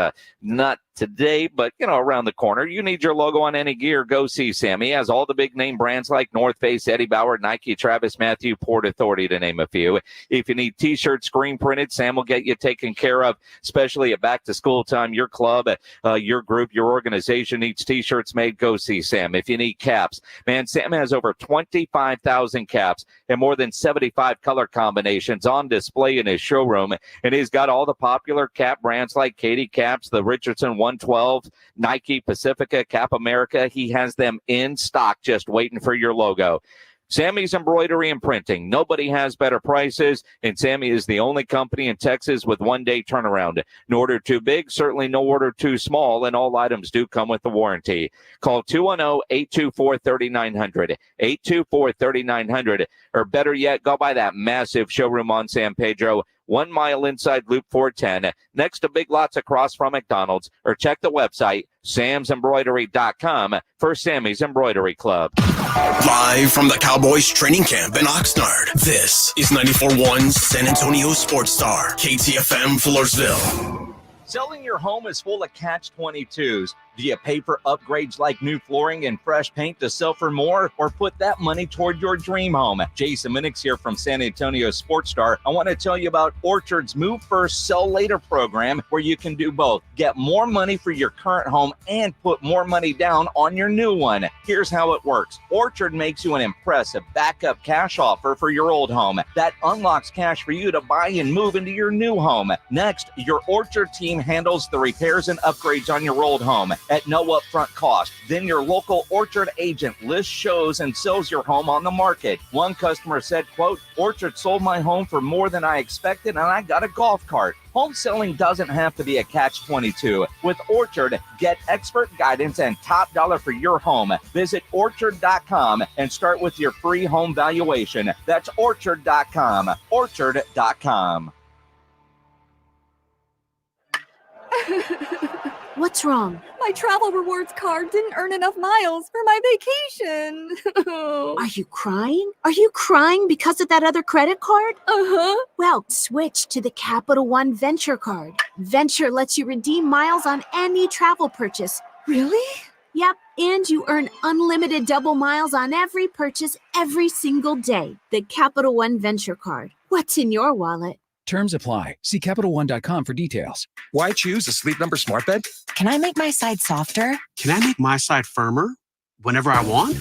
Not today, but around the corner. You need your logo on any gear, go see Sam. He has all the big name brands like North Face, Eddie Bauer, Nike, Travis Matthew, Port Authority, to name a few. If you need t-shirts screen printed, Sam will get you taken care of, especially at back to school time. Your club, your group, your organization needs t-shirts made, go see Sam. If you need caps, man, Sam has over 25,000 caps and more than 75 color combinations on display in his showroom, and he's got all the popular cap brands like Katie Caps, the Richardson 112, Nike, Pacifica, Cap America. He has them in stock, just waiting for your logo. Sammy's Embroidery and Printing. Nobody has better prices, and Sammy is the only company in Texas with one-day turnaround. No order too big, certainly no order too small, and all items do come with the warranty. Call 210-824-3900, 824-3900, or better yet, go by that massive showroom on San Pedro, 1 mile inside Loop 410, next to Big Lots across from McDonald's, or check the website, samsembroidery.com, for Sammy's Embroidery Club. Live from the Cowboys Training Camp in Oxnard, this is 94.1 San Antonio Sports Star, KTFM Floresville. Selling your home is full of catch-22s. Do you pay for upgrades like new flooring and fresh paint to sell for more, or put that money toward your dream home? Jason Minnix here from San Antonio Sports Star. I want to tell you about Orchard's Move First, Sell Later program, where you can do both. Get more money for your current home and put more money down on your new one. Here's how it works. Orchard makes you an impressive backup cash offer for your old home. That unlocks cash for you to buy and move into your new home. Next, your Orchard team handles the repairs and upgrades on your old home at no upfront cost. Then your local Orchard agent lists, shows, and sells your home on the market. One customer said, quote, "Orchard sold my home for more than I expected, and I got a golf cart." Home selling doesn't have to be a catch-22. With Orchard, get expert guidance and top dollar for your home. Visit Orchard.com and start with your free home valuation. That's Orchard.com. Orchard.com. What's wrong? My travel rewards card didn't earn enough miles for my vacation. Are you crying? Are you crying because of that other credit card? Uh-huh. Well, switch to the Capital One Venture card. Venture lets you redeem miles on any travel purchase. Really? Yep, and you earn unlimited double miles on every purchase every single day. The Capital One Venture card. What's in your wallet? Terms apply. See CapitalOne.com for details. Why choose a Sleep Number smart bed? Can I make my side softer? Can I make my side firmer? whenever I want?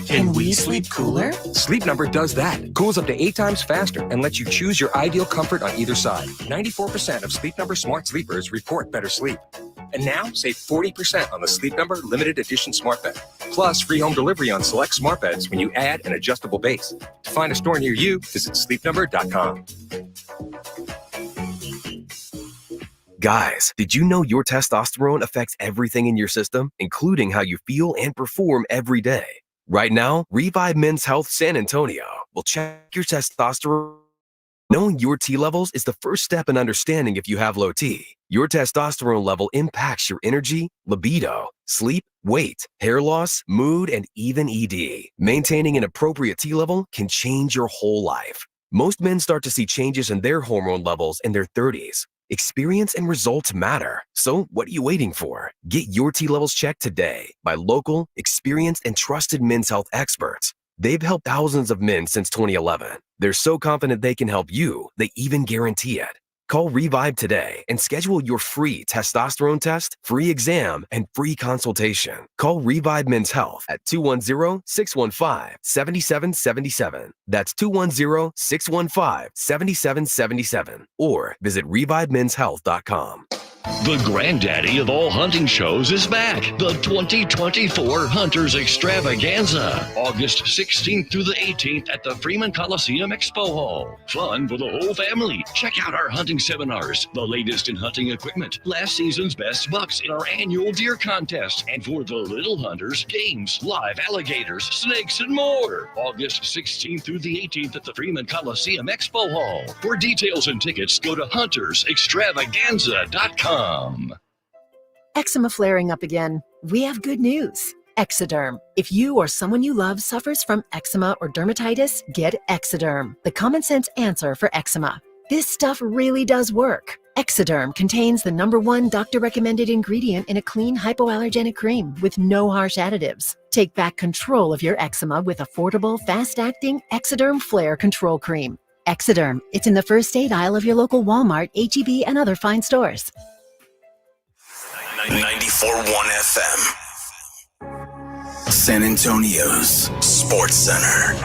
Can we sleep cooler? Sleep Number does that. Cools up to 8 times faster and lets you choose your ideal comfort on either side. 94% of Sleep Number smart sleepers report better sleep. And now, save 40% on the Sleep Number limited edition smart bed. Plus, free home delivery on select smart beds when you add an adjustable base. To find a store near you, visit sleepnumber.com. Guys, did you know your testosterone affects everything in your system, including how you feel and perform every day? Right now, Revive Men's Health San Antonio will check your testosterone. Knowing your T levels is the first step in understanding if you have low T. Your testosterone level impacts your energy, libido, sleep, weight, hair loss, mood, and even ED. Maintaining an appropriate T level can change your whole life. Most men start to see changes in their hormone levels in their 30s. Experience and results matter. So what are you waiting for? Get your T levels checked today by local, experienced, and trusted men's health experts. They've helped thousands of men since 2011. They're so confident they can help you, they even guarantee it. Call Revive today and schedule your free testosterone test, free exam, and free consultation. Call Revive Men's Health at 210-615-7777. That's 210-615-7777. Or visit ReviveMen'sHealth.com. The granddaddy of all hunting shows is back. The 2024 Hunters Extravaganza. August 16th through the 18th at the Freeman Coliseum Expo Hall. Fun for the whole family. Check out our hunting seminars, the latest in hunting equipment, last season's best bucks in our annual deer contest, and for the little hunters, games, live alligators, snakes, and more. August 16th through the 18th at the Freeman Coliseum Expo Hall. For details and tickets, go to huntersextravaganza.com. Eczema flaring up again. We have good news. Exoderm. If you or someone you love suffers from eczema or dermatitis, get Exoderm, the common sense answer for eczema. This stuff really does work. Exoderm contains the #1 doctor-recommended ingredient in a clean hypoallergenic cream with no harsh additives. Take back control of your eczema with affordable, fast-acting Exoderm Flare Control Cream. Exoderm. It's in the first aid aisle of your local Walmart, H-E-B, and other fine stores. 94.1 FM. San Antonio's Sports Center.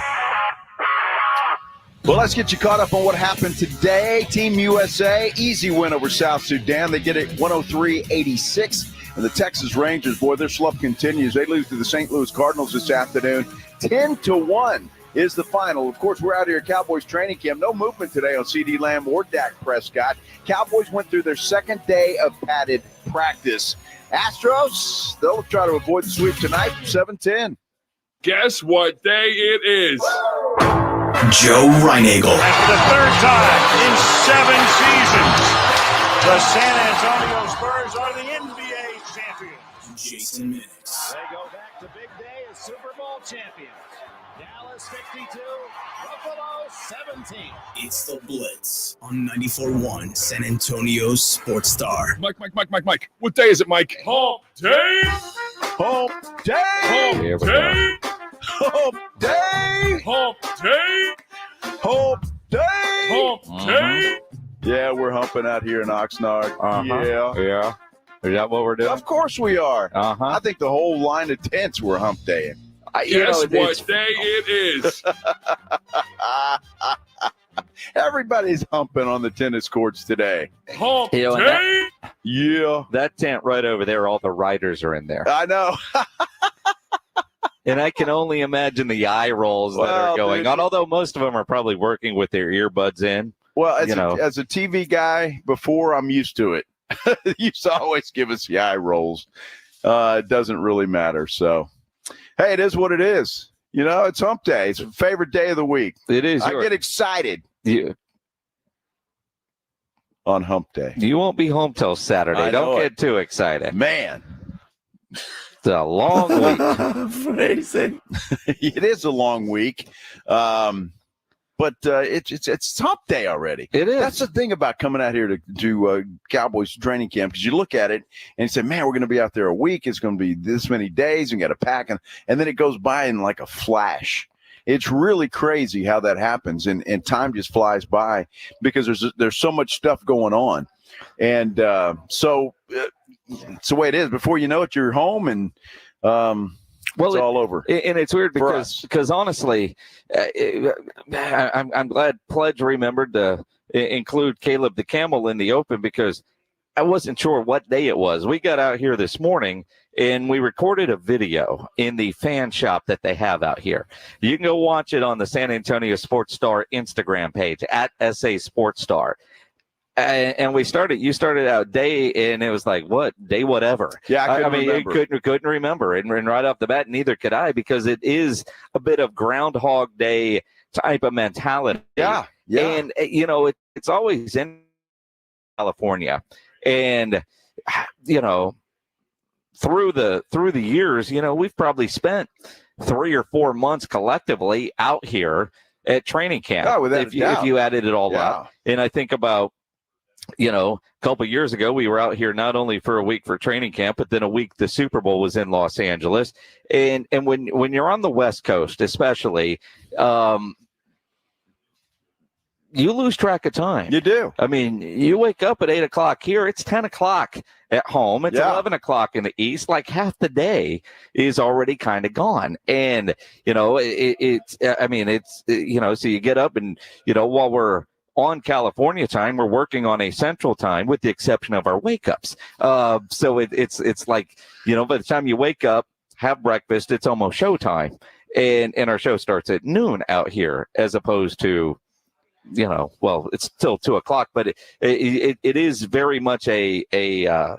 Well, let's get you caught up on what happened today. Team USA, easy win over South Sudan. They get it 103-86. And the Texas Rangers, boy, their slump continues. They lose to the St. Louis Cardinals this afternoon. 10-1 is the final. Of course, we're out here at Cowboys Training Camp. No movement today on CeeDee Lamb or Dak Prescott. Cowboys went through their second day of padded practice. Astros, they'll try to avoid the sweep tonight, 7-10. Guess what day it is? Joe Reinagel. For the third time in 7 seasons, the San Antonio Spurs are the NBA champions. Jason Minnix. They go back to big day as Super Bowl champions. Dallas 52, Buffalo 17. It's the Blitz on 94.1 San Antonio's Sports Star. Mike. What day is it, Mike? Hump day. Hump day. Hump day. Hump day. Hump day. Hump day. Hump day. Yeah, we're humping out here in Oxnard. Yeah. Is that what we're doing? Of course we are. I think the whole line of tents were hump daying. Guess what day it is? Everybody's humping on the tennis courts today. Hump You know, day. Yeah. That tent right over there, all the riders are in there. I know. And I can only imagine the eye rolls that are going on, although most of them are probably working with their earbuds in. Well, as a TV guy before, I'm used to it. You used to always give us the eye rolls. It doesn't really matter. So, hey, it is what it is. You know, it's hump day. It's my favorite day of the week. It is. I get excited on hump day. You won't be home till Saturday. Don't get too excited. Man. It's a long week. It is a long week. But it's hump day already. It is. That's the thing about coming out here to Cowboys training camp, because you look at it and you say, man, we're going to be out there a week. It's going to be this many days and got to pack. And then it goes by in like a flash. It's really crazy how that happens. And time just flies by because there's so much stuff going on. And so it's the way it is. Before you know it, you're home and Well, it's all over. And it's weird because honestly, I'm glad Pledge remembered to include Caleb the Camel in the open, because I wasn't sure what day it was. We got out here this morning and we recorded a video in the fan shop that they have out here. You can go watch it on the San Antonio Sports Star Instagram page at SA Sports Star. And you started out day, and it was like, what day, whatever. Yeah, I mean, remember. couldn't remember. And right off the bat, neither could I, because it is a bit of Groundhog Day type of mentality. Yeah. And, it's always in California. And, through the years, we've probably spent 3 or 4 months collectively out here at training camp. Oh, if you added it all up. And I think about, a couple of years ago, we were out here not only for a week for training camp, but then a week the Super Bowl was in Los Angeles. And when you're on the West Coast, especially, you lose track of time. You do. I mean, you wake up at 8 o'clock here. It's 10 o'clock at home. It's 11 o'clock in the East. Like half the day is already kind of gone. And, so you get up and, while we're on California time, we're working on a Central time with the exception of our wake ups. So it's like, by the time you wake up, have breakfast, it's almost showtime. And our show starts at noon out here, as opposed to, it's still 2 o'clock, but it is very much a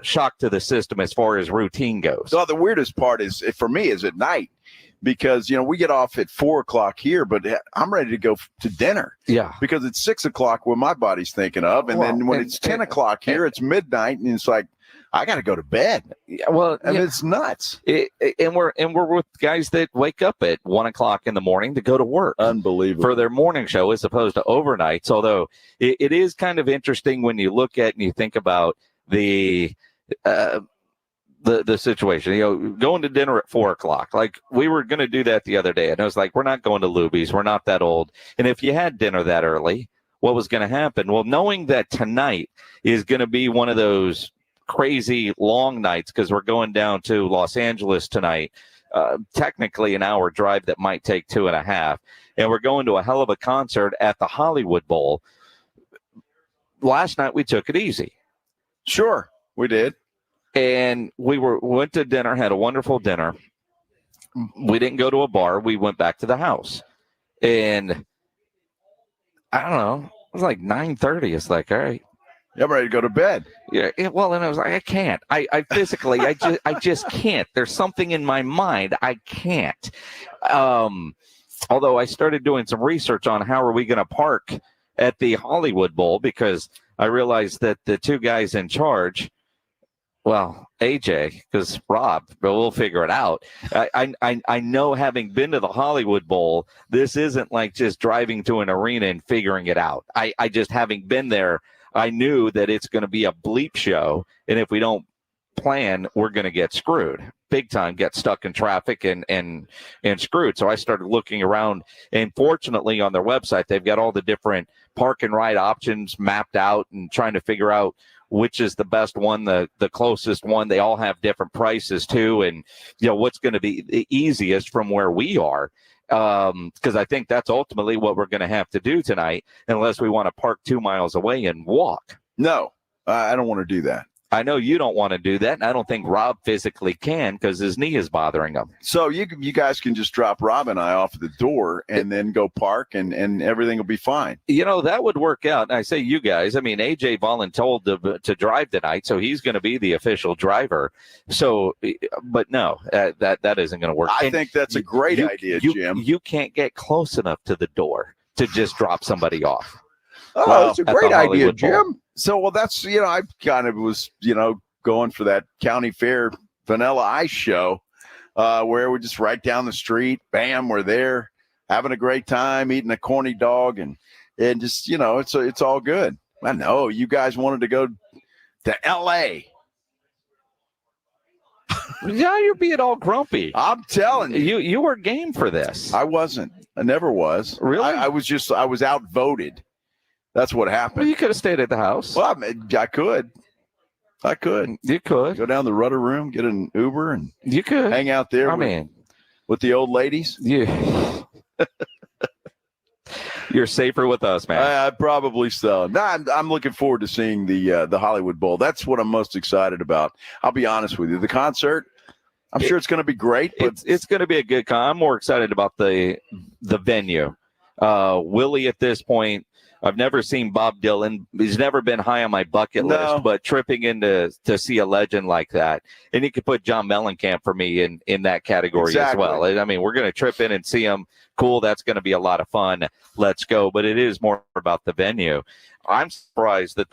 shock to the system as far as routine goes. So the weirdest part is, for me, is at night, because, we get off at 4 o'clock here, but I'm ready to go to dinner. Yeah. Because it's 6 o'clock what my body's thinking of. And then when it's 10 o'clock here, it's midnight, and it's like, I got to go to bed. Well, it's nuts. And we're with guys that wake up at 1 o'clock in the morning to go to work. Unbelievable. For their morning show, as opposed to overnights. Although it is kind of interesting when you look at and you think about the situation, going to dinner at 4 o'clock. Like, we were going to do that the other day. And I was like, we're not going to Luby's. We're not that old. And if you had dinner that early, what was going to happen? Well, knowing that tonight is going to be one of those crazy long nights, because we're going down to Los Angeles tonight, technically an hour drive that might take 2.5. And we're going to a hell of a concert at the Hollywood Bowl. Last night we took it easy. Sure, we did. And we went to dinner, had a wonderful dinner. We didn't go to a bar. We went back to the house. And I don't know, it was like 9:30. It's like, all right, I'm ready to go to bed. Yeah. Well, and I was like, I can't. I physically, I just can't. There's something in my mind. I can't. Although I started doing some research on how are we going to park at the Hollywood Bowl, because I realized that the two guys in charge, well, AJ, because Rob, but we'll figure it out. I know, having been to the Hollywood Bowl, this isn't like just driving to an arena and figuring it out. I just, having been there, I knew that it's going to be a bleep show, and if we don't plan, we're going to get screwed big time, get stuck in traffic and screwed. So I started looking around, and fortunately on their website, they've got all the different park and ride options mapped out, and trying to figure out which is the best one, the closest one. They all have different prices too, and what's going to be the easiest from where we are. Because I think that's ultimately what we're going to have to do tonight, unless we want to park 2 miles away and walk. No, I don't want to do that. I know you don't want to do that, and I don't think Rob physically can, because his knee is bothering him. So you guys can just drop Rob and I off at the door and then go park, and everything will be fine. That would work out. And I say you guys, I mean, AJ volunteered to drive tonight, so he's going to be the official driver. So, but no, that isn't going to work. I think that's a great idea, Jim. You can't get close enough to the door to just drop somebody off. Oh, it's a great idea, Jim. So, well, that's, I kind of was, going for that county fair vanilla ice show, where we just right down the street, bam, we're there, having a great time, eating a corny dog, and just, it's all good. I know you guys wanted to go to L.A. Yeah, you're being all grumpy. I'm telling you. You were game for this. I wasn't. I never was. Really? I was outvoted. That's what happened. Well, you could have stayed at the house. Well, I could. You could go down the Rudder Room, get an Uber, and you could hang out there. I mean, with the old ladies? Yeah. You're safer with us, man. I probably so. No, I'm looking forward to seeing the Hollywood Bowl. That's what I'm most excited about. I'll be honest with you. The concert, I'm sure it's going to be great. But it's going to be a good con. I'm more excited about the venue. Willie, at this point, I've never seen Bob Dylan. He's never been high on my bucket list, but tripping in to see a legend like that. And you could put John Mellencamp for me in that category as well. I mean, we're going to trip in and see him. Cool. That's going to be a lot of fun. Let's go. But it is more about the venue. I'm surprised that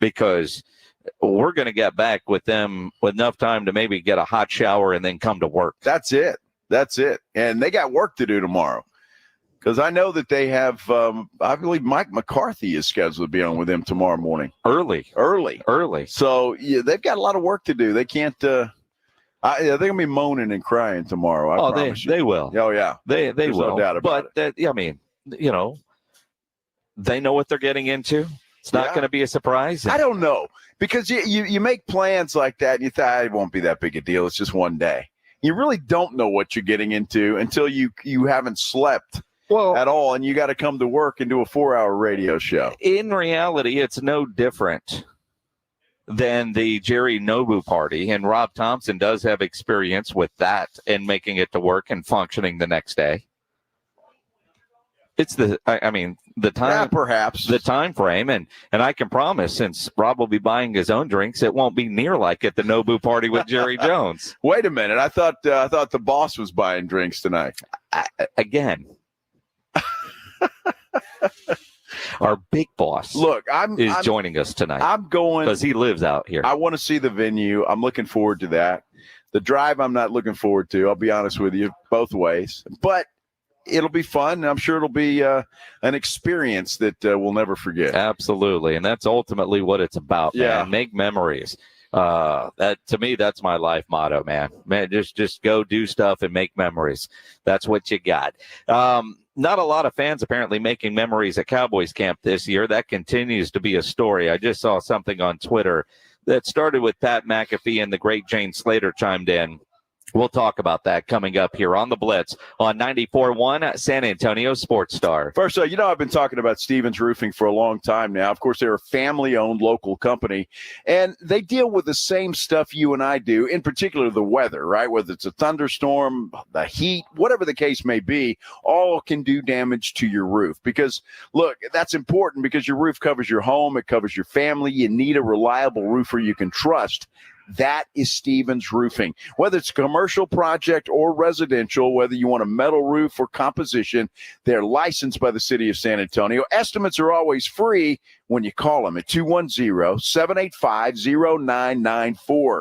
because we're going to get back with them with enough time to maybe get a hot shower and then come to work. That's it. And they got work to do tomorrow. Because I know that they have, I believe Mike McCarthy is scheduled to be on with them tomorrow morning. Early. So yeah, they've got a lot of work to do. They can't, they're going to be moaning and crying tomorrow. They will. Oh, yeah. They There's will. no doubt about it. I mean, they know what they're getting into. It's not going to be a surprise. I don't know. Because you make plans like that and you thought it won't be that big a deal. It's just one day. You really don't know what you're getting into until you haven't slept. At all, and you got to come to work and do a 4-hour radio show. In reality, it's no different than the Jerry Nobu party, and Rob Thompson does have experience with that and making it to work and functioning the next day. It's the time, perhaps the time frame, and I can promise, since Rob will be buying his own drinks, it won't be near like at the Nobu party with Jerry Jones. Wait a minute, I thought the boss was buying drinks tonight. Again. Our big boss is joining us tonight. I'm going because he lives out here. I want to see the venue. I'm looking forward to that. The drive I'm not looking forward to. I'll be honest with you, both ways. But it'll be fun. I'm sure it'll be an experience that we'll never forget. Absolutely, and that's ultimately what it's about. Yeah, man. Make memories. That to me, that's my life motto, man. Just go do stuff and make memories. That's what you got. Not a lot of fans apparently making memories at Cowboys camp this year. That continues to be a story. I just saw something on Twitter that started with Pat McAfee and the great Jane Slater chimed in. We'll talk about that coming up here on the Blitz on 94.1 San Antonio Sports Star. First, I've been talking about Stevens Roofing for a long time now. Of course, they're a family-owned local company, and they deal with the same stuff you and I do, in particular the weather, right? Whether it's a thunderstorm, the heat, whatever the case may be, all can do damage to your roof. Because, look, that's important because your roof covers your home, it covers your family. You need a reliable roofer you can trust. That is Stevens Roofing. Whether it's a commercial project or residential, whether you want a metal roof or composition, they're licensed by the city of San Antonio. Estimates are always free when you call them at 210-785-0994.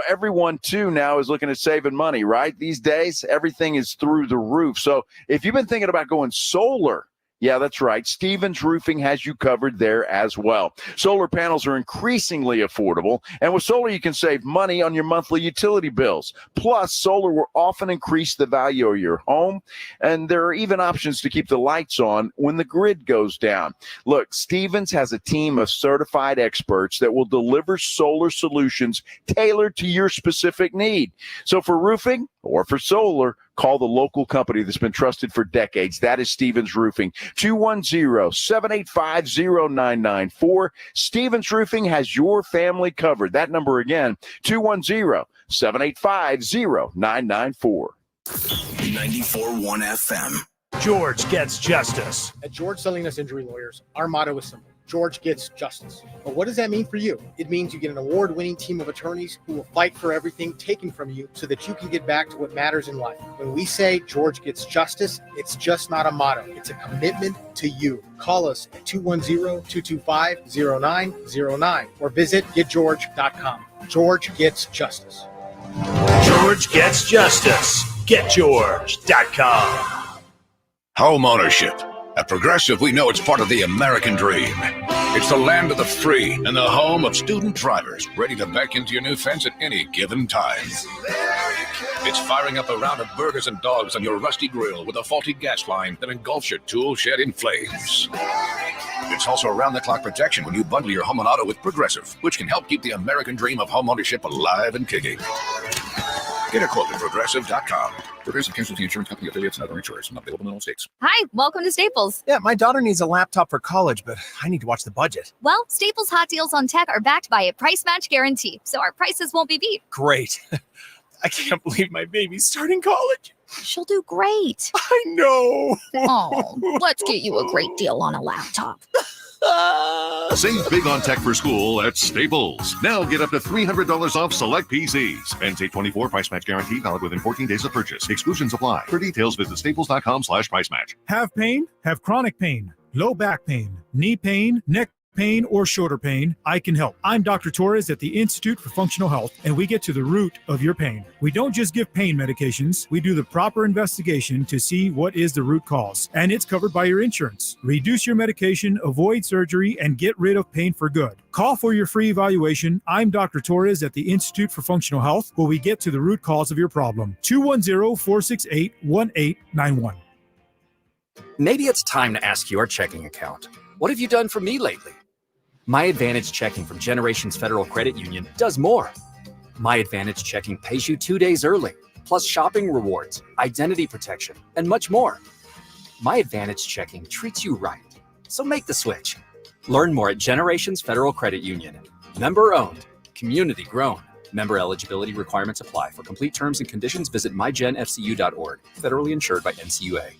Everyone, too, now is looking at saving money, right? These days, everything is through the roof. So if you've been thinking about going solar, yeah, that's right. Stevens Roofing has you covered there as well. Solar panels are increasingly affordable, and with solar, you can save money on your monthly utility bills. Plus, solar will often increase the value of your home, and there are even options to keep the lights on when the grid goes down. Look, Stevens has a team of certified experts that will deliver solar solutions tailored to your specific need. So for roofing or for solar, call the local company that's been trusted for decades. That is Stevens Roofing. 210-785-0994. Stevens Roofing has your family covered. That number again, 210-785-0994. 94.1 FM. George gets justice. At George Salinas Injury Lawyers, our motto is simple. George gets justice. But what does that mean for you? It means you get an award-winning team of attorneys who will fight for everything taken from you so that you can get back to what matters in life. When we say George gets justice, it's just not a motto. It's a commitment to you. Call us at 210-225-0909 or visit getgeorge.com. George gets justice. George gets justice. Getgeorge.com. Home ownership. At Progressive, we know it's part of the American dream. It's the land of the free and the home of student drivers ready to back into your new fence at any given time. It's firing up a round of burgers and dogs on your rusty grill with a faulty gas line that engulfs your tool shed in flames. It's also around-the-clock protection when you bundle your home and auto with Progressive, which can help keep the American dream of home ownership alive and kicking. Get a quote at Progressive.com. Progressive Casualty Insurance Company affiliates and other insurers. Not available in all states. Hi, welcome to Staples. Yeah, my daughter needs a laptop for college, but I need to watch the budget. Well, Staples hot deals on tech are backed by a price match guarantee, so our prices won't be beat. Great. I can't believe my baby's starting college. She'll do great. I know. Oh, let's get you a great deal on a laptop. Save big on tech for school at Staples. Now get up to $300 off select PCs. And take 24 price match guarantee valid within 14 days of purchase. Exclusions apply. For details, visit staples.com/price match. Have pain? Have chronic pain, low back pain, knee pain, neck pain, or shoulder pain? I can help. I'm Dr. Torres at the Institute for Functional Health, and we get to the root of your pain. We don't just give pain medications. We do the proper investigation to see what is the root cause, and it's covered by your insurance. Reduce your medication, avoid surgery, and get rid of pain for good. Call for your free evaluation. I'm Dr. Torres at the Institute for Functional Health, where we get to the root cause of your problem. 210-468-1891. Maybe it's time to ask your checking account. What have you done for me lately? My Advantage Checking from Generations Federal Credit Union does more. My Advantage Checking pays you 2 days early, plus shopping rewards, identity protection, and much more. My Advantage Checking treats you right, so make the switch. Learn more at Generations Federal Credit Union. Member owned, community grown. Member eligibility requirements apply. For complete terms and conditions, visit mygenfcu.org. Federally insured by NCUA.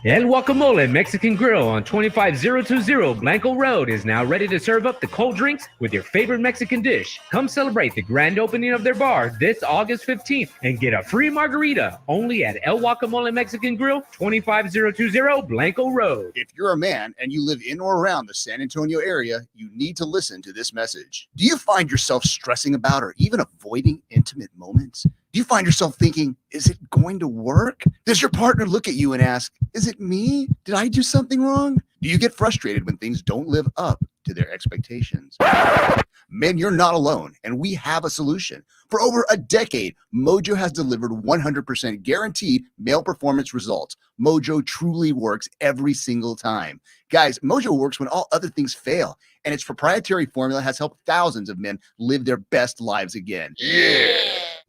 El Guacamole Mexican Grill on 25020 Blanco Road is now ready to serve up the cold drinks with your favorite Mexican dish. Come celebrate the grand opening of their bar this August 15th and get a free margarita only at El Guacamole Mexican Grill, 25020 Blanco Road. If you're a man and you live in or around the San Antonio area, you need to listen to this message. Do you find yourself stressing about or even avoiding intimate moments? Do you find yourself thinking, is it going to work? Does your partner look at you and ask, is it me? Did I do something wrong? Do you get frustrated when things don't live up to their expectations? Men, you're not alone, and we have a solution. For over a decade, Mojo has delivered 100% guaranteed male performance results. Mojo truly works every single time. Guys, Mojo works when all other things fail, and its proprietary formula has helped thousands of men live their best lives again. Yeah!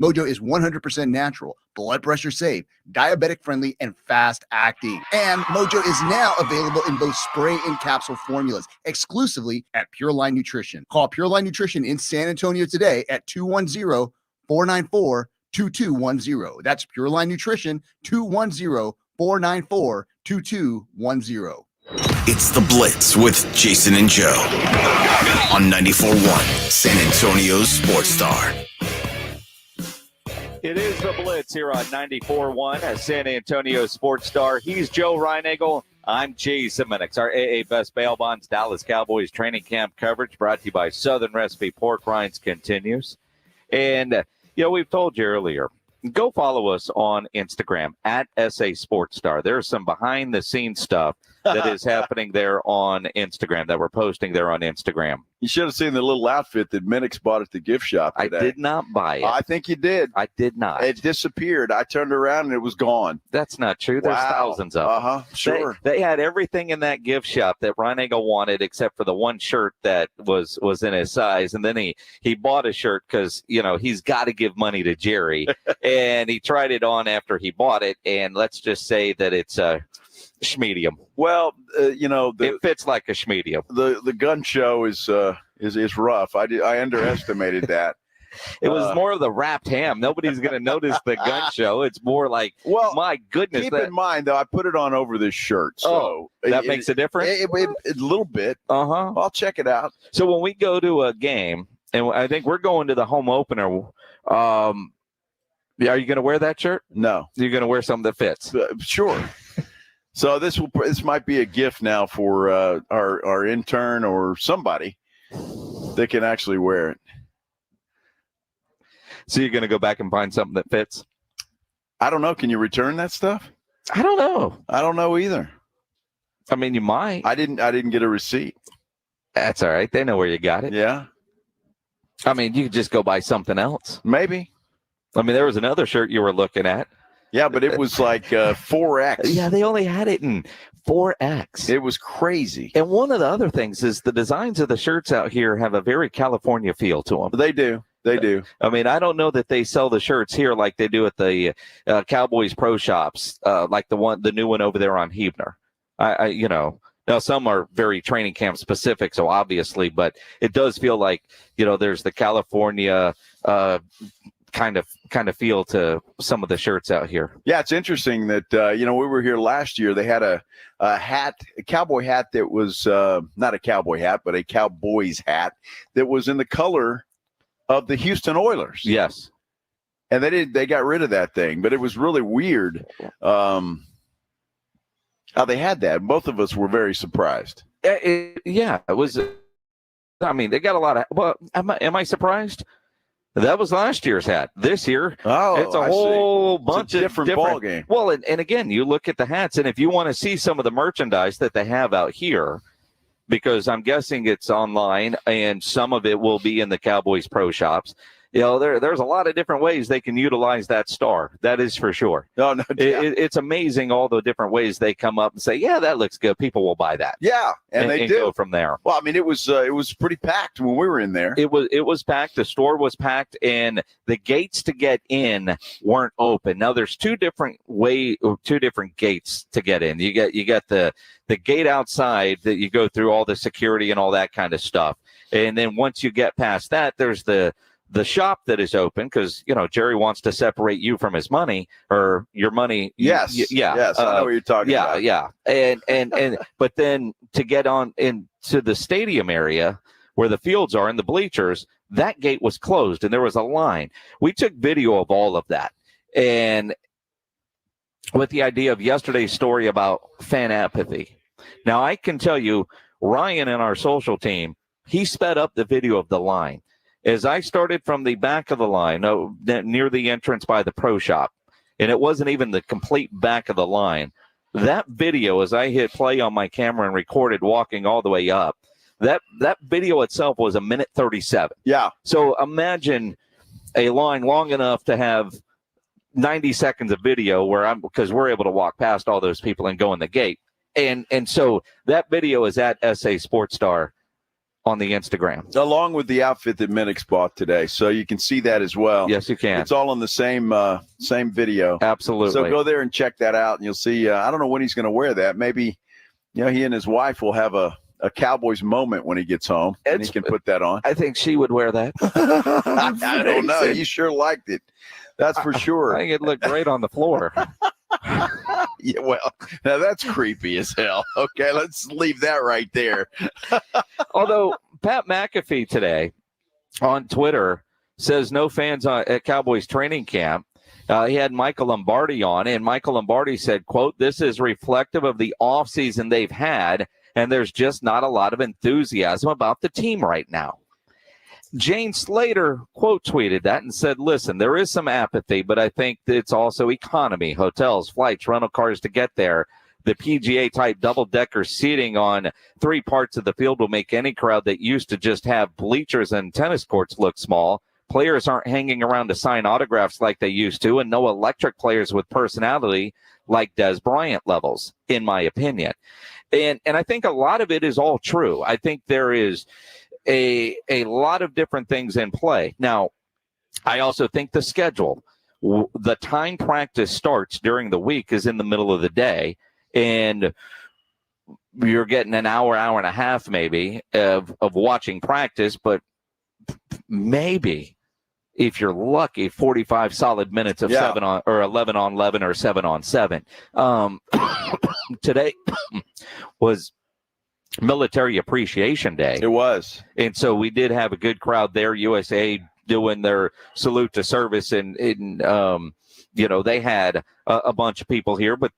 Mojo is 100% natural, blood pressure safe, diabetic friendly, and fast acting. And Mojo is now available in both spray and capsule formulas exclusively at Pure Line Nutrition. Call Pure Line Nutrition in San Antonio today at 210-494-2210. That's Pure Line Nutrition, 210-494-2210. It's the Blitz with Jason and Joe on 94.1 San Antonio's Sports Star. It is the Blitz here on 94.1 at San Antonio Sports Star. He's Joe Reinagel. I'm Jason Minnix. Our AA Best Bail Bonds Dallas Cowboys Training Camp coverage brought to you by Southern Recipe Pork Rinds continues. And, we've told you earlier, go follow us on Instagram at SA Sports Star. There's some behind-the-scenes stuff that is happening there on Instagram, that we're posting there on Instagram. You should have seen the little outfit that Minnix bought at the gift shop today. I did not buy it. I think you did. I did not. It disappeared. I turned around and it was gone. That's not true. There's thousands of them. Uh-huh, sure. They had everything in that gift shop that Reinagel wanted except for the one shirt that was in his size. And then he bought a shirt because, he's got to give money to Jerry. And he tried it on after he bought it. And let's just say that it's a schmedium. Well, it fits like a schmedium. The gun show is rough. I underestimated that. It was more of the wrapped ham. Nobody's going to notice the gun show. It's more like, my goodness. Keep in mind, though, I put it on over this shirt. So that makes a difference? A little bit. Uh-huh. I'll check it out. So when we go to a game, and I think we're going to the home opener, are you going to wear that shirt? No. You're going to wear something that fits? Sure. So this might be a gift now for our intern or somebody that can actually wear it. So you're going to go back and find something that fits? I don't know. Can you return that stuff? I don't know. I don't know either. I mean, you might. I didn't get a receipt. That's all right. They know where you got it. Yeah. I mean, you could just go buy something else. Maybe. I mean, there was another shirt you were looking at. Yeah, but it was like 4X. Yeah, they only had it in 4X. It was crazy. And one of the other things is the designs of the shirts out here have a very California feel to them. They do. They do. I mean, I don't know that they sell the shirts here like they do at the Cowboys Pro Shops, like the new one over there on Hebner. Now some are very training camp specific, so obviously, but it does feel like, there's the California kind of feel to some of the shirts out here. Yeah, it's interesting that we were here last year. They had a cowboy hat that was not a cowboy hat, but a Cowboys hat that was in the color of the Houston Oilers. Yes, and they got rid of that thing, but it was really weird how they had that. Both of us were very surprised. It was. I mean, they got a lot of. Well, am I surprised? That was last year's hat. This year, it's a whole bunch of different ball game. Well, and again, you look at the hats, and if you want to see some of the merchandise that they have out here, because I'm guessing it's online, and some of it will be in the Cowboys Pro Shops. There's a lot of different ways they can utilize that star. That is for sure. No, it's amazing all the different ways they come up and say, yeah, that looks good. People will buy that. Yeah, and they do. Go from there. Well, I mean, it was pretty packed when we were in there. It was packed. The store was packed, and the gates to get in weren't open. Now there's two different gates to get in. You got the gate outside that you go through all the security and all that kind of stuff, and then once you get past that, there's the shop that is open because, Jerry wants to separate you from his money or your money. Yes. Yes. I know what you're talking about. Yeah. And but then to get on into the stadium area where the fields are and the bleachers, that gate was closed and there was a line. We took video of all of that. And with the idea of yesterday's story about fan apathy. Now, I can tell you, Ryan and our social team, he sped up the video of the line. As I started from the back of the line, near the entrance by the pro shop, and it wasn't even the complete back of the line, that video, as I hit play on my camera and recorded walking all the way up, that video itself was 1:37. Yeah. So imagine a line long enough to have 90 seconds of video because we're able to walk past all those people and go in the gate. And so that video is at SA Sports Star on the Instagram, along with the outfit that Minnix bought today, so you can see that as well. Yes, you can. It's all on the same video. Absolutely. So go there and check that out, and you'll see. I don't know when he's going to wear that. Maybe, he and his wife will have a Cowboys moment when he gets home, and he can put that on. I think she would wear that. I don't know. You sure liked it. That's for sure. I think it looked great on the floor. Yeah, well, now that's creepy as hell. Okay, let's leave that right there. Although Pat McAfee today on Twitter says no fans at Cowboys Training Camp. He had Michael Lombardi on, and Michael Lombardi said, quote, "This is reflective of the offseason they've had, and there's just not a lot of enthusiasm about the team right now." Jane Slater quote tweeted that and said, "Listen, there is some apathy, but I think it's also economy, hotels, flights, rental cars to get there. The PGA type double-decker seating on 3 parts of the field will make any crowd that used to just have bleachers and tennis courts look small. Players aren't hanging around to sign autographs like they used to, and no electric players with personality like Des Bryant levels, in my opinion." And I think a lot of it is all true. I think there is a lot of different things in play. Now, I also think the schedule, the time practice starts during the week is in the middle of the day, and you're getting an hour and a half maybe of watching practice, but maybe if you're lucky, 45 solid minutes of 7 on or 11 on 11 or 7 on 7. Today was Military Appreciation Day. It was. And so we did have a good crowd there. USA doing their salute to service, and they had a bunch of people here, but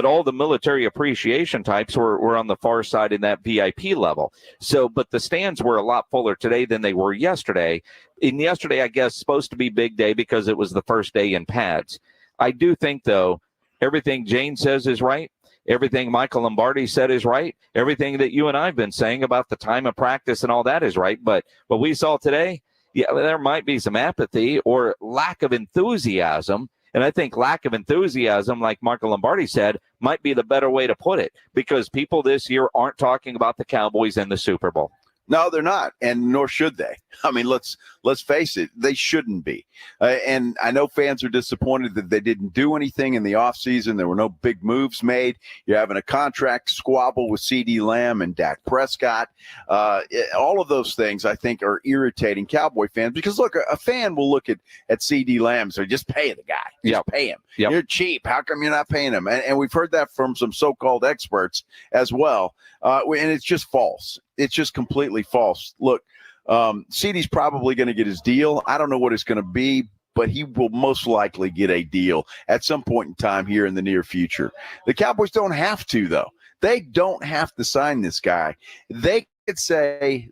all the military appreciation types were on the far side in that VIP level. So, but the stands were a lot fuller today than they were yesterday. And yesterday, I guess, supposed to be big day because it was the first day in pads. I do think, though, everything Jane says is right. Everything Michael Lombardi said is right. Everything that you and I have been saying about the time of practice and all that is right. But what we saw today, there might be some apathy or lack of enthusiasm. And I think lack of enthusiasm, like Michael Lombardi said, might be the better way to put it, because people this year aren't talking about the Cowboys and the Super Bowl. No, they're not, and nor should they. I mean, let's let's face it, they shouldn't be. And I know fans are disappointed that they didn't do anything in the offseason. There were no big moves made. You're having a contract squabble with CeeDee Lamb and Dak Prescott. All of those things, I think, are irritating Cowboy fans because, look, a fan will look at CeeDee Lamb and say, just pay the guy. Just pay him. Yep. You're cheap. How come you're not paying him? And we've heard that from some so-called experts as well. And it's just false. It's just completely false. Look, CeeDee's probably going to get his deal. I don't know what it's going to be, but he will most likely get a deal at some point in time here in the near future. The Cowboys don't have to, though. They don't have to sign this guy. They could say,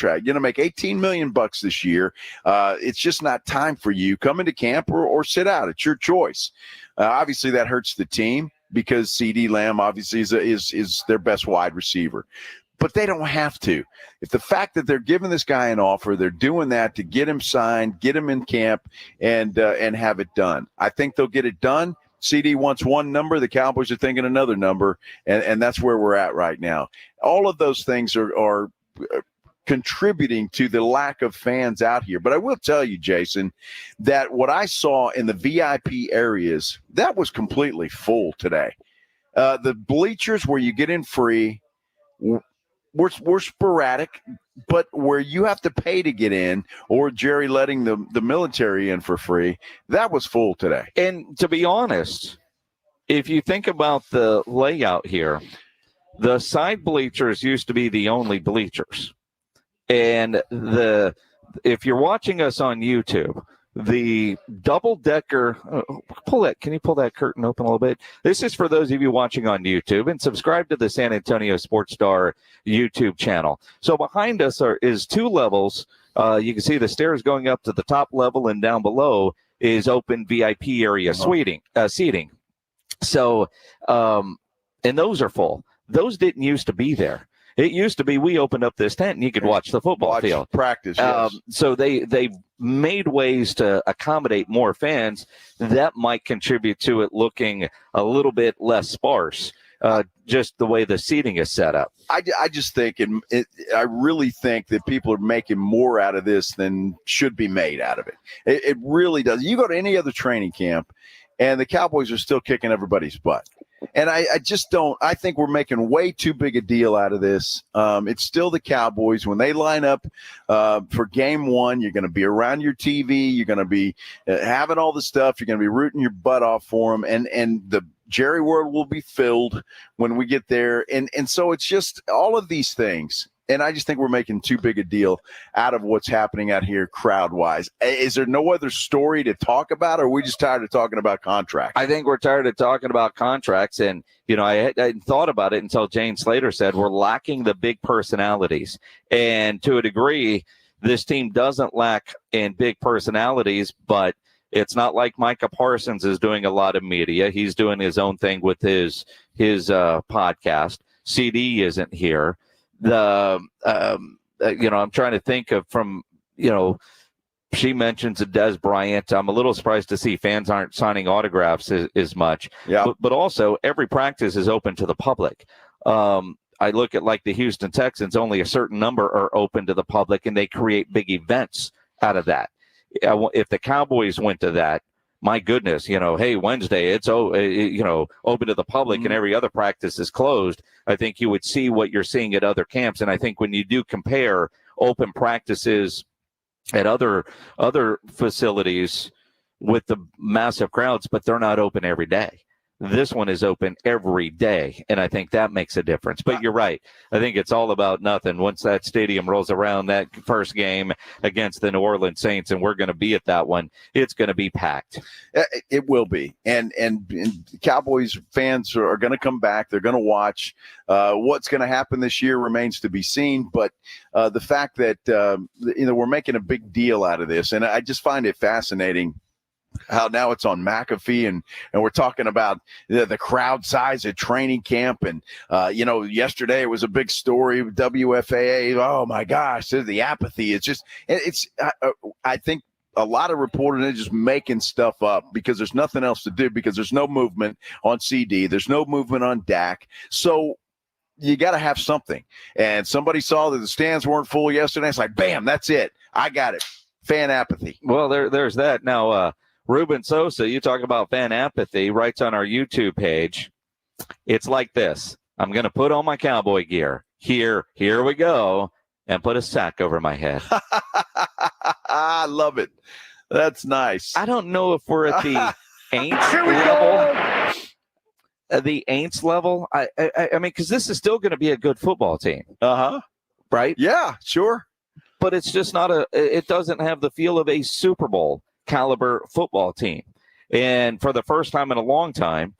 you're going to make $18 million this year. It's just not time for you. Come into camp or sit out. It's your choice. Obviously, that hurts the team because CeeDee Lamb obviously is their best wide receiver. But they don't have to. If the fact that they're giving this guy an offer, they're doing that to get him signed, get him in camp, and have it done. I think they'll get it done. CeeDee wants one number. The Cowboys are thinking another number, and that's where we're at right now. All of those things are contributing to the lack of fans out here. But I will tell you, Jason, that what I saw in the VIP areas, that was completely full today. The bleachers where you get in free were sporadic, but where you have to pay to get in, or Jerry letting the military in for free, that was full today. And to be honest, if you think about the layout here, the side bleachers used to be the only bleachers. And if you're watching us on YouTube, the double-decker, can you pull that curtain open a little bit? This is for those of you watching on YouTube, and subscribe to the San Antonio Sports Star YouTube channel. So behind us is two levels. You can see the stairs going up to the top level, and down below is open VIP area seating. So, and those are full. Those didn't used to be there. It used to be we opened up this tent and you could watch the football field. Practice, yes. So they made ways to accommodate more fans. That might contribute to it looking a little bit less sparse, just the way the seating is set up. I just think, I really think that people are making more out of this than should be made out of it. It really does. You go to any other training camp, and the Cowboys are still kicking everybody's butt. And I just don't – I think we're making way too big a deal out of this. It's still the Cowboys. When they line up for game one, you're going to be around your TV. You're going to be having all the stuff. You're going to be rooting your butt off for them. And the Jerry World will be filled when we get there. And so it's just all of these things. And I just think we're making too big a deal out of what's happening out here crowd-wise. Is there no other story to talk about, or are we just tired of talking about contracts? I think we're tired of talking about contracts. And, I hadn't thought about it until Jane Slater said we're lacking the big personalities. And to a degree, this team doesn't lack in big personalities, but it's not like Micah Parsons is doing a lot of media. He's doing his own thing with his podcast. CD isn't here. I'm trying to think of she mentions a Des Bryant. I'm a little surprised to see fans aren't signing autographs as much. Yeah. But also every practice is open to the public. I look at like the Houston Texans, only a certain number are open to the public, and they create big events out of that. If the Cowboys went to that, my goodness, hey, Wednesday, it's, open to the public and every other practice is closed. I think you would see what you're seeing at other camps. And I think when you do compare open practices at other facilities with the massive crowds, but they're not open every day. This one is open every day, and I think that makes a difference. But you're right. I think it's all about nothing. Once that stadium rolls around, that first game against the New Orleans Saints, and we're going to be at that one, it's going to be packed. It will be. And Cowboys fans are going to come back. They're going to watch. What's going to happen this year remains to be seen. But the fact that we're making a big deal out of this, and I just find it fascinating how now it's on McAfee and we're talking about the crowd size at training camp. And, yesterday it was a big story, WFAA. Oh my gosh, the apathy. I think a lot of reporters are just making stuff up because there's nothing else to do, because there's no movement on CD. There's no movement on Dak. So you got to have something. And somebody saw that the stands weren't full yesterday. It's like, bam, that's it. I got it. Fan apathy. Well, there's that. Now, Ruben Sosa, you talk about fan apathy, writes on our YouTube page. It's like this. I'm going to put on my cowboy gear. Here we go. And put a sack over my head. I love it. That's nice. I don't know if we're at the Aints level. The Aints level. I mean, because this is still going to be a good football team. Uh-huh. Right? Yeah, sure. But it's just not it doesn't have the feel of a Super Bowl caliber football team. And for the first time in a long time,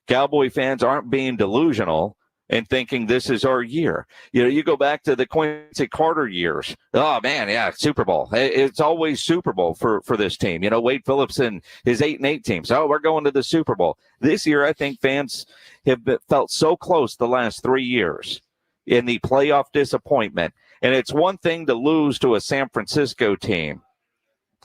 Cowboy fans aren't being delusional and thinking this is our year. You know, you go back to the Quincy Carter years. Oh, man, yeah, Super Bowl. It's always Super Bowl for this team. You know, Wade Phillips and his 8-8 teams. Oh, we're going to the Super Bowl. This year, I think fans have felt so close the last 3 years in the playoff disappointment. And it's one thing to lose to a San Francisco team,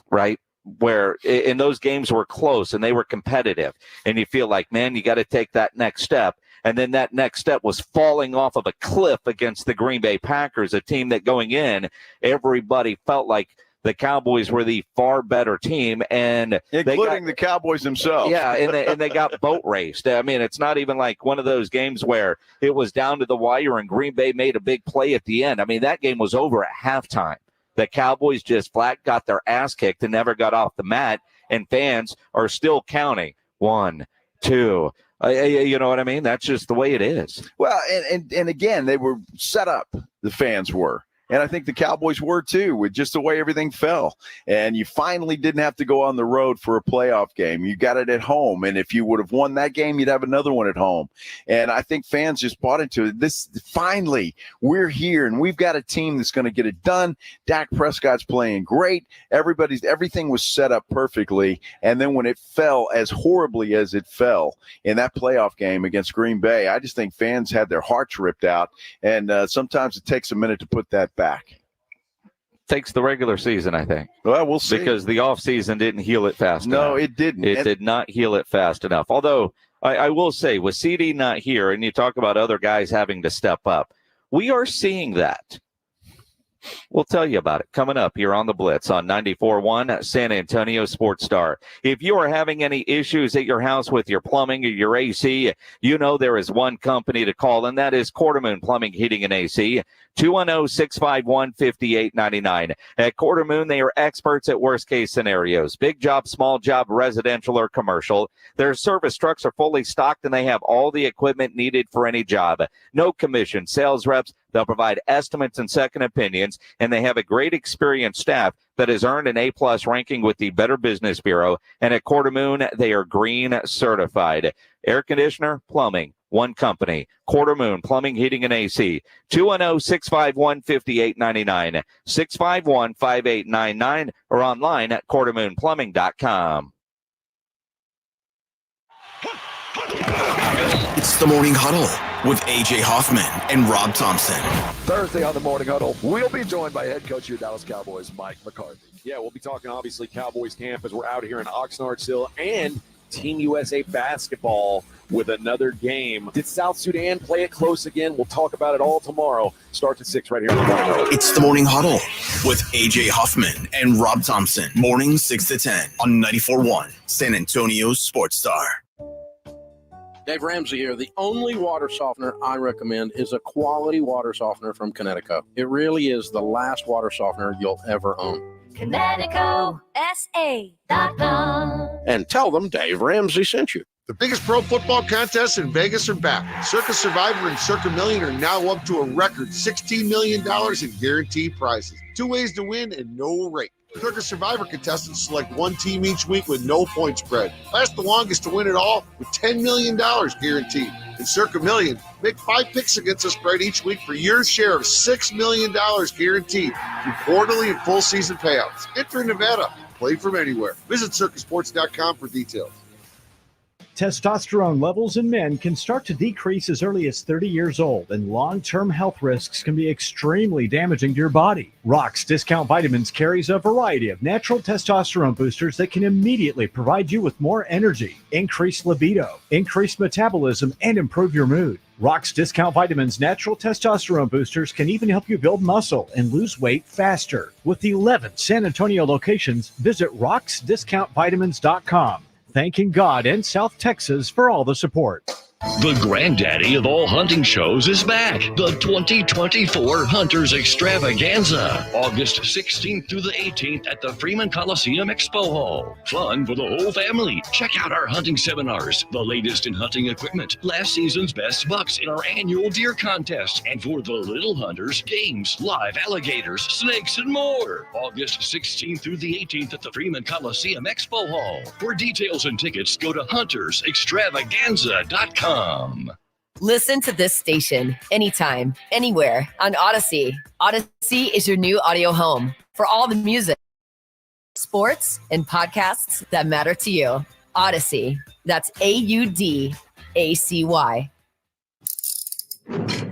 right, where in those games were close and they were competitive. And you feel like, man, you got to take that next step. And then that next step was falling off of a cliff against the Green Bay Packers, a team that going in, everybody felt like the Cowboys were the far better team, and including the Cowboys themselves. Yeah, and they got boat raced. I mean, it's not even like one of those games where it was down to the wire and Green Bay made a big play at the end. I mean, that game was over at halftime. The Cowboys just flat got their ass kicked and never got off the mat, and fans are still counting 1, 2. You know what I mean? That's just the way it is. Well, and again, they were set up, the fans were. And I think the Cowboys were too, with just the way everything fell. And you finally didn't have to go on the road for a playoff game. You got it at home. And if you would have won that game, you'd have another one at home. And I think fans just bought into it. This finally, we're here and we've got a team that's going to get it done. Dak Prescott's playing great. Everything was set up perfectly. And then when it fell as horribly as it fell in that playoff game against Green Bay, I just think fans had their hearts ripped out. And sometimes it takes a minute to put that back. Takes the regular season, I think. Well, we'll see. Because the offseason didn't heal it fast enough. No, it didn't. It did not heal it fast enough. Although, I will say, with CD not here, and you talk about other guys having to step up, we are seeing that. We'll tell you about it coming up here on the Blitz on 94.1 San Antonio Sports Star. If you are having any issues at your house with your plumbing or your AC, you know there is one company to call, and that is Quartermoon Plumbing, Heating, and AC. 210-651-5899. At Quartermoon, they are experts at worst-case scenarios. Big job, small job, residential or commercial. Their service trucks are fully stocked, and they have all the equipment needed for any job. No commission, sales reps. They'll provide estimates and second opinions, and they have a great experienced staff that has earned an A-plus ranking with the Better Business Bureau. And at Quartermoon, they are green certified. Air conditioner, plumbing, one company. Quartermoon Plumbing, Heating, and AC. 210-651-5899. 651-5899 or online at quartermoonplumbing.com. It's the Morning Huddle with A.J. Hoffman and Rob Thompson. Thursday on the Morning Huddle, we'll be joined by head coach of your Dallas Cowboys, Mike McCarthy. Yeah, we'll be talking, obviously, Cowboys camp as we're out here in Oxnard still, and Team USA basketball with another game. Did South Sudan play it close again? We'll talk about it all tomorrow. Starts at 6 right here on the Morning Huddle. It's the Morning Huddle with A.J. Hoffman and Rob Thompson. Morning 6 to 10 on 94.1 San Antonio Sports Star. Dave Ramsey here. The only water softener I recommend is a quality water softener from Connecticut. It really is the last water softener you'll ever own. ConnecticutSA.com. And tell them Dave Ramsey sent you. The biggest pro football contests in Vegas are back. Circa Survivor and Circa Million are now up to a record $16 million in guaranteed prizes. 2 ways to win and no rate. Circa Survivor contestants select one team each week with no point spread. Last the longest to win it all with $10 million guaranteed. In Circa Million, make 5 picks against the spread each week for your share of $6 million guaranteed through quarterly and full season payouts. Enter in Nevada. Play from anywhere. Visit circasports.com for details. Testosterone levels in men can start to decrease as early as 30 years old, and long-term health risks can be extremely damaging to your body. Rock's Discount Vitamins carries a variety of natural testosterone boosters that can immediately provide you with more energy, increased libido, increased metabolism, and improve your mood. Rock's Discount Vitamins natural testosterone boosters can even help you build muscle and lose weight faster. With 11 San Antonio locations, visit rocksdiscountvitamins.com. Thanking God and South Texas for all the support. The granddaddy of all hunting shows is back. The 2024 Hunters Extravaganza. August 16th through the 18th at the Freeman Coliseum Expo Hall. Fun for the whole family. Check out our hunting seminars, the latest in hunting equipment, last season's best bucks in our annual deer contest, and for the little hunters, games, live alligators, snakes, and more. August 16th through the 18th at the Freeman Coliseum Expo Hall. For details and tickets, go to huntersextravaganza.com. Listen to this station anytime, anywhere on Odyssey. Odyssey is your new audio home for all the music, sports, and podcasts that matter to you. Odyssey. That's AUDACY.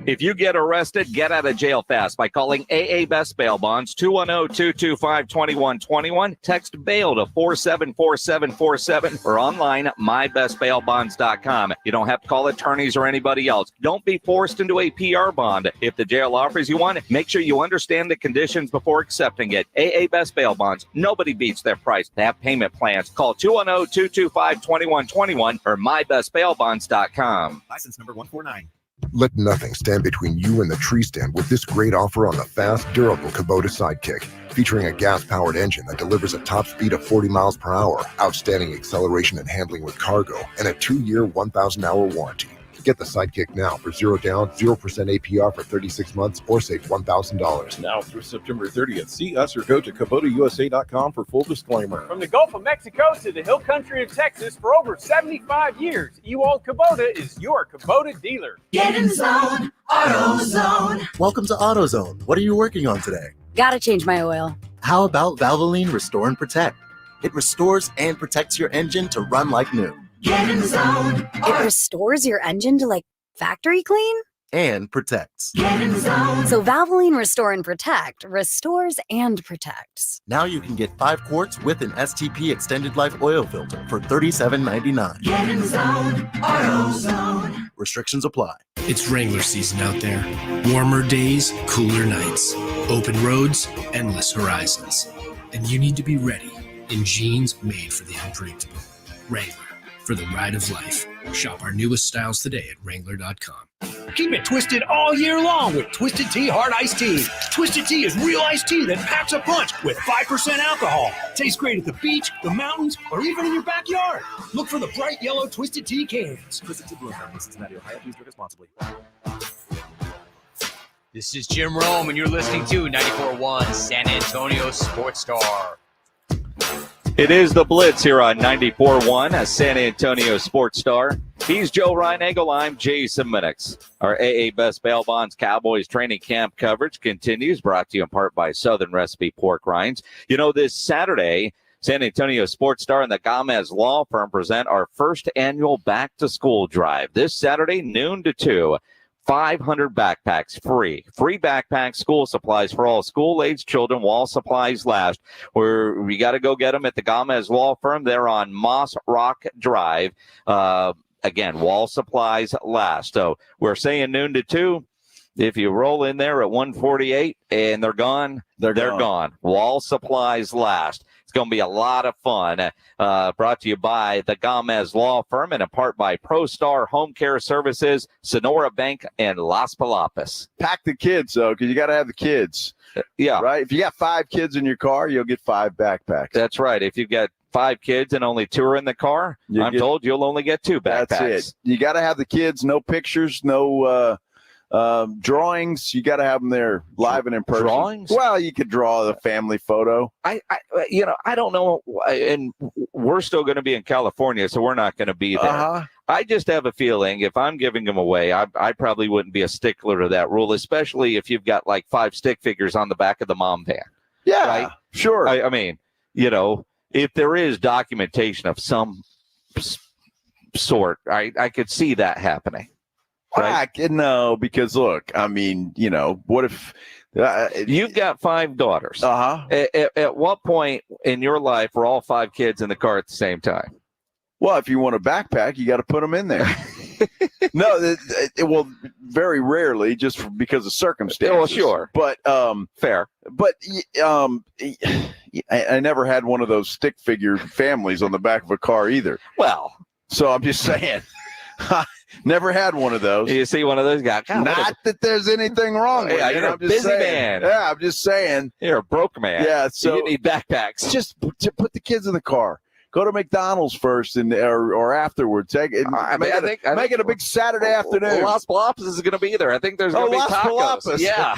If you get arrested, get out of jail fast by calling AA Best Bail Bonds, 210-225-2121. Text bail to 474747 or online at mybestbailbonds.com. You don't have to call attorneys or anybody else. Don't be forced into a PR bond. If the jail offers you one, make sure you understand the conditions before accepting it. AA Best Bail Bonds. Nobody beats their price. They have payment plans. Call 210-225-2121 or mybestbailbonds.com. License number 149. Let nothing stand between you and the tree stand with this great offer on the fast, durable Kubota Sidekick. Featuring a gas-powered engine that delivers a top speed of 40 miles per hour, outstanding acceleration and handling with cargo, and a 2-year, 1,000-hour warranty. Get the Sidekick now for 0 down, 0% APR for 36 months or save $1,000. Now through September 30th. See us or go to KubotaUSA.com for full disclaimer. From the Gulf of Mexico to the hill country of Texas for over 75 years, Ewald Kubota is your Kubota dealer. Get in the zone, AutoZone. Welcome to AutoZone. What are you working on today? Gotta change my oil. How about Valvoline Restore and Protect? It restores and protects your engine to run like new. Get in the zone. It restores your engine to like factory clean? And protects. Get in the zone. So Valvoline Restore and Protect restores and protects. Now you can get 5 quarts with an STP extended life oil filter for $37.99. Get in the zone. AutoZone. Restrictions apply. It's Wrangler season out there. Warmer days, cooler nights, open roads, endless horizons. And you need to be ready in jeans made for the unpredictable. Wrangler, for the ride of life. Shop our newest styles today at Wrangler.com. Keep it twisted all year long with Twisted Tea Hard Iced Tea. Twisted Tea is real iced tea that packs a punch with 5% alcohol. Tastes great at the beach, the mountains, or even in your backyard. Look for the bright yellow Twisted Tea cans. Twisted Tea Blue from Cincinnati, Ohio. Please drink responsibly. This is Jim Rome, and you're listening to 94.1 San Antonio Sports Star. It is the Blitz here on 94.1, a San Antonio Sports Star. He's Joe Reinagel. I'm Jason Minnix. Our AA Best Bail Bonds Cowboys Training Camp coverage continues, brought to you in part by Southern Recipe Pork Rinds. You know, this Saturday, San Antonio Sports Star and the Gomez Law Firm present our first annual back-to-school drive. This Saturday, noon to 2. 500 backpacks free backpacks, school supplies for all school-aged children while supplies last. We got to go get them at the Gomez Law Firm. They're on Moss Rock Drive. Again, while supplies last. So we're saying noon to 2. If you roll in there at 1:48 and they're gone, they're gone. While supplies last. It's going to be a lot of fun. Brought to you by the Gomez Law Firm and in part by ProStar Home Care Services, Sonora Bank, and Las Palapas. Pack the kids, though, because you got to have the kids. Yeah. Right? If you got 5 kids in your car, you'll get 5 backpacks. That's right. If you've got 5 kids and only 2 are in the car, told you'll only get 2 backpacks. That's it. You got to have the kids, no pictures, no drawings. You got to have them there live and in person. Drawings? Well, you could draw the family photo. I don't know, and we're still going to be in California, so we're not going to be there. I just have a feeling if I'm giving them away, I probably wouldn't be a stickler to that rule, especially if you've got like 5 stick figures on the back of the mom van. Yeah, right? Sure. I mean, if there is documentation of some sort. I could see that happening. Right? No, because look, I mean, what if you've got 5 daughters? At what point in your life were all 5 kids in the car at the same time? Well, if you want a backpack, you got to put them in there. No, well, very rarely, just because of circumstances. Well, sure, but fair. But I never had one of those stick figure families on the back of a car either. Well, so I'm just saying. Never had one of those. You see one of those guys. Not that there's anything wrong with it. You're a busy man. Yeah, I'm just saying. You're a broke man. Yeah, so you need backpacks. Just put the kids in the car. Go to McDonald's first or afterwards. Make it a big Saturday afternoon. Las Palapas is going to be there. I think there's going to be tacos. Palapas. Yeah.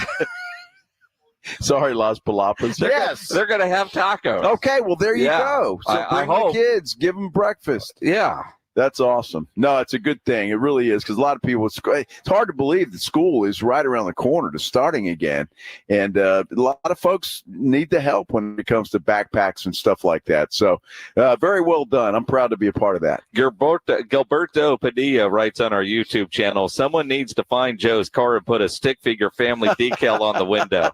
Sorry, Las Palapas. Yes. They're going to have tacos. Okay, well, there you go. So bring the kids. Give them breakfast. Yeah. That's awesome. No, it's a good thing. It really is, because a lot of people, it's hard to believe that school is right around the corner to starting again. And a lot of folks need the help when it comes to backpacks and stuff like that. So very well done. I'm proud to be a part of that. Gilberto Padilla writes on our YouTube channel, someone needs to find Joe's car and put a stick figure family decal on the window.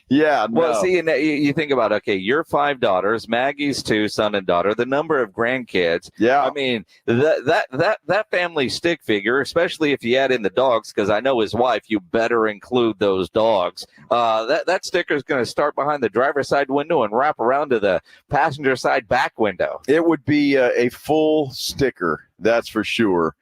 Yeah. No. Well, see, you think about, okay, your 5 daughters, Maggie's 2, son and daughter, the number of grandkids. Yeah. I mean, that family stick figure, especially if you add in the dogs, because I know his wife, you better include those dogs. That sticker is going to start behind the driver's side window and wrap around to the passenger side back window. It would be a full sticker. That's for sure.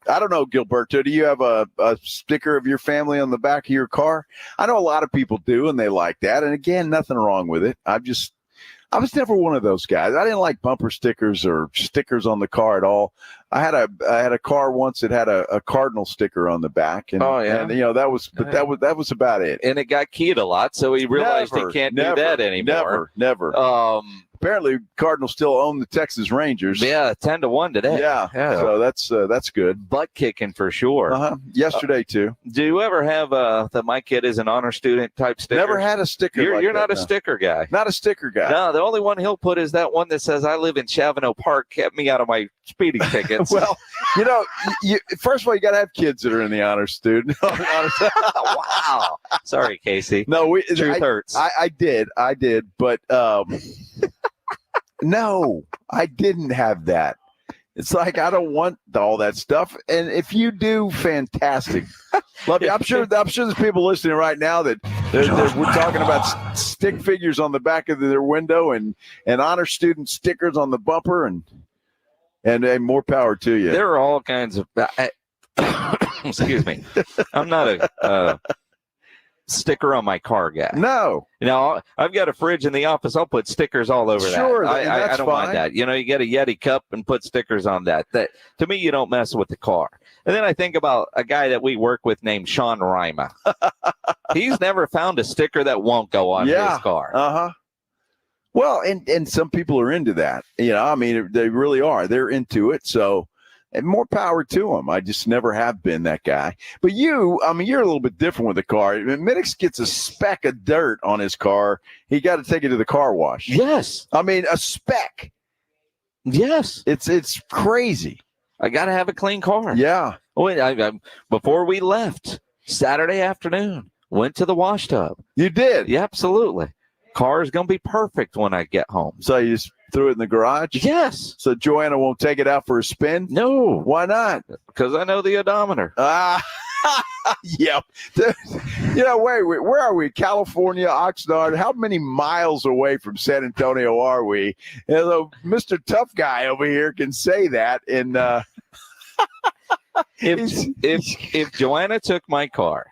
I don't know, Gilberto, do you have a sticker of your family on the back of your car? I know a lot of people do, and they like that. And again, nothing wrong with it. I was never one of those guys. I didn't like bumper stickers or stickers on the car at all. I had a car once that had a Cardinal sticker on the back, and that was about it. And it got keyed a lot, so he realized he can't do that anymore. Never. Apparently, Cardinals still own the Texas Rangers. Yeah, 10-1 today. Yeah. So that's good. Butt kicking for sure. Yesterday too. Do you ever have the my kid is an honor student type sticker? Never had a sticker. You're not a sticker guy. Not a sticker guy. No, the only one he'll put is that one that says "I live in Chavano Park." Kept me out of my speeding tickets. Well, first of all, you got to have kids that are in the honor student. Wow. Sorry, Casey. No, truth hurts. I did, but. No, I didn't have that. It's like, I don't want all that stuff. And if you do, fantastic. Love you. I'm sure there's people listening right now that we're talking about stick figures on the back of their window and honor student stickers on the bumper and more power to you. There are all kinds of, excuse me. I'm not a sticker on my car guy. No. I've got a fridge in the office. I'll put stickers all over that. Sure, I don't mind that. You get a Yeti cup and put stickers on that. That to me, you don't mess with the car. And then I think about a guy that we work with named Sean Rima. He's never found a sticker that won't go on his car. Well, and some people are into that. I mean, they really are. They're into it. So. And more power to them. I just never have been that guy. But you're a little bit different with the car. Minnix gets a speck of dirt on his car. He got to take it to the car wash. Yes. I mean, a speck. Yes. It's crazy. I got to have a clean car. Yeah. Before we left Saturday afternoon, went to the wash tub. You did? Yeah, absolutely. Car is going to be perfect when I get home. So you just threw it in the garage? Yes. So Joanna won't take it out for a spin? No. Why not? Because I know the odometer. Yep. Wait, where are we? California, Oxnard. How many miles away from San Antonio are we? Mr. Tough Guy over here can say that. And if Joanna took my car,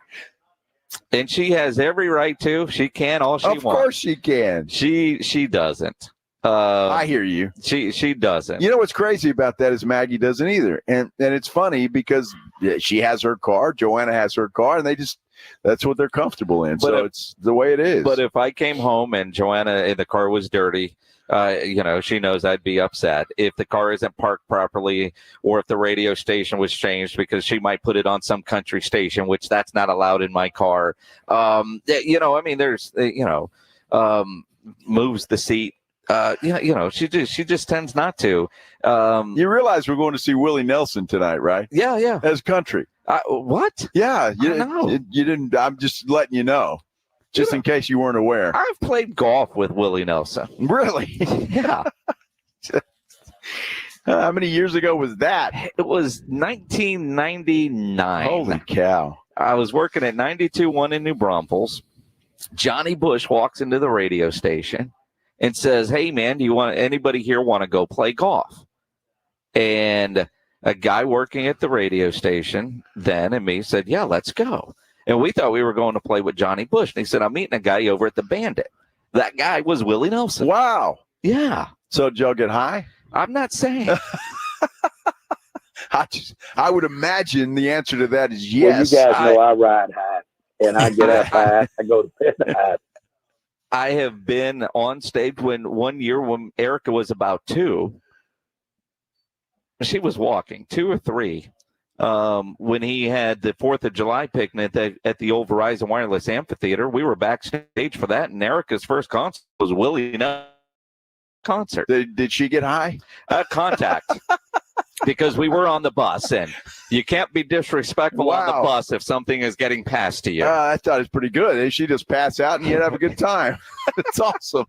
and she has every right to, she can all she wants. Of course she can. She doesn't. I hear you. She doesn't. You know what's crazy about that is Maggie doesn't either. And it's funny because she has her car, Joanna has her car, and that's what they're comfortable in. So it's the way it is. But if I came home and Joanna in the car was dirty, she knows I'd be upset if the car isn't parked properly or if the radio station was changed because she might put it on some country station, which that's not allowed in my car. There's, moves the seat. She just tends not to. You realize we're going to see Willie Nelson tonight, right? Yeah. As country. What? Yeah, know. You didn't. I'm just letting you know, just in case you weren't aware. I've played golf with Willie Nelson. Really? Yeah. How many years ago was that? It was 1999. Holy cow. I was working at 92.1 in New Braunfels. Johnny Bush walks into the radio station and says, "Hey, man, anybody here want to go play golf?" And a guy working at the radio station then and me said, "Yeah, let's go." And we thought we were going to play with Johnny Bush. And he said, "I'm meeting a guy over at the Bandit." That guy was Willie Nelson. Wow. Yeah. So did y'all get high? I'm not saying. I would imagine the answer to that is yes. Well, you guys know I ride high, and I get up high. I go to bed high. I have been on stage one year when Erica was about 2. She was walking 2 or 3. When he had the 4th of July picnic at the old Verizon Wireless Amphitheater, we were backstage for that, and Erica's first concert was Willie Nelson concert. Did she get high? Contact. Because we were on the bus, and you can't be disrespectful on the bus if something is getting passed to you. I thought it was pretty good. She just pass out and you'd have a good time. It's awesome.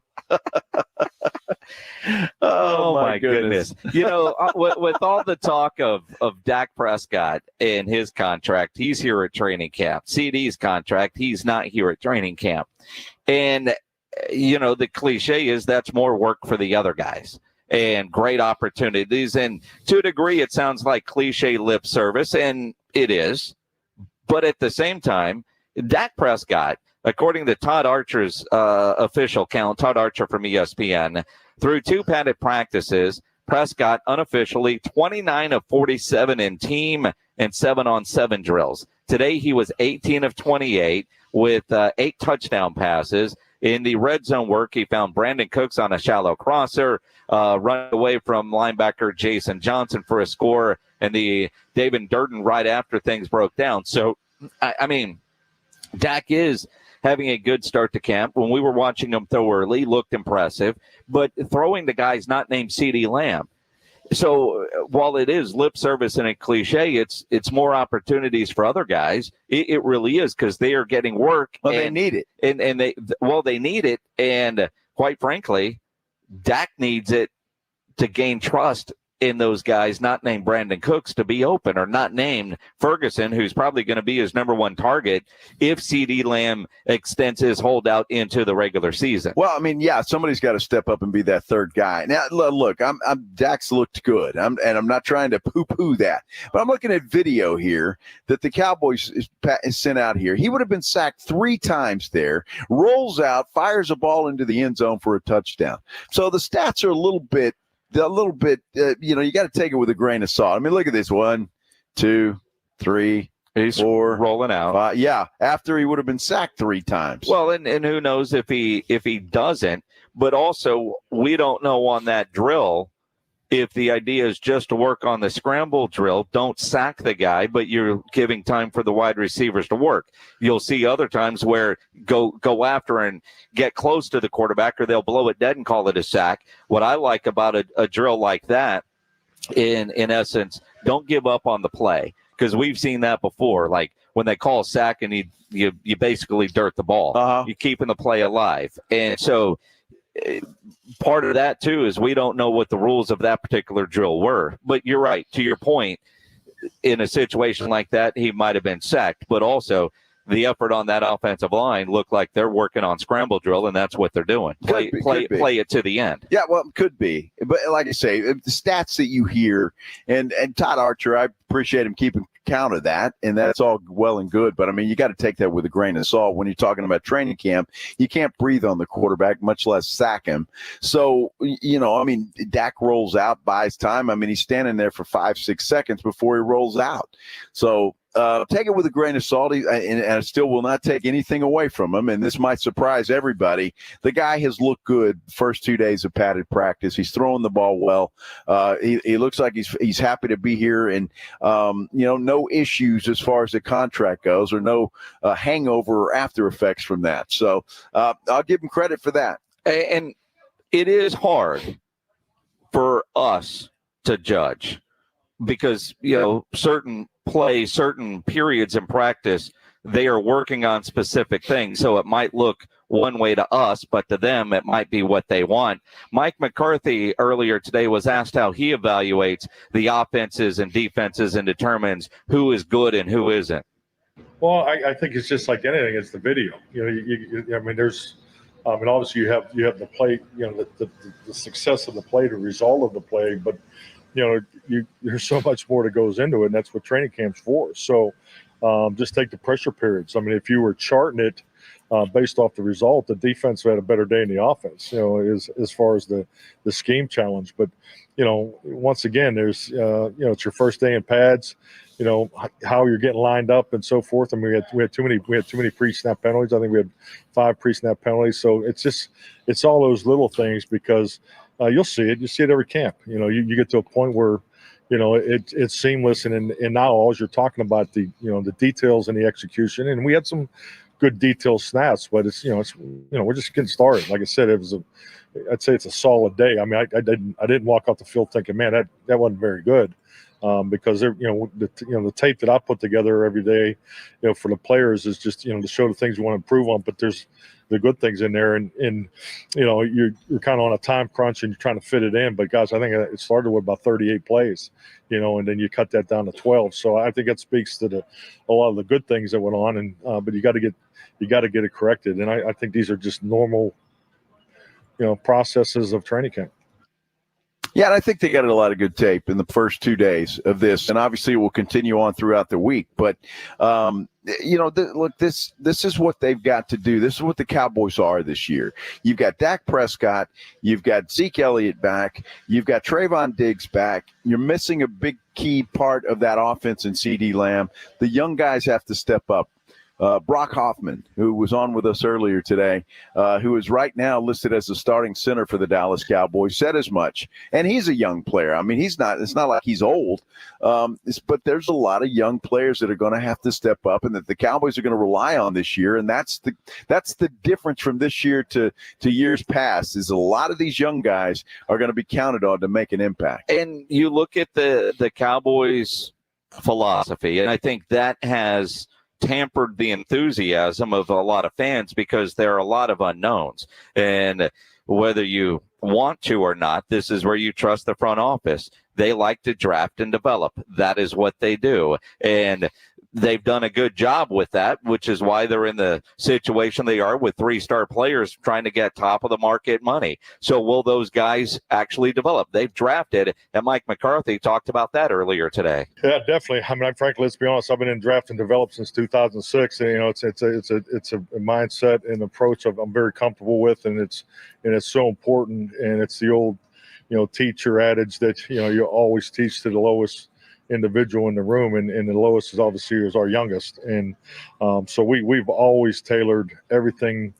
Oh my goodness. With all the talk of Dak Prescott and his contract, he's here at training camp. CD's contract, he's not here at training camp. And, the cliche is that's more work for the other guys. And great opportunities. And to a degree, it sounds like cliche lip service, and it is. But at the same time, Dak Prescott, according to Todd Archer's official count, Todd Archer from ESPN, through 2 padded practices, Prescott unofficially 29 of 47 in team and 7-on-7 drills. Today, he was 18 of 28 with 8 touchdown passes. In the red zone work, he found Brandon Cooks on a shallow crosser, run away from linebacker Jason Johnson for a score, and the David Durden right after things broke down. So, I mean, Dak is having a good start to camp. When we were watching him throw early, looked impressive, but throwing the guys not named CeeDee Lamb. So while it is lip service and a cliche, it's more opportunities for other guys. It really is, because they are getting work. Well, they need it. And they need it. And quite frankly, Dak needs it to gain trust in those guys not named Brandon Cooks to be open, or not named Ferguson, who's probably going to be his number 1 target if CeeDee Lamb extends his holdout into the regular season. Well, I mean, yeah, somebody's got to step up and be that third guy. Now, look, Dak's looked good, and I'm not trying to poo-poo that, but I'm looking at video here that the Cowboys sent out here. He would have been sacked 3 times there, rolls out, fires a ball into the end zone for a touchdown. So the stats are a little bit, you got to take it with a grain of salt. I mean, look at this. 1, 2, 3, He's 4, rolling out. After he would have been sacked 3 times. Well, and who knows if he doesn't. But also, we don't know on that drill if the idea is just to work on the scramble drill. Don't sack the guy, but you're giving time for the wide receivers to work. You'll see other times where go after and get close to the quarterback, or they'll blow it dead and call it a sack. What I like about a drill like that, in essence, don't give up on the play, because we've seen that before. Like when they call a sack and you basically dirt the ball. You're keeping the play alive. And so part of that, too, is we don't know what the rules of that particular drill were. But you're right. To your point, in a situation like that, he might have been sacked. But also, the effort on that offensive line looked like they're working on scramble drill, and that's what they're doing. Play it to the end. Yeah, well, it could be. But like I say, the stats that you hear, and Todd Archer, I appreciate him keeping count of that, and that's all well and good. But, I mean, you got to take that with a grain of salt. When you're talking about training camp, you can't breathe on the quarterback, much less sack him. So, Dak rolls out, buys time. I mean, he's standing there for 5-6 seconds before he rolls out. So, take it with a grain of salt, and I still will not take anything away from him, and this might surprise everybody. The guy has looked good first 2 days of padded practice. He's throwing the ball well. He looks like he's happy to be here, and no issues as far as the contract goes, or no hangover or after effects from that. So I'll give him credit for that. And it is hard for us to judge because, certain plays, certain periods in practice, they are working on specific things. So it might look one way to us, but to them, it might be what they want. Mike McCarthy earlier today was asked how he evaluates the offenses and defenses and determines who is good and who isn't. Well, I think it's just like anything. It's the video. There's, and obviously you have the play. The success of the play, the result of the play. But there's so much more that goes into it, and that's what training camp's for. So just take the pressure periods. If you were charting it based off the result, the defense had a better day than the offense. As far as the scheme challenge. But once again, there's it's your first day in pads. How you're getting lined up and so forth. We had too many pre-snap penalties. I think we had 5 pre-snap penalties. So it's all those little things because you'll see it. You see it every camp. You get to a point where it's seamless, and now all you're talking about the details and the execution. And we had some good detailed snaps, but we're just getting started. Like I said, I'd say it's a solid day. I didn't walk off the field thinking, man, that wasn't very good. Because the tape that I put together every day, for the players is just to show the things we want to improve on. But there's the good things in there, and you're kind of on a time crunch and you're trying to fit it in. But guys, I think it started with about 38 plays, and then you cut that down to 12. So I think that speaks to a lot of the good things that went on. And but you got to get it corrected. And I think these are just normal, processes of training camp. Yeah, and I think they got a lot of good tape in the first 2 days of this, and obviously it will continue on throughout the week. But look, this is what they've got to do. This is what the Cowboys are this year. You've got Dak Prescott, you've got Zeke Elliott back, you've got Trayvon Diggs back. You're missing a big key part of that offense in CeeDee Lamb. The young guys have to step up. Brock Hoffman, who was on with us earlier today, who is right now listed as the starting center for the Dallas Cowboys, said as much. And he's a young player. It's not like he's old, but there's a lot of young players that are going to have to step up and that the Cowboys are going to rely on this year. And that's the difference from this year to years past, is a lot of these young guys are going to be counted on to make an impact. And you look at the Cowboys philosophy, and I think that has tampered the enthusiasm of a lot of fans because there are a lot of unknowns. And whether you want to or not, this is where you trust the front office. They like to draft and develop. That is what they do. And they've done a good job with that, which is why they're in the situation they are with 3-star players trying to get top of the market money. So will those guys actually develop? They've drafted, and Mike McCarthy talked about that earlier today. Yeah, definitely. Frankly, let's be honest, I've been in draft and develop since 2006. And, it's a mindset and approach I'm very comfortable with, and it's so important. And it's the old, teacher adage that, you always teach to the lowest individual in the room, and the lowest is obviously our youngest. And so we've always tailored everything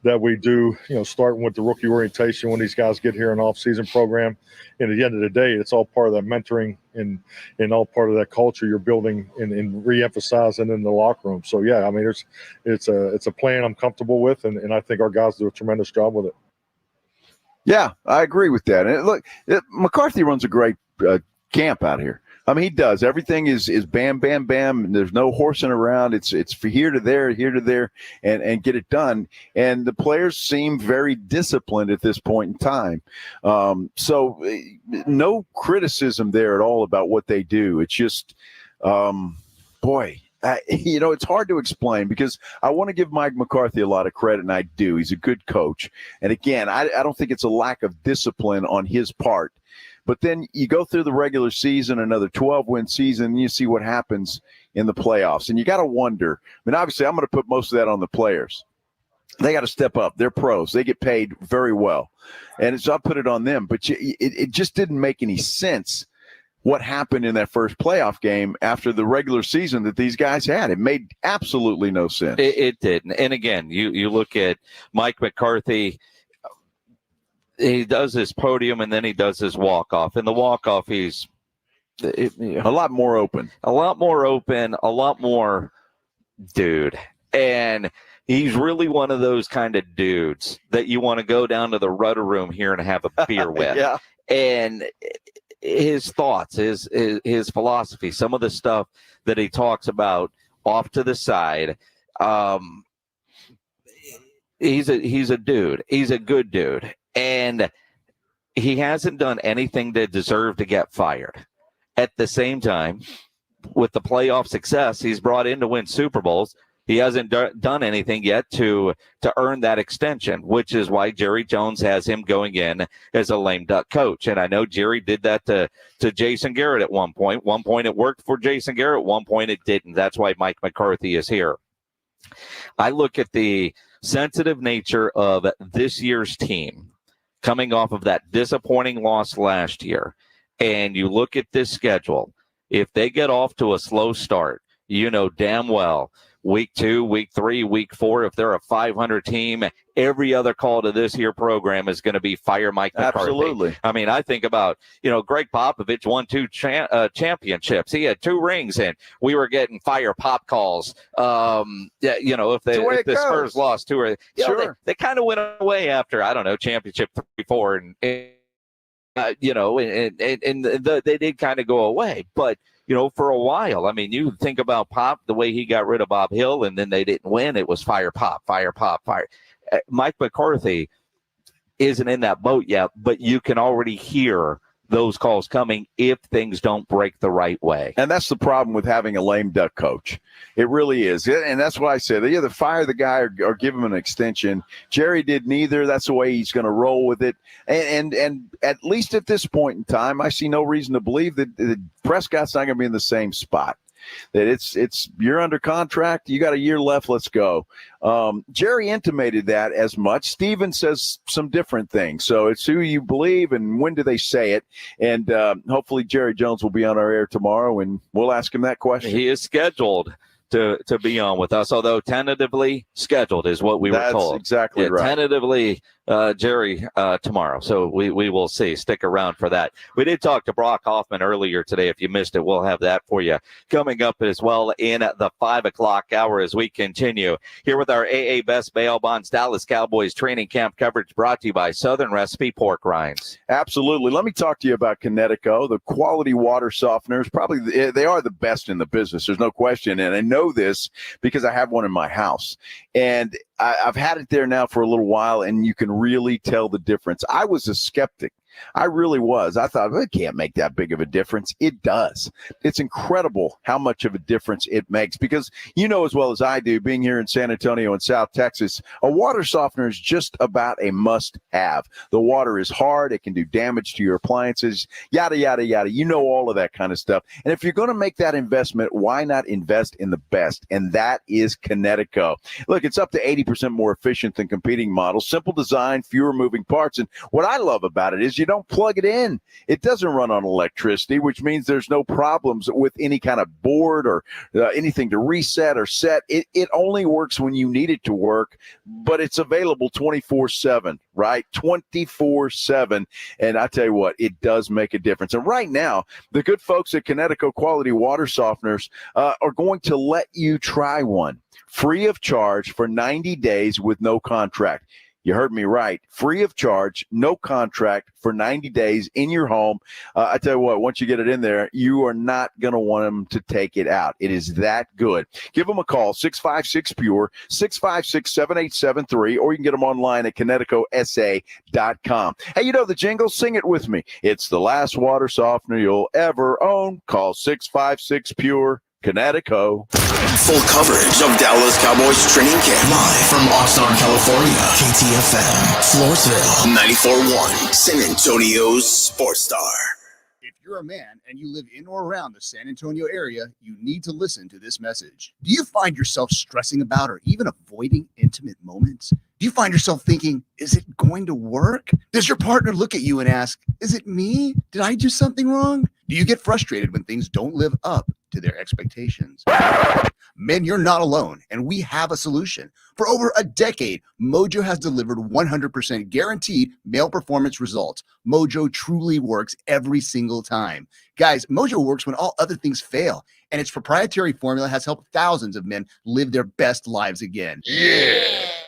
that we do, starting with the rookie orientation when these guys get here in off-season program. And at the end of the day, it's all part of that mentoring and all part of that culture you're building and re-emphasizing in the locker room. So yeah, it's a plan I'm comfortable with, and I think our guys do a tremendous job with it. Yeah, I agree with that. And look, McCarthy runs a great camp out here. He does. Everything is bam, bam, bam. There's no horsing around. It's for here to there, and get it done. And the players seem very disciplined at this point in time. So no criticism there at all about what they do. It's just, it's hard to explain because I want to give Mike McCarthy a lot of credit, and I do. He's a good coach. And again, I don't think it's a lack of discipline on his part. But then you go through the regular season, another 12-win season, and you see what happens in the playoffs. And you got to wonder. Obviously, I'm going to put most of that on the players. They got to step up. They're pros. They get paid very well. And so I put it on them. But it just didn't make any sense what happened in that first playoff game after the regular season that these guys had. It made absolutely no sense. It didn't. And again, you look at Mike McCarthy. He does his podium and then he does his walk-off. And the walk-off, he's a lot more open. A lot more dude. And He's really one of those kind of dudes that you want to go down to the rudder room here and have a beer with. Yeah. And his thoughts, his philosophy, some of the stuff that he talks about off to the side. He's a dude. He's a good dude. And he hasn't done anything to deserve to get fired. At the same time, with the playoff success he's brought in to win Super Bowls, he hasn't done anything yet to earn that extension, which is why Jerry Jones has him going in as a lame duck coach. And I know Jerry did that to Jason Garrett at one point. One point it worked for Jason Garrett. One point it didn't. That's why Mike McCarthy is here. I look at the sensitive nature of this year's team coming off of that disappointing loss last year, and you look at this schedule. If they get off to a slow start, you know damn well week 2, week 3, week 4, if they're a 500 team, every other call to this here program is going to be fire Mike McCarthy. Absolutely. I mean, I think about, Greg Popovich won 2 championships. He had 2 rings, and we were getting fire Pop calls. If the Spurs lost 2 or sure. They kind of went away after, I don't know, championship 3, 4, and they did kind of go away. But for a while, I mean, you think about Pop, the way he got rid of Bob Hill, and then they didn't win. It was fire Pop, fire Pop, fire. Mike McCarthy isn't in that boat yet, but you can already hear those calls coming if things don't break the right way. And that's the problem with having a lame duck coach. It really is. And that's why I said they either fire the guy or give him an extension. Jerry did neither. That's the way he's going to roll with it. And at least at this point in time, I see no reason to believe that Prescott's not going to be in the same spot. That it's you're under contract, you got a year left, let's go. Jerry intimated that as much. Steven says some different things. So it's who you believe and when do they say it. And hopefully Jerry Jones will be on our air tomorrow, and we'll ask him that question. He is scheduled to be on with us, although tentatively scheduled is what we were told. That's exactly right. Tentatively, Jerry, tomorrow. So we will see. Stick around for that. We did talk to Brock Hoffman earlier today. If you missed it, we'll have that for you coming up as well in the 5 o'clock hour as we continue here with our AA Best Bail Bonds Dallas Cowboys Training Camp coverage brought to you by Southern Recipe Pork Rinds. Absolutely. Let me talk to you about Connecticut. The quality water softeners, probably they are the best in the business. There's no question. And I know this because I have one in my house. And I've had it there now for a little while, and you can really tell the difference. I was a skeptic. I really was. I thought, well, it can't make that big of a difference. It does. It's incredible how much of a difference it makes because you know as well as I do, being here in San Antonio and South Texas, a water softener is just about a must-have. The water is hard. It can do damage to your appliances, yada, yada, yada. You know all of that kind of stuff. And if you're going to make that investment, why not invest in the best? And that is Connecticut. Look, it's up to 80% more efficient than competing models. Simple design, fewer moving parts. And what I love about it is you don't plug it in. It doesn't run on electricity, which means there's no problems with any kind of board or anything to reset or set. It only works when you need it to work, but it's available 24/7, right? 24/7. And I tell you what, it does make a difference. And right now, the good folks at Connecticut Quality Water Softeners are going to let you try one free of charge for 90 days with no contract. You heard me right. Free of charge, no contract for 90 days in your home. I tell you what, once you get it in there, you are not going to want them to take it out. It is that good. Give them a call, 656-PURE, 656-7873, or you can get them online at ConnecticutSA.com. Hey, you know the jingle? Sing it with me. It's the last water softener you'll ever own. Call 656-PURE. Connecticut. Full coverage of Dallas Cowboys Training Camp. Live from Oxnard, California. KTFM, Floresville, 94.1, San Antonio's Sports Star. If you're a man and you live in or around the San Antonio area, you need to listen to this message. Do you find yourself stressing about or even avoiding intimate moments? Do you find yourself thinking, is it going to work? Does your partner look at you and ask, is it me? Did I do something wrong? Do you get frustrated when things don't live up to their expectations? Men, you're not alone, and we have a solution. For over a decade, Mojo has delivered 100% guaranteed male performance results. Mojo truly works every single time. Guys, Mojo works when all other things fail, and its proprietary formula has helped thousands of men live their best lives again. Yeah!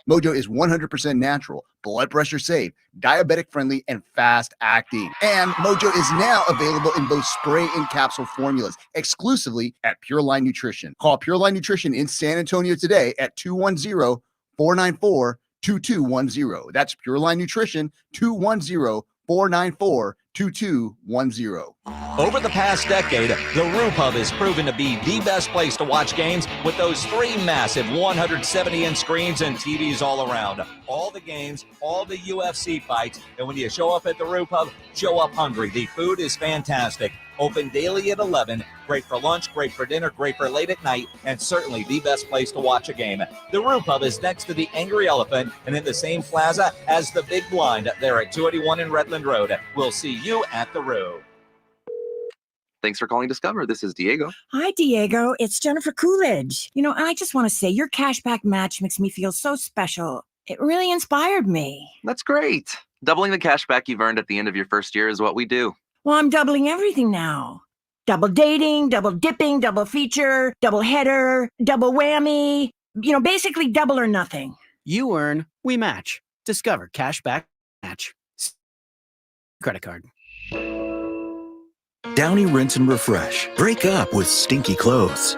Mojo is 100% natural, blood pressure safe, diabetic friendly, and fast acting. And Mojo is now available in both spray and capsule formulas exclusively at Pure Line Nutrition. Call Pure Line Nutrition in San Antonio today at 210-494-2210. That's Pure Line Nutrition, 210-494-2210. Over the past decade, the RuPub has proven to be the best place to watch games with those 3 massive 170-inch screens and TVs all around. All the games, all the UFC fights, and when you show up at the RuPub, show up hungry. The food is fantastic. Open daily at 11. Great for lunch, great for dinner, great for late at night, and certainly the best place to watch a game. The RuPub is next to the Angry Elephant and in the same plaza as the Big Blind there at 281 in Redland Road. We'll see you at the Ru. Thanks for calling Discover. This is Diego. Hi, Diego. It's Jennifer Coolidge. I just want to say your cashback match makes me feel so special. It really inspired me. That's great. Doubling the cashback you've earned at the end of your first year is what we do. Well, I'm doubling everything now. Double dating, double dipping, double feature, double header, double whammy. Basically double or nothing. You earn, we match. Discover cashback match. Credit card. Downy Rinse and Refresh. Break up with stinky clothes.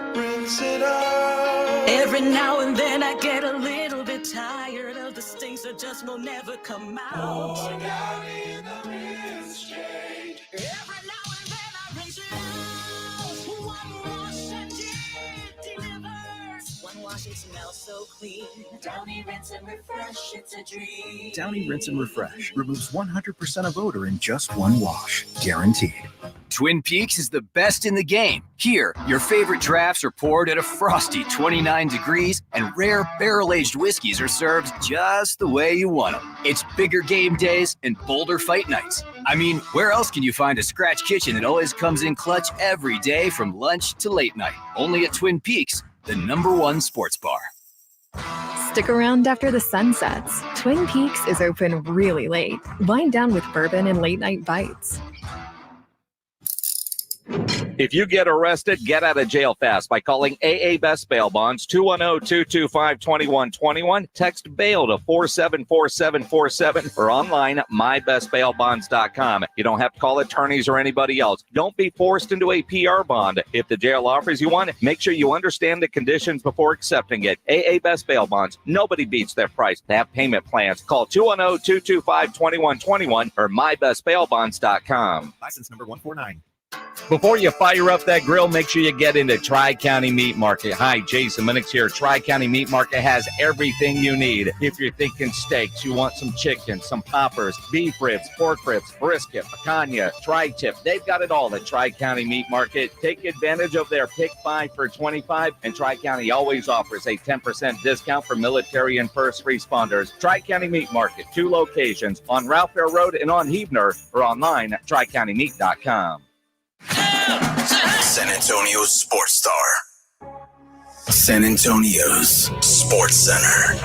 Every now and then I get a little bit tired of the stinks that just will never come out. Oh, Downy in the rinse change. Every now and then I rinse it out. One wash and it delivers. One wash, it smells so clean. Downy Rinse and Refresh, it's a dream. Downy Rinse and Refresh removes 100% of odor in just one wash. Guaranteed. Twin Peaks is the best in the game. Here, your favorite drafts are poured at a frosty 29 degrees, and rare barrel-aged whiskeys are served just the way you want them. It's bigger game days and bolder fight nights. I mean, where else can you find a scratch kitchen that always comes in clutch every day from lunch to late night? Only at Twin Peaks, the #1 sports bar. Stick around after the sun sets. Twin Peaks is open really late. Wind down with bourbon and late-night bites. If you get arrested, get out of jail fast by calling AA Best Bail Bonds, 210-225-2121. Text bail to 474747 or online at mybestbailbonds.com. You don't have to call attorneys or anybody else. Don't be forced into a PR bond. If the jail offers you one, make sure you understand the conditions before accepting it. AA Best Bail Bonds. Nobody beats their price. They have payment plans. Call 210-225-2121 or mybestbailbonds.com. License number 149. Before you fire up that grill, make sure you get into Tri-County Meat Market. Hi, Jason Minnix here. Tri-County Meat Market has everything you need. If you're thinking steaks, you want some chicken, some poppers, beef ribs, pork ribs, brisket, picanha, tri-tip. They've got it all at Tri-County Meat Market. Take advantage of their Pick 5 for $25, and Tri-County always offers a 10% discount for military and first responders. Tri-County Meat Market, 2 locations on Ralph Fair Road and on Heavener, or online at tricountymeat.com. San Antonio's Sports Star. San Antonio's Sports Center.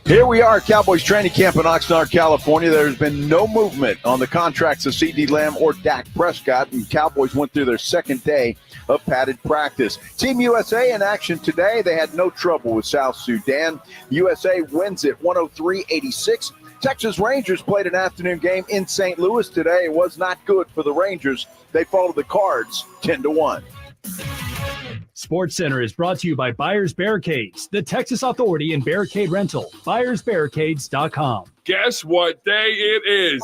Here we are, Cowboys Training Camp in Oxnard, California. There's been no movement on the contracts of C.D. Lamb or Dak Prescott, and Cowboys went through their second day of padded practice. Team USA in action today. They had no trouble with South Sudan. USA wins it 103-86. Texas Rangers played an afternoon game in St. Louis today. It was not good for the Rangers. They followed the Cards 10-1. Sports Center is brought to you by Buyers Barricades, the Texas Authority in Barricade Rental. BuyersBarricades.com. Guess what day it is?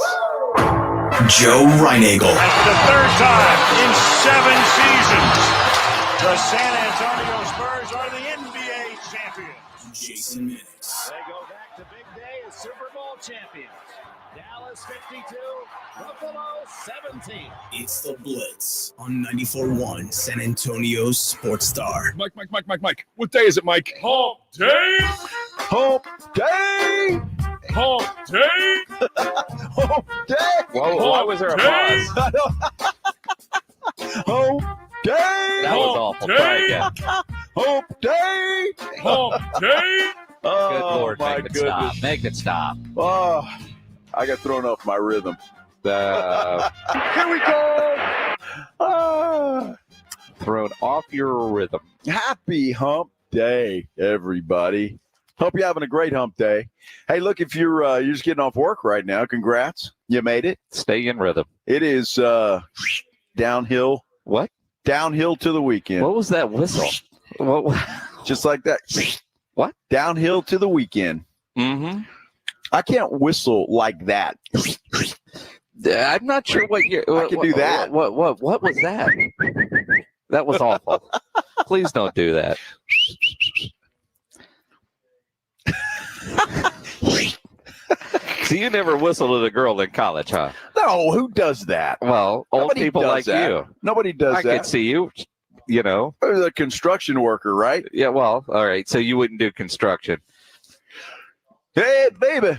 Joe Reinagel. For the third time in 7 seasons, the San Antonio Spurs are the NBA champions. Jason Minnix. They go back to big day as Super Bowl champions. Dallas 52, Buffalo 17. It's the Blitz on 94.1 San Antonio's Sports Star. Mike. What day is it, Mike? Hump day! Hump day! Hump day! Hump day! Whoa, why was there a pause? Hump day! That was all. awful. Try again. Hump day. Hump day. Oh, Good Lord, my make it goodness. stop. Make it stop. Oh, I got thrown off my rhythm. Here we go. Thrown off your rhythm. Happy hump day, everybody. Hope you're having a great hump day. Hey, look, if you're just getting off work right now, congrats. You made it. Stay in rhythm. It is downhill. What? Downhill to the weekend. What was that whistle? What? Just like that. What? Downhill to the weekend. Mm-hmm. I can't whistle like that. I'm not sure what you. I can do that. What was that? That was awful. Please don't do that. So you never whistled at a girl in college, huh? No, who does that? Well, old Nobody people does like that. you. Nobody does I that. could see you. You know. There's a construction worker, right? Yeah. Well, all right. So you wouldn't do construction. Hey, baby.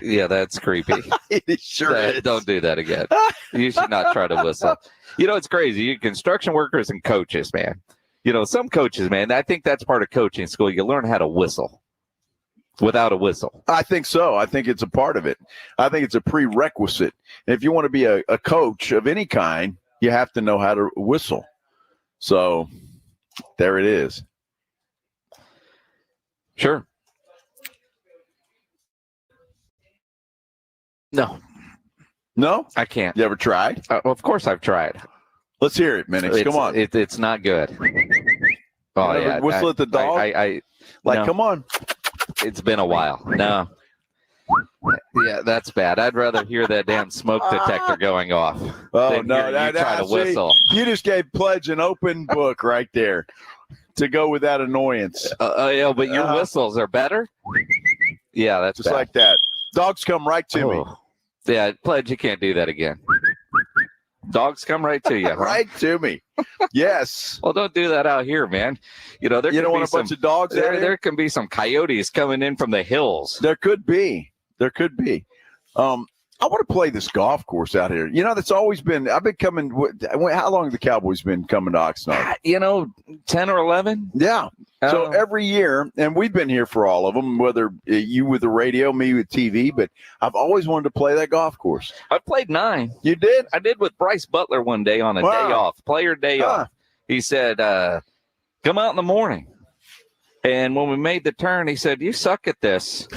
Yeah, that's creepy. It sure is. Don't do that again. You should not try to whistle. You know, it's crazy. You construction workers and coaches, man. You know, some coaches, man, I think that's part of coaching school. You learn how to whistle without a whistle. I think so. I think it's a part of it. I think it's a prerequisite. And if you want to be a coach of any kind, you have to know how to whistle. So there it is. Sure. No. No? I can't. You ever tried? Well, of course I've tried. Let's hear it, Minnix. Come on. It's not good. Oh, yeah. Whistle at the dog? No. Come on. It's been a while. No. Yeah, that's bad. I'd rather hear that damn smoke detector going off. Oh, no. You try to whistle. You just gave Pledge an open book right there to go with that annoyance. Yeah, but your whistles are better? Yeah, that's just bad. like that. Dogs come right to me. Yeah, Pledge, you can't do that again. Dogs come right to you. Huh? Right to me. Yes. Well, don't do that out here, man. You know, you don't want a bunch of dogs out here? There can be some coyotes coming in from the hills. There could be. I want to play this golf course out here. You know, that's always been, I've been coming, how long have the Cowboys been coming to Oxnard? 10 or 11. Yeah. So every year, and we've been here for all of them, whether you with the radio, me with TV, but I've always wanted to play that golf course. I played 9. You did? I did with Bryce Butler one day on a day off, player day off. He said, come out in the morning. And when we made the turn, he said, you suck at this.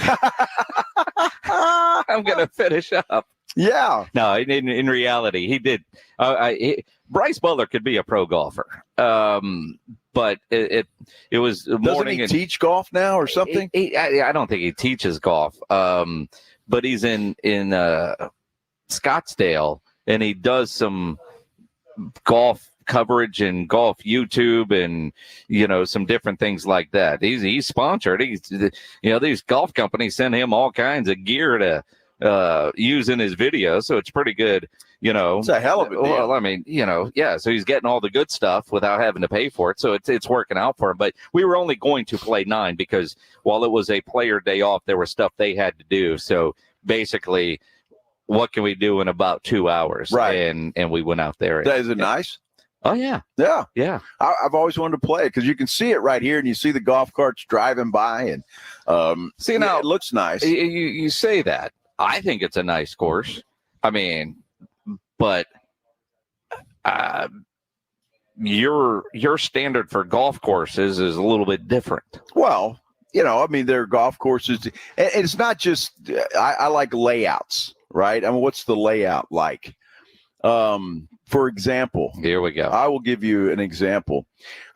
I'm going to finish up. Yeah. No, in reality, he did. Bryce Butler could be a pro golfer. But it was Doesn't morning. Doesn't he teach golf now or something? I don't think he teaches golf. But he's in Scottsdale, and he does some golf coverage and golf YouTube and, some different things like that. He's sponsored. These golf companies send him all kinds of gear to use in his videos. So it's pretty good. It's a hell of a deal. Well, I mean, so he's getting all the good stuff without having to pay for it. So it's working out for him. But we were only going to play 9 because while it was a player day off, there was stuff they had to do. So basically, what can we do in about 2 hours? Right. And we went out there. Is it nice? Oh, yeah. Yeah. Yeah. I've always wanted to play it because you can see it right here and you see the golf carts driving by and now it looks nice. You say that. I think it's a nice course. I mean, but your standard for golf courses is a little bit different. Well, there are golf courses. And it's not just, I like layouts, right? I mean, what's the layout like? For example, here we go. I will give you an example.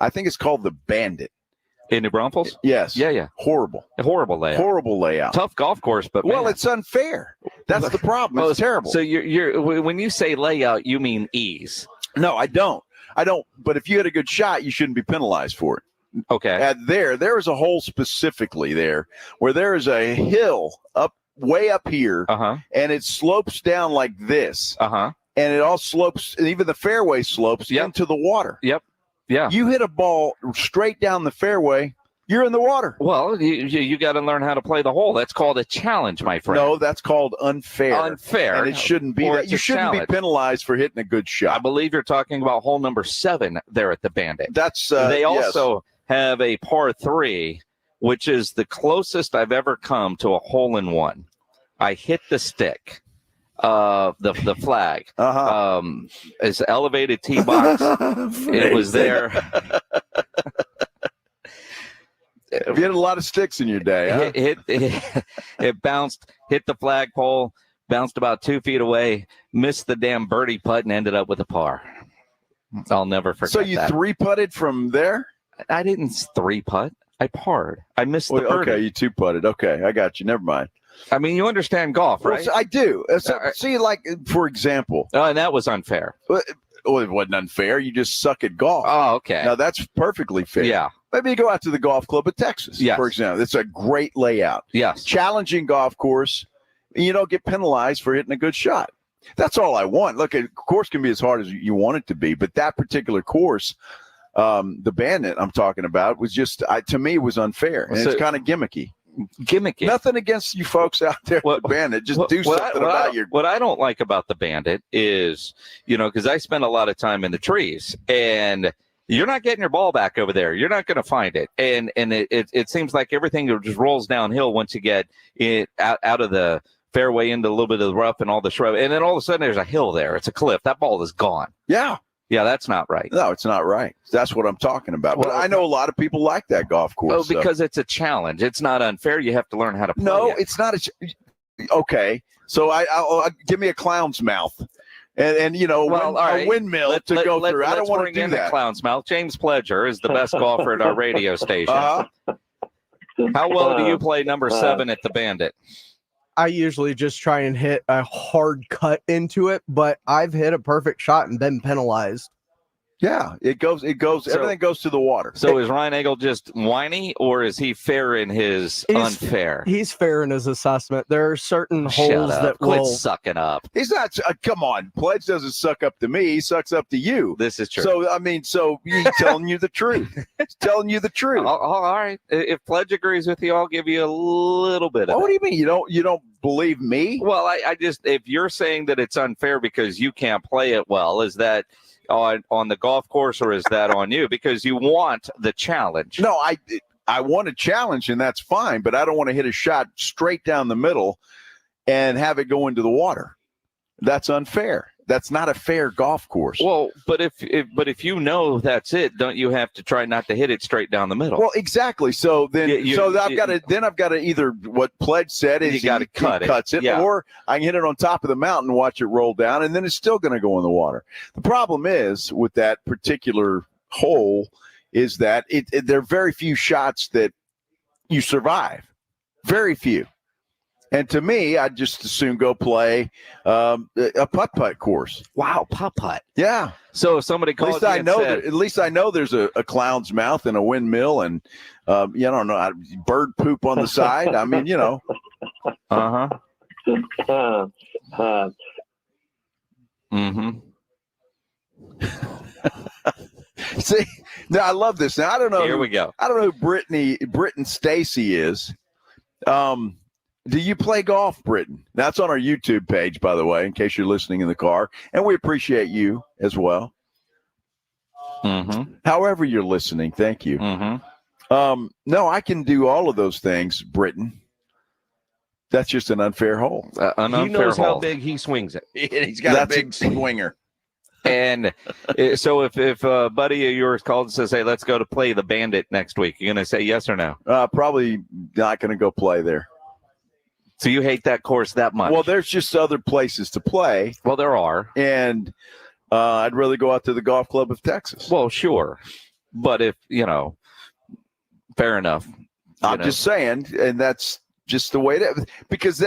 I think it's called the Bandit. In New Braunfels? Yes. Yeah. Horrible layout. Horrible layout. Tough golf course, but it's unfair. That's the problem. It's terrible. So you're when you say layout, you mean ease? No, I don't. But if you had a good shot, you shouldn't be penalized for it. Okay. There is a hole specifically there where there is a hill way up here, and it slopes down like this. And it all slopes, and even the fairway slopes into the water. Yep. Yeah. You hit a ball straight down the fairway, you're in the water. Well, you got to learn how to play the hole. That's called a challenge, my friend. No, that's called unfair. Unfair. And it shouldn't be that. You shouldn't be penalized for hitting a good shot. I believe you're talking about hole number 7 there at the Bandit. That's they yes. also have a par 3, which is the closest I've ever come to a hole-in-one. I hit the stick, the flag. It's an elevated tee box. It was there. You hit a lot of sticks in your day, huh? It bounced, hit the flagpole, bounced about 2 feet away, missed the damn birdie putt, and ended up with a par. I'll never forget that. So you 3-putted from there? I didn't 3-putt. I parred. I missed the birdie. Okay, you 2-putted. Okay, I got you. Never mind. I mean, you understand golf, right? Well, I do. So, see, like, for example. And that was unfair. Well, it wasn't unfair. You just suck at golf. Oh, okay. Now, that's perfectly fair. Yeah. Maybe you go out to the golf club of Texas, Yes. for example. It's a great layout. Yes. Challenging golf course. You don't get penalized for hitting a good shot. That's all I want. Look, a course can be as hard as you want it to be, but that particular course, the Bandit I'm talking about, was just, to me, was unfair. And it's kind of gimmicky. Nothing against you folks out there with the Bandit. Just do something about your... What I don't like about the Bandit is, because I spend a lot of time in the trees, and you're not getting your ball back over there. You're not going to find it. And it seems like everything just rolls downhill once you get it out of the fairway into a little bit of the rough and all the shrub. And then all of a sudden there's a hill there. It's a cliff. That ball is gone. Yeah. Yeah, that's not right. No, it's not right. That's what I'm talking about. But I know a lot of people like that golf course. Oh, because it's a challenge. It's not unfair. You have to learn how to play it. It's not. Okay. So I'll give me a clown's mouth. And a windmill to go through. I don't want to do that. Clown's mouth. James Pledger is the best golfer at our radio station. How well do you play number 7 at the Bandit? I usually just try and hit a hard cut into it, but I've hit a perfect shot and been penalized. Yeah, it goes. Everything goes to the water. So is Reinagel just whiny, or is he fair in his unfair? He's fair in his assessment. There are certain holes that Quit sucking up. He's not. Come on, Pledge doesn't suck up to me. He sucks up to you. This is true. So he's telling you the truth. He's telling you the truth. All right. If Pledge agrees with you, I'll give you a little bit of. What do you mean? You don't believe me? Well, I just, if you're saying that it's unfair because you can't play it well, is that on the golf course, or is that on you? Because you want the challenge. No, I want a challenge, and that's fine, but I don't want to hit a shot straight down the middle and have it go into the water. That's unfair. That's not a fair golf course. Well, but if you know that's it, don't you have to try not to hit it straight down the middle? Well, exactly. So then, I've got to either what Pledge said is you got to cuts it, or I can hit it on top of the mountain and watch it roll down, and then it's still going to go in the water. The problem is with that particular hole is that there are very few shots that you survive. Very few. And to me, I'd just as soon go play a putt-putt course. Wow, putt-putt. Yeah. So if somebody calls at least I know there's a clown's mouth and a windmill and, I don't know, bird poop on the side. I mean, See, now I love this. Now I don't know. Here we go. I don't know who Britton Stacy is. Do you play golf, Britton? That's on our YouTube page, by the way, in case you're listening in the car. And we appreciate you as well. Mm-hmm. However you're listening, thank you. Mm-hmm. No, I can do all of those things, Britton. That's just an unfair hole. He knows how big he swings it. He's got a big swinger. And so if a buddy of yours called and says, hey, let's go to play the Bandit next week, you're going to say yes or no? Probably not going to go play there. So you hate that course that much? Well, there's just other places to play. Well, there are. And I'd rather go out to the golf club of Texas. Well, sure. But if, fair enough. I'm just saying, and that's just the way it is. Because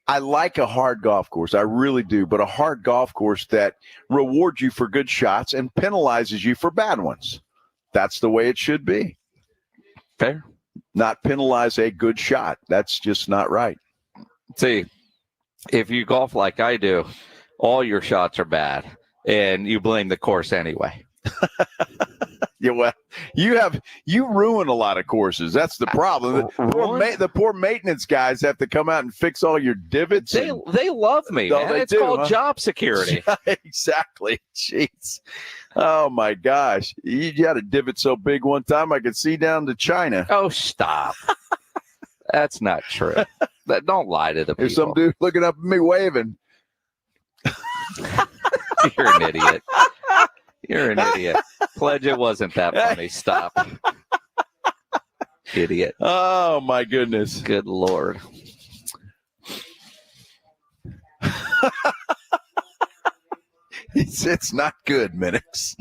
I like a hard golf course. I really do. But a hard golf course that rewards you for good shots and penalizes you for bad ones. That's the way it should be. Fair. Not penalize a good shot. That's just not right. See, if you golf like I do, all your shots are bad, and you blame the course anyway. Yeah, well, you ruin a lot of courses. That's the problem. The poor maintenance guys have to come out and fix all your divots. They love me, man. It's called job security. Exactly. Jeez. Oh my gosh. You had a divot so big one time I could see down to China. Oh, stop. That's not true. Don't lie to the people. There's some dude looking up at me waving. You're an idiot. You're an idiot. Pledge it wasn't that funny. Stop. Idiot. Oh, my goodness. Good Lord. It's not good, Minnix.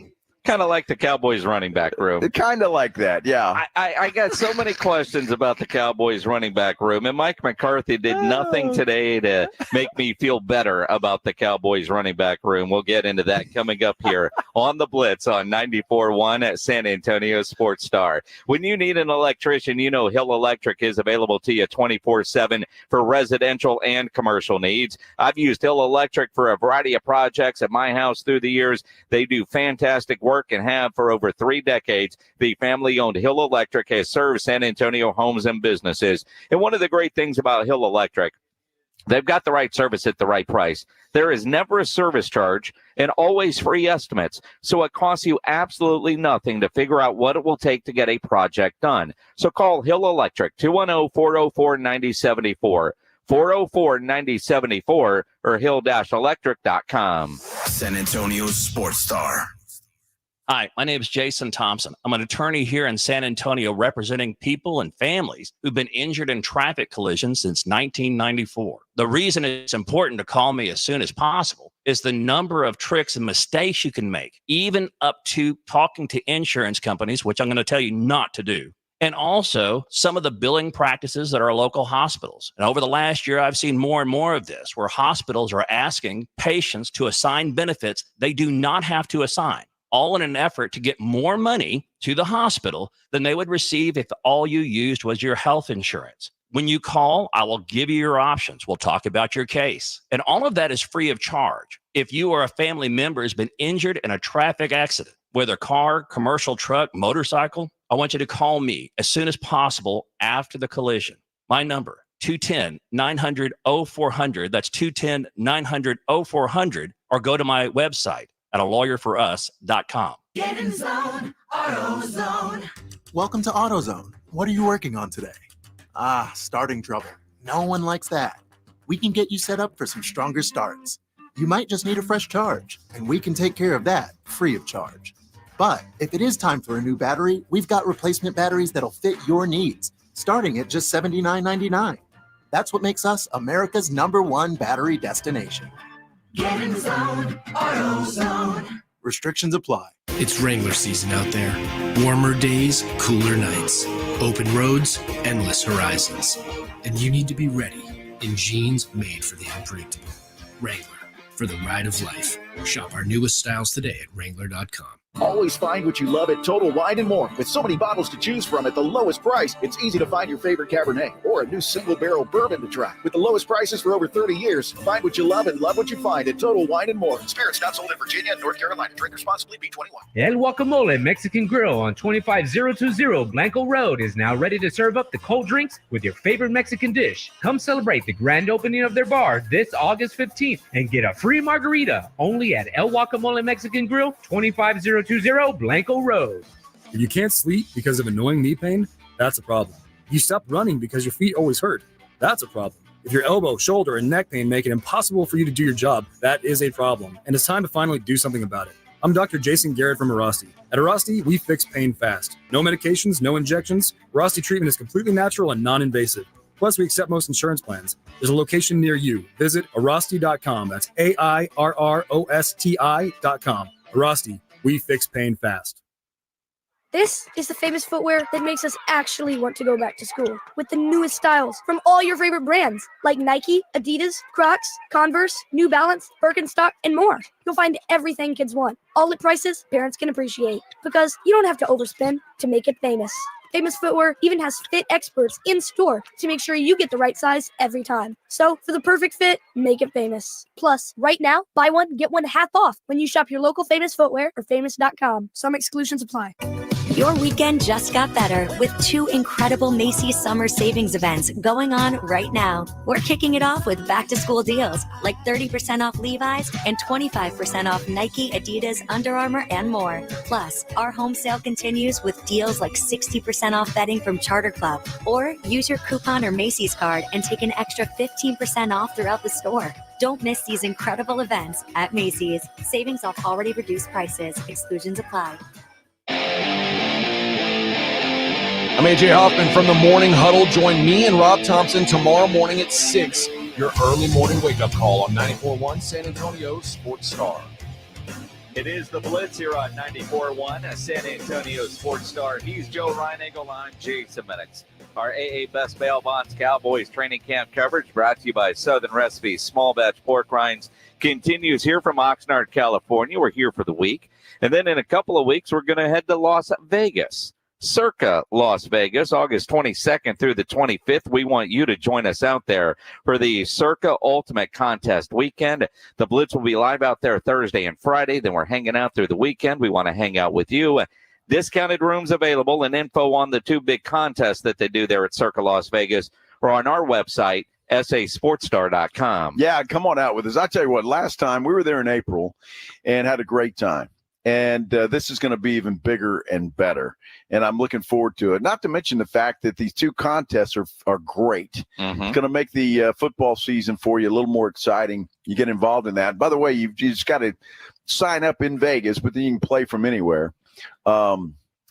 Kind of like the Cowboys running back room. Kind of like that, yeah. I got so many questions about the Cowboys running back room, and Mike McCarthy did nothing today to make me feel better about the Cowboys running back room. We'll get into that coming up here on the Blitz on 94.1 at San Antonio Sports Star. When you need an electrician, you know Hill Electric is available to you 24/7 for residential and commercial needs. I've used Hill Electric for a variety of projects at my house through the years. They do fantastic work and have for over 3 decades. The family-owned Hill Electric has served San Antonio homes and businesses. And one of the great things about Hill Electric, they've got the right service at the right price. There is never a service charge and always free estimates. So it costs you absolutely nothing to figure out what it will take to get a project done. So call Hill Electric, 210-404-9074. 404-9074 or hill-electric.com. San Antonio Sports Star. Hi, my name is Jason Thompson. I'm an attorney here in San Antonio representing people and families who've been injured in traffic collisions since 1994. The reason it's important to call me as soon as possible is the number of tricks and mistakes you can make, even up to talking to insurance companies, which I'm going to tell you not to do. And also some of the billing practices at our local hospitals. And over the last year, I've seen more and more of this, where hospitals are asking patients to assign benefits they do not have to assign, all in an effort to get more money to the hospital than they would receive if all you used was your health insurance. When you call, I will give you your options. We'll talk about your case. And all of that is free of charge. If you or a family member has been injured in a traffic accident, whether car, commercial truck, motorcycle, I want you to call me as soon as possible after the collision. My number, 210-900-0400. That's 210-900-0400. Or go to my website at alawyerforus.com. Get in zone, AutoZone. Welcome to AutoZone. What are you working on today? Starting trouble. No one likes that. We can get you set up for some stronger starts. You might just need a fresh charge, and we can take care of that free of charge. But if it is time for a new battery, we've got replacement batteries that'll fit your needs, starting at just $79.99. That's what makes us America's #1 battery destination. Get in zone, AutoZone. Restrictions apply. It's Wrangler season out there. Warmer days, cooler nights, open roads, endless horizons. And you need to be ready in jeans made for the unpredictable. Wrangler, for the ride of life. Shop our newest styles today at Wrangler.com. Always find what you love at Total Wine & More. With so many bottles to choose from at the lowest price, it's easy to find your favorite Cabernet or a new single-barrel bourbon to try. With the lowest prices for over 30 years, find what you love and love what you find at Total Wine & More. Spirits not sold in Virginia and North Carolina. Drink responsibly, B21. El Guacamole Mexican Grill on 25020 Blanco Road is now ready to serve up the cold drinks with your favorite Mexican dish. Come celebrate the grand opening of their bar this August 15th and get a free margarita only at El Guacamole Mexican Grill, 25020 Blanco Road. If you can't sleep because of annoying knee pain, that's a problem. If you stop running because your feet always hurt, that's a problem. If your elbow, shoulder, and neck pain make it impossible for you to do your job, that is a problem. And it's time to finally do something about it. I'm Dr. Jason Garrett from Arasti. At Arasti, we fix pain fast. No medications, no injections. Arasti treatment is completely natural and non-invasive. Plus, we accept most insurance plans. There's a location near you. Visit Arasti.com. That's AIRROSTI.com. Arasti. We fix pain fast. This is the famous footwear that makes us actually want to go back to school. With the newest styles from all your favorite brands like Nike, Adidas, Crocs, Converse, New Balance, Birkenstock, and more. You'll find everything kids want, all at prices parents can appreciate. Because you don't have to overspend to make it famous. Famous Footwear even has fit experts in store to make sure you get the right size every time. So for the perfect fit, make it famous. Plus, right now, buy one, get one half off when you shop your local Famous Footwear or famous.com. Some exclusions apply. Your weekend just got better with 2 incredible Macy's summer savings events going on right now. We're kicking it off with back-to-school deals like 30% off Levi's and 25% off Nike, Adidas, Under Armour, and more. Plus, our home sale continues with deals like 60% off bedding from Charter Club. Or use your coupon or Macy's card and take an extra 15% off throughout the store. Don't miss these incredible events at Macy's. Savings off already reduced prices. Exclusions apply. I'm AJ Hoffman from the Morning Huddle. Join me and Rob Thompson tomorrow morning at 6. Your early morning wake-up call on 94.1 San Antonio Sports Star. It is the Blitz here on 94.1 San Antonio Sports Star. He's Joe Reinagel. I'm Jason Minnix. Our AA Best Bail Bonds Cowboys Training Camp coverage brought to you by Southern Recipes. Small batch pork rinds continues here from Oxnard, California. We're here for the week. And then in a couple of weeks, we're going to head to Las Vegas. Circa Las Vegas, August 22nd through the 25th. We want you to join us out there for the Circa Ultimate Contest weekend. The Blitz will be live out there Thursday and Friday. Then we're hanging out through the weekend. We want to hang out with you. Discounted rooms available and info on the 2 big contests that they do there at Circa Las Vegas or on our website, sasportstar.com. Yeah, come on out with us. I tell you what, last time we were there in April and had a great time. And this is going to be even bigger and better. And I'm looking forward to it. Not to mention the fact that these 2 contests are great. Mm-hmm. It's going to make the football season for you a little more exciting. You get involved in that. By the way, you just got to sign up in Vegas, but then you can play from anywhere.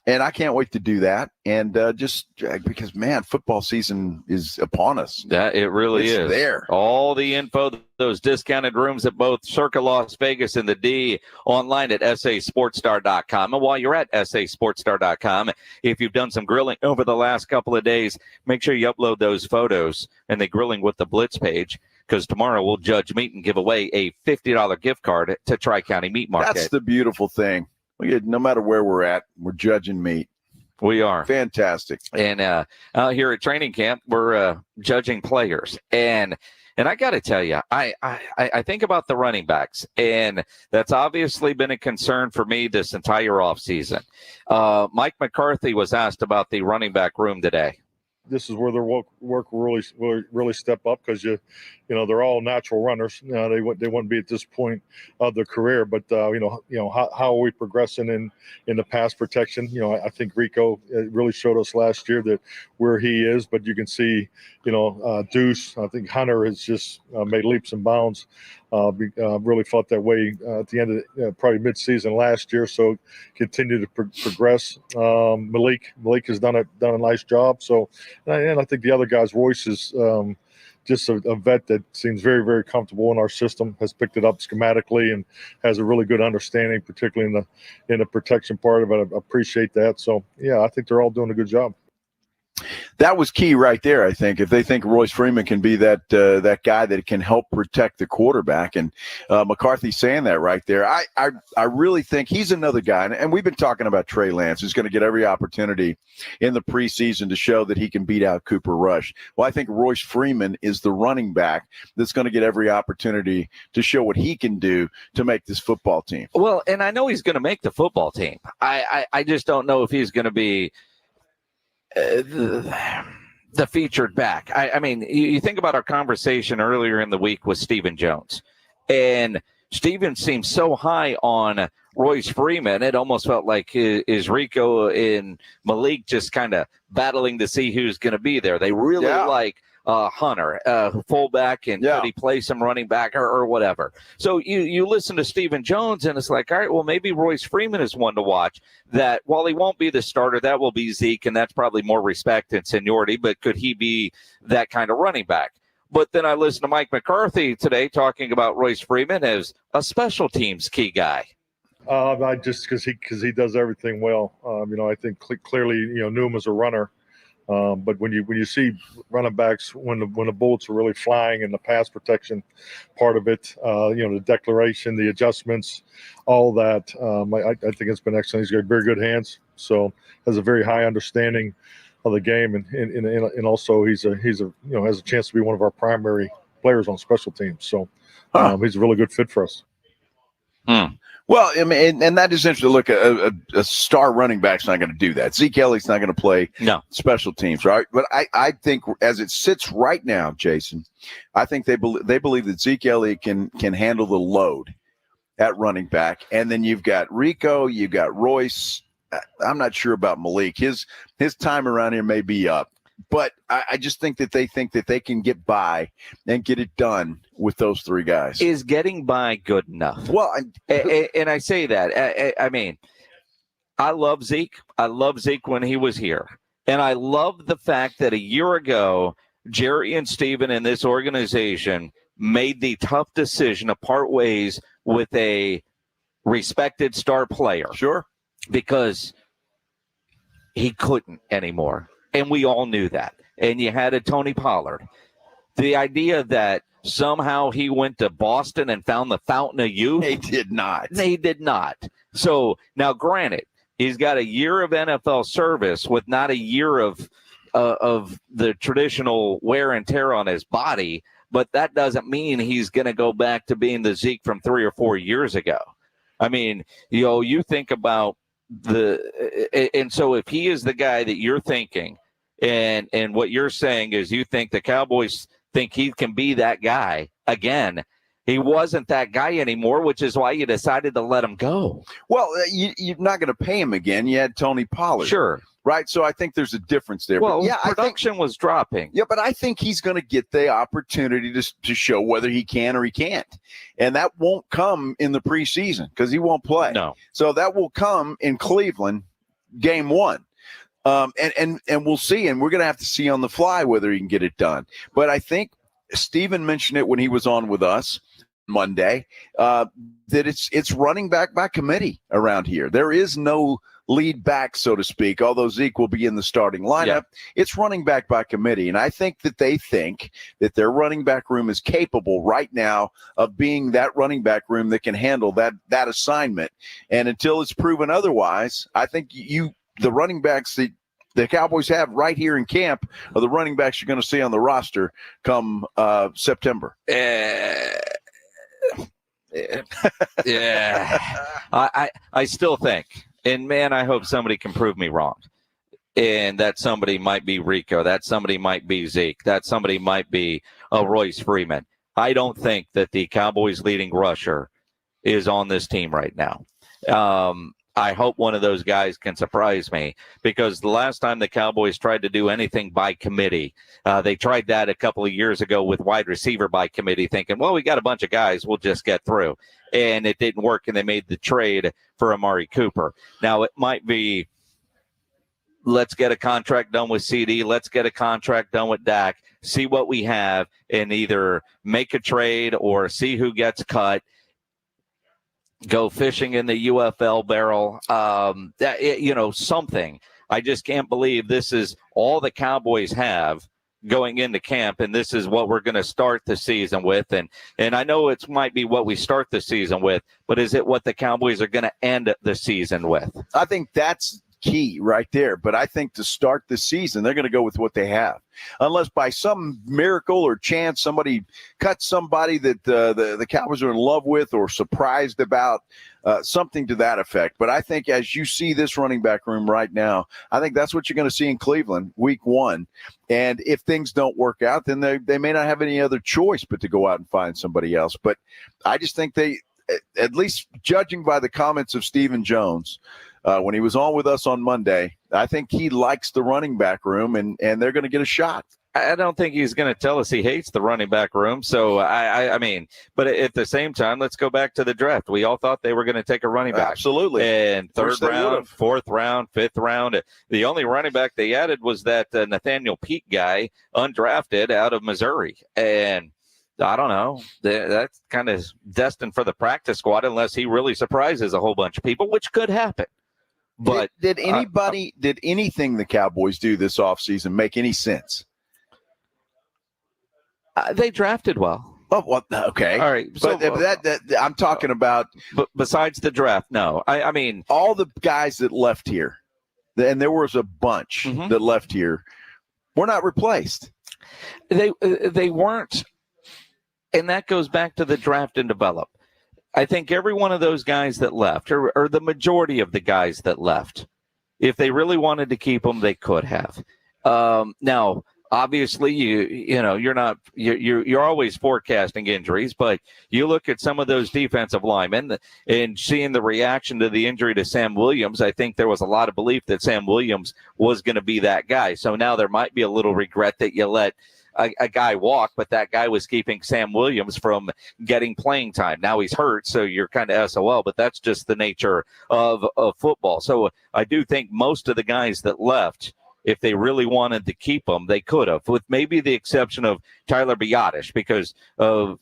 And I can't wait to do that. And just because, man, football season is upon us. That it really It's is. there. All the info, those discounted rooms at both Circa Las Vegas and the D online at sasportstar.com. And while you're at sasportstar.com, if you've done some grilling over the last couple of days, make sure you upload those photos and the Grilling with the Blitz page, because tomorrow we'll judge meat and give away a $50 gift card to Tri-County Meat Market. That's the beautiful thing. No matter where we're at, we're judging meat. We are. Fantastic. And out here at training camp, we're judging players. And I got to tell you, I think about the running backs, and that's obviously been a concern for me this entire offseason. Mike McCarthy was asked about the running back room today. This is where their work really step up, because they're all natural runners. They wouldn't be at this point of their career, but how are we progressing in the pass protection? I think Rico really showed us last year that where he is, but you can see Deuce. I think Hunter has just made leaps and bounds. Really felt that way at the end of probably mid-season last year. So continue to progress. Malik has done a nice job. So, and I think the other guys, Royce is just a vet that seems very, very comfortable in our system, has picked it up schematically and has a really good understanding, particularly in the protection part of it. I appreciate that. So, yeah, I think they're all doing a good job. That was key right there, I think. If they think Royce Freeman can be that guy that can help protect the quarterback, and McCarthy's saying that right there. I really think he's another guy, and we've been talking about Trey Lance, who's going to get every opportunity in the preseason to show that he can beat out Cooper Rush. Well, I think Royce Freeman is the running back that's going to get every opportunity to show what he can do to make this football team. Well, and I know he's going to make the football team. I just don't know if he's going to be the featured back. I mean, you think about our conversation earlier in the week with Stephen Jones, and Stephen seemed so high on Royce Freeman. It almost felt like is Rico and Malik just kind of battling to see who's going to be there. They really like Hunter, fullback, and could he play some running back or whatever. So you listen to Stephen Jones, and it's like, all right, well, maybe Royce Freeman is one to watch. That while he won't be the starter, that will be Zeke, and that's probably more respect and seniority, but could he be that kind of running back? But then I listened to Mike McCarthy today talking about Royce Freeman as a special teams key guy. I just because he does everything well. I think clearly knew him as a runner. But when you see running backs, when the bullets are really flying and the pass protection part of it, the declaration, the adjustments, all that, I think it's been excellent. He's got very good hands, so has a very high understanding of the game, and also he's has a chance to be one of our primary players on special teams. So he's a really good fit for us. Well, I mean, and that is interesting. Look, a star running back's not going to do that. Zeke Elliott's not going to play special teams, right? But I think as it sits right now, Jason, I think they believe that Zeke Elliott can handle the load at running back. And then you've got Rico, you've got Royce. I'm not sure about Malik. His time around here may be up. But I just think that they can get by and get it done with those three guys. Is getting by good enough? Well, and I say that. I mean, I love Zeke. I love Zeke when he was here. And I love the fact that a year ago, Jerry and Steven in this organization made the tough decision to part ways with a respected star player. Sure. Because he couldn't anymore. And we all knew that. And you had a Tony Pollard. The idea that somehow he went to Boston and found the fountain of youth. They did not. They did not. So now, granted, he's got a year of NFL service with not a year of the traditional wear and tear on his body. But that doesn't mean he's going to go back to being the Zeke from 3 or 4 years ago. I mean, you think about and so if he is the guy that you're thinking, and what you're saying is you think the Cowboys think he can be that guy again. He wasn't that guy anymore, which is why you decided to let him go. Well, you're not going to pay him again. You had Tony Pollard. Sure. Right? So I think there's a difference there. Well, but yeah, production was dropping. Yeah, but I think he's going to get the opportunity to show whether he can or he can't. And that won't come in the preseason because he won't play. No. So that will come in Cleveland, game 1. And we'll see. And we're going to have to see on the fly whether he can get it done. But I think Steven mentioned it when he was on with us Monday, that it's running back by committee around here. There is no lead back, so to speak, although Zeke will be in the starting lineup. Yeah. It's running back by committee. And I think that they think that their running back room is capable right now of being that running back room that can handle that assignment. And until it's proven otherwise, I think the running backs that the Cowboys have right here in camp are the running backs you're going to see on the roster come September. Yeah. I still think, and man, I hope somebody can prove me wrong. And that somebody might be Rico. That somebody might be Zeke. That somebody might be Royce Freeman. I don't think that the Cowboys' leading rusher is on this team right now. I hope one of those guys can surprise me, because the last time the Cowboys tried to do anything by committee, they tried that a couple of years ago with wide receiver by committee, thinking, well, we got a bunch of guys, we'll just get through. And it didn't work, and they made the trade for Amari Cooper. Now, it might be, let's get a contract done with CD, let's get a contract done with Dak, see what we have, and either make a trade or see who gets cut. Go fishing in the UFL barrel, something. I just can't believe this is all the Cowboys have going into camp, and this is what we're going to start the season with. And I know it might be what we start the season with, but is it what the Cowboys are going to end the season with? I think that's key right there. But I think to start the season, they're going to go with what they have. Unless by some miracle or chance somebody cuts somebody that the Cowboys are in love with or surprised about, something to that effect. But I think as you see this running back room right now, I think that's what you're going to see in Cleveland week 1. And if things don't work out, then they may not have any other choice but to go out and find somebody else. But I just think they, at least judging by the comments of Stephen Jones, when he was on with us on Monday, I think he likes the running back room, and they're going to get a shot. I don't think he's going to tell us he hates the running back room. So, I mean, but at the same time, let's go back to the draft. We all thought they were going to take a running back. Absolutely. And third round, fourth round, fifth round. The only running back they added was that Nathaniel Peake guy, undrafted out of Missouri. And I don't know. That's kind of destined for the practice squad unless he really surprises a whole bunch of people, which could happen. But did anything the Cowboys do this offseason make any sense? They drafted well. Oh, well, okay. All right. But that I'm talking about. But besides the draft, no. I mean, all the guys that left here, and there was a bunch that left here, were not replaced. They weren't, and that goes back to the draft and develop. I think every one of those guys that left, or the majority of the guys that left, if they really wanted to keep them, they could have. Now, obviously, you're always forecasting injuries, but you look at some of those defensive linemen and seeing the reaction to the injury to Sam Williams. I think there was a lot of belief that Sam Williams was going to be that guy. So now there might be a little regret that you let a guy walk, but that guy was keeping Sam Williams from getting playing time. Now he's hurt, so you're kind of SOL, but that's just the nature of football. So I do think most of the guys that left, if they really wanted to keep them, they could have, with maybe the exception of Tyler Biadasz, because of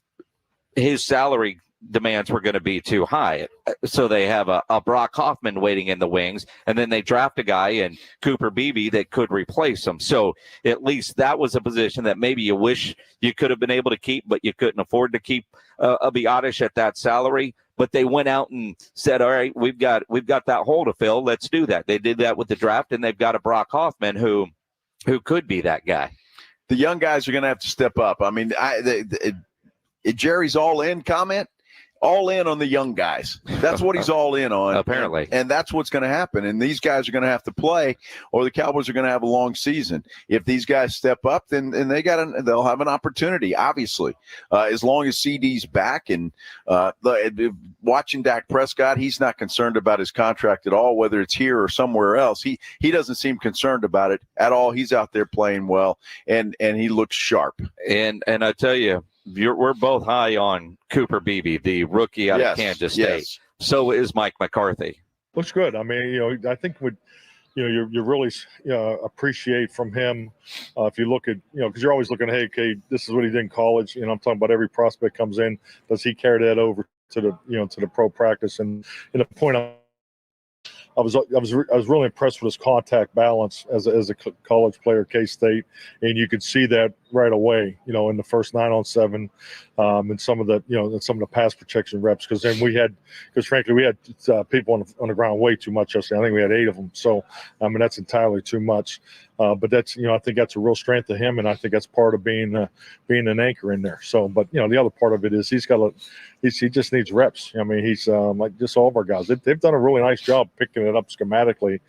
his salary demands were going to be too high. So they have a Brock Hoffman waiting in the wings, and then they draft a guy in Cooper Beebe that could replace him. So at least that was a position that maybe you wish you could have been able to keep, but you couldn't afford to keep a Biadasz at that salary. But they went out and said, all right, we've got that hole to fill. Let's do that. They did that with the draft, and they've got a Brock Hoffman who could be that guy. The young guys are going to have to step up. I mean, Jerry's all in comment. All in on the young guys. That's what he's all in on. Apparently. And that's what's going to happen. And these guys are going to have to play, or the Cowboys are going to have a long season. If these guys step up, then they'll have an opportunity, obviously. As long as CD's back, and watching Dak Prescott, he's not concerned about his contract at all, whether it's here or somewhere else. He doesn't seem concerned about it at all. He's out there playing well, and he looks sharp. And I tell you, we're both high on Cooper Beebe, the rookie out of Kansas State. Yes. So is Mike McCarthy. Looks good. I mean, I think you really appreciate from him if you look at, because you're always looking, hey, okay, this is what he did in college. I'm talking about every prospect comes in. Does he carry that over to the pro practice? And the point I was really impressed with his contact balance as a college player at K-State, and you could see that right away, in the first 9-on-7, and some of the pass protection reps, because frankly we had people on the ground way too much yesterday. I think we had 8 of them. So I mean, that's entirely too much. But that's, I think that's a real strength of him, and I think that's part of being an anchor in there. So, but the other part of it is he just needs reps. I mean, he's like just all of our guys. They've done a really nice job picking it up schematically.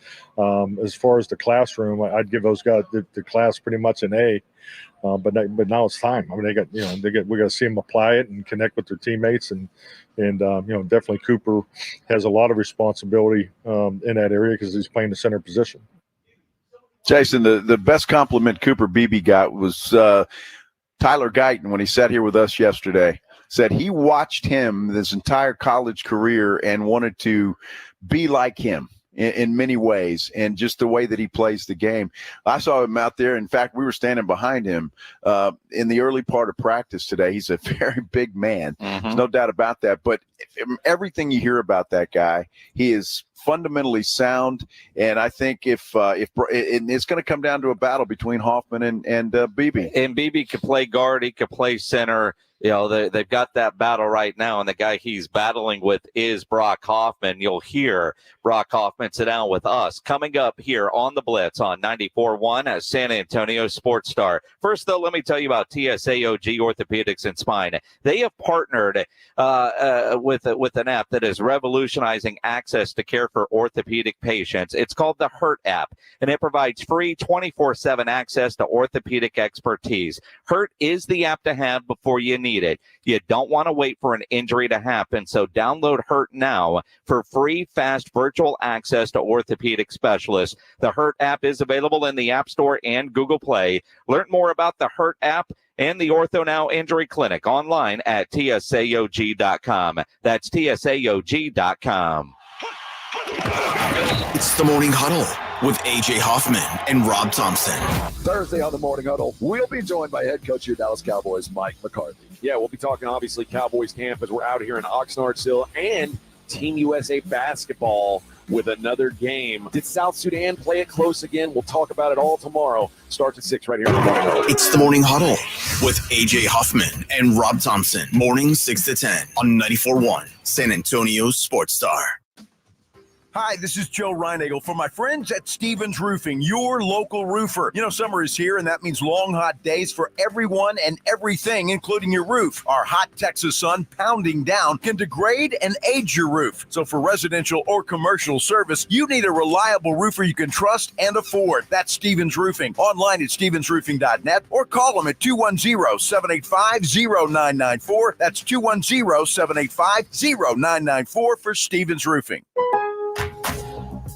As far as the classroom, I'd give those guys the class pretty much an A. But now it's time. I mean, we got to see them apply it and connect with their teammates, and definitely Cooper has a lot of responsibility in that area because he's playing the center position. Jason, the best compliment Cooper Beebe got was Tyler Guyton when he sat here with us yesterday. Said he watched him this entire college career and wanted to be like him in many ways, and just the way that he plays the game. I saw him out there. In fact, we were standing behind him in the early part of practice today. He's a very big man. Mm-hmm. There's no doubt about that. But everything you hear about that guy, he is fundamentally sound. And I think if it's going to come down to a battle between Hoffman and Beebe. And Beebe could play guard, he could play center. They've got that battle right now, and the guy he's battling with is Brock Hoffman. You'll hear Brock Hoffman sit down with us coming up here on the Blitz on 94.1 at San Antonio Sports Star. First, though, let me tell you about TSAOG Orthopedics and Spine. They have partnered with an app that is revolutionizing access to care for orthopedic patients. It's called the Hurt app, and it provides free 24/7 access to orthopedic expertise. Hurt is the app to have before you need it. You don't want to wait for an injury to happen, so download Hurt now for free, fast virtual access to orthopedic specialists. The Hurt app is available in the App Store and Google Play. Learn more about the Hurt app and the Ortho Now Injury Clinic online at tsaog.com. That's tsaog.com. It's the Morning Huddle with A.J. Hoffman and Rob Thompson. Thursday on the Morning Huddle, we'll be joined by head coach of your Dallas Cowboys, Mike McCarthy. Yeah, we'll be talking, obviously, Cowboys camp as we're out here in Oxnard still, and Team USA basketball with another game. Did South Sudan play it close again? We'll talk about it all tomorrow. Starts at 6 right here in the Morning Huddle. It's the Morning Huddle with A.J. Hoffman and Rob Thompson. Morning 6 to 10 on 94.1 San Antonio Sports Star. Hi, this is Joe Reinagel for my friends at Stevens Roofing, your local roofer. You know, summer is here, and that means long, hot days for everyone and everything, including your roof. Our hot Texas sun pounding down can degrade and age your roof. So for residential or commercial service, you need a reliable roofer you can trust and afford. That's Stevens Roofing. Online at stevensroofing.net or call them at 210-785-0994. That's 210-785-0994 for Stevens Roofing.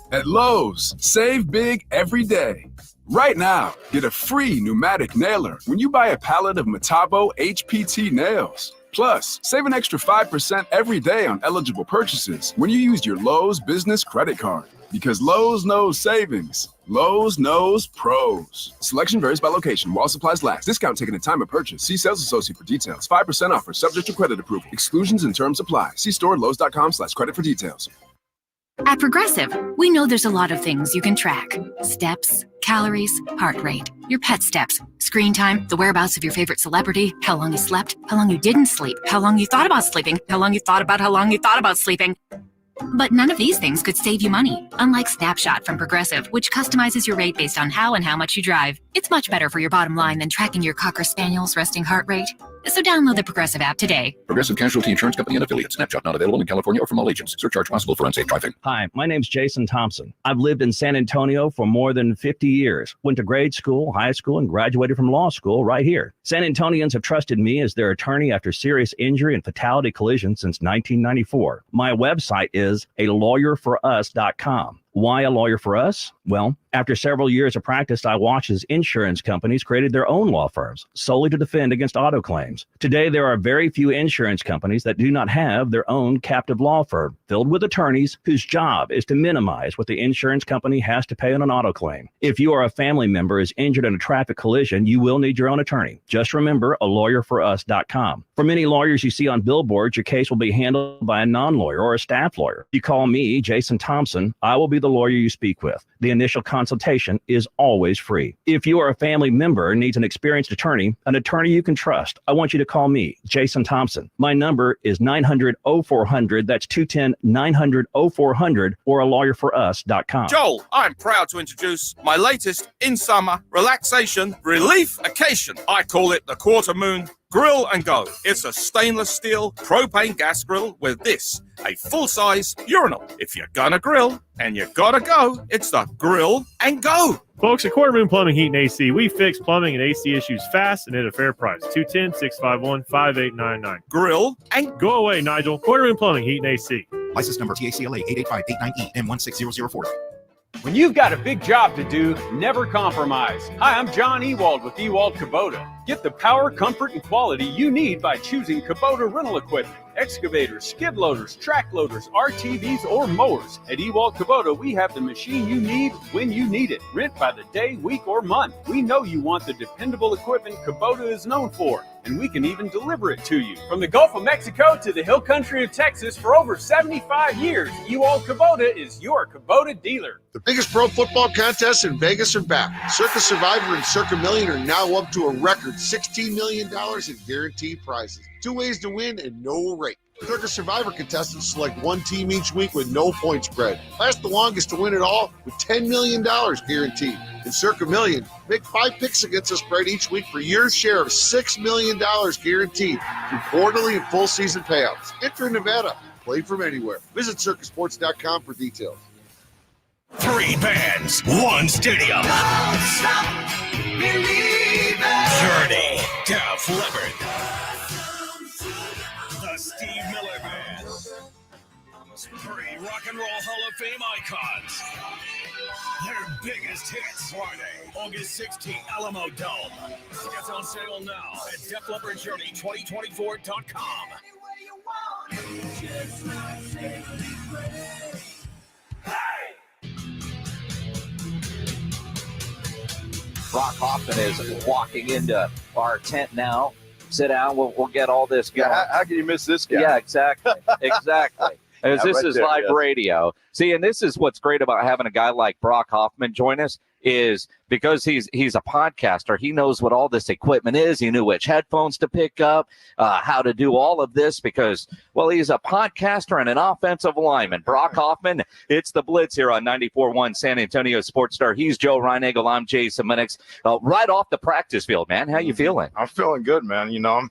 At Lowe's, save big every day. Right now, get a free pneumatic nailer when you buy a pallet of Metabo HPT nails. Plus, save an extra 5% every day on eligible purchases when you use your Lowe's business credit card. Because Lowe's knows savings. Lowe's knows pros. Selection varies by location while supplies last. Discount taken at time of purchase. See sales associate for details. 5% offer subject to credit approval. Exclusions and terms apply. See store at lowes.com/credit for details. At Progressive, we know there's a lot of things you can track. Steps, calories, heart rate, your pet steps, screen time, the whereabouts of your favorite celebrity, how long you slept, how long you didn't sleep, how long you thought about sleeping, how long you thought about sleeping. But none of these things could save you money. Unlike Snapshot from Progressive, which customizes your rate based on how and how much you drive. It's much better for your bottom line than tracking your Cocker Spaniel's resting heart rate. So download the Progressive app today. Progressive Casualty Insurance Company and affiliates. Snapshot not available in California or from all agents. Surcharge possible for unsafe driving. Hi, my name's Jason Thompson. I've lived in San Antonio for more than 50 years. Went to grade school, high school, and graduated from law school right here. San Antonians have trusted me as their attorney after serious injury and fatality collisions since 1994. My website is alawyerforus.com. Why a lawyer for us? Well, after several years of practice, I watched as insurance companies created their own law firms solely to defend against auto claims. Today, there are very few insurance companies that do not have their own captive law firm filled with attorneys whose job is to minimize what the insurance company has to pay on an auto claim. If you or a family member is injured in a traffic collision, you will need your own attorney. Just remember alawyerforus.com. For many lawyers you see on billboards, your case will be handled by a non-lawyer or a staff lawyer. You call me, Jason Thompson, I will be the lawyer you speak with. The initial consultation is always free. If you or a family member needs an experienced attorney you can trust, I want you to call me, Jason Thompson. My number is 900-0400. That's 210-900-0400 or alawyerforus.com. Joel, I'm proud to introduce my latest in-summer relaxation relief-cation. I call it the Quarter Moon Grill and Go. It's a stainless steel propane gas grill with this, a full-size urinal. If you're gonna grill and you gotta go, it's the Grill and Go. Folks, at Quarter Moon Plumbing, Heat, and AC, we fix plumbing and AC issues fast and at a fair price. 210-651-5899. Grill and go away, Nigel. Quarter Moon Plumbing, Heat, and AC. License number TACLA 88589E M16004. When you've got a big job to do, never compromise. Hi, I'm John Ewald with Ewald Kubota. Get the power, comfort, and quality you need by choosing Kubota rental equipment. Excavators, skid loaders, track loaders, RTVs, or mowers. At Ewald Kubota, we have the machine you need when you need it. Rent by the day, week, or month. We know you want the dependable equipment Kubota is known for, and we can even deliver it to you. From the Gulf of Mexico to the hill country of Texas for over 75 years, Ewald Kubota is your Kubota dealer. The biggest pro football contests in Vegas are back. Circus Survivor and Circa Million are now up to a record $16 million in guaranteed prizes. 2 ways to win and no rate. Circus Survivor contestants select one team each week with no point spread. Last the longest to win it all with $10 million guaranteed. In Circa Million, make 5 picks against the spread each week for your share of $6 million guaranteed through quarterly and full season payouts. Enter in Nevada. Play from anywhere. Visit circusports.com for details. 3 bands, 1 stadium. Don't stop believing. Journey, Def Leppard, the Steve Miller Band, 3 Rock and Roll Hall of Fame icons. Their biggest hits Friday, August 16th, Alamo Dome. Tickets on sale now at DefLeppardJourney2024.com. Brock Hoffman is walking into our tent now. Sit down. We'll get all this going. Yeah, how can you miss this guy? Yeah, exactly. Exactly. As this is live radio. See, and this is what's great about having a guy like Brock Hoffman join us. is because he's a podcaster. He knows what all this equipment is. He knew which headphones to pick up, how to do all of this because, well, he's a podcaster and an offensive lineman. Brock Hoffman, it's the Blitz here on 94.1 San Antonio Sports Star. He's Joe Reinagel. I'm Jason Minnix. Right off the practice field, man. How you feeling? I'm feeling good, man. I'm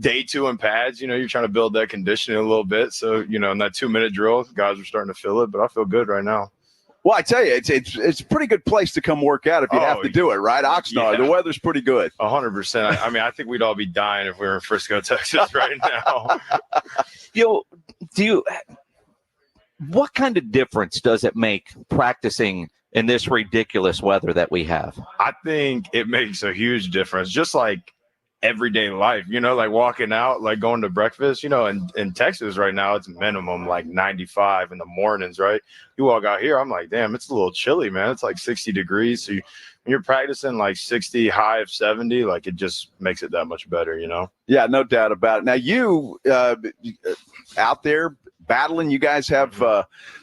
day 2 in pads. You're trying to build that conditioning a little bit. So, in that 2-minute drill, guys are starting to feel it, but I feel good right now. Well, I tell you, it's a pretty good place to come work out if you have to do it, right? Oxnard, the weather's pretty good. 100%. I mean, I think we'd all be dying if we were in Frisco, Texas right now. What kind of difference does it make practicing in this ridiculous weather that we have? I think it makes a huge difference. Just like everyday life, like walking out, like going to breakfast, in Texas right now, it's minimum like 95 in the mornings, right? You walk out here, I'm like, damn, it's a little chilly, man. It's like 60 degrees. So when you're practicing like 60, high of 70, like it just makes it that much better, Yeah, no doubt about it. Now you out there battling, you guys have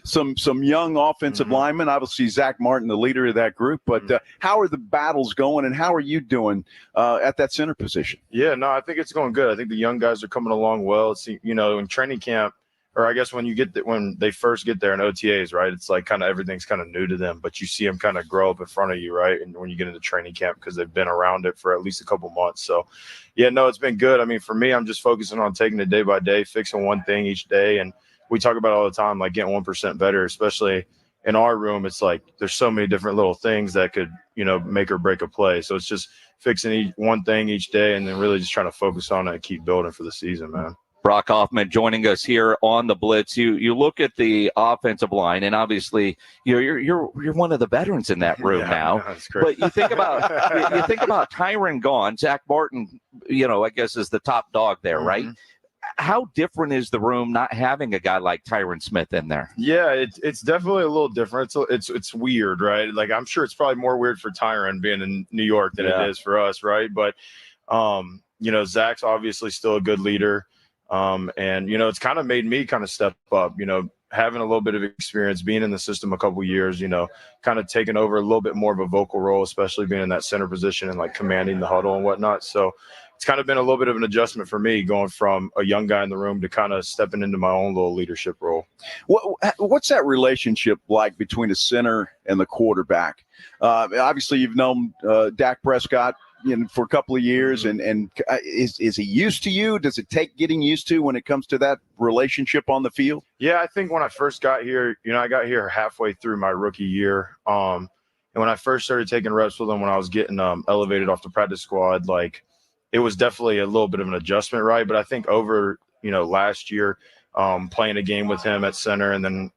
some young offensive linemen, obviously Zach Martin, the leader of that group, but how are the battles going and how are you doing at that center position? Yeah, no, I think it's going good. I think the young guys are coming along well. It's, in training camp, or I guess when they first get there in OTAs, right, it's like kind of everything's kind of new to them, but you see them kind of grow up in front of you, right, and when you get into training camp because they've been around it for at least a couple months. So, yeah, no, it's been good. I mean, for me, I'm just focusing on taking it day by day, fixing one thing each day, and we talk about it all the time, like getting 1% better, especially in our room. It's like there's so many different little things that could, make or break a play. So it's just fixing one thing each day and then really just trying to focus on it and keep building for the season, man. Brock Hoffman joining us here on the Blitz. You look at the offensive line, and obviously you're one of the veterans in that room now. That's great. But you think about Tyron gone, Zach Martin, I guess is the top dog there, right? How different is the room not having a guy like Tyron Smith in there? Yeah, it's definitely a little different. It's weird, right? Like I'm sure it's probably more weird for Tyron being in New York than it is for us, right? But Zach's obviously still a good leader. And it's kind of made me kind of step up, having a little bit of experience, being in the system a couple years, kind of taking over a little bit more of a vocal role, especially being in that center position and like commanding the huddle and whatnot. So it's kind of been a little bit of an adjustment for me going from a young guy in the room to kind of stepping into my own little leadership role. What's that relationship like between the center and the quarterback? Obviously, you've known Dak Prescott for a couple of years, and is he used to you? Does it take getting used to when it comes to that relationship on the field? Yeah, I think when I first got here, I got here halfway through my rookie year. And when I first started taking reps with him, when I was getting elevated off the practice squad, like it was definitely a little bit of an adjustment, right? But I think over, last year, playing a game with him at center and then,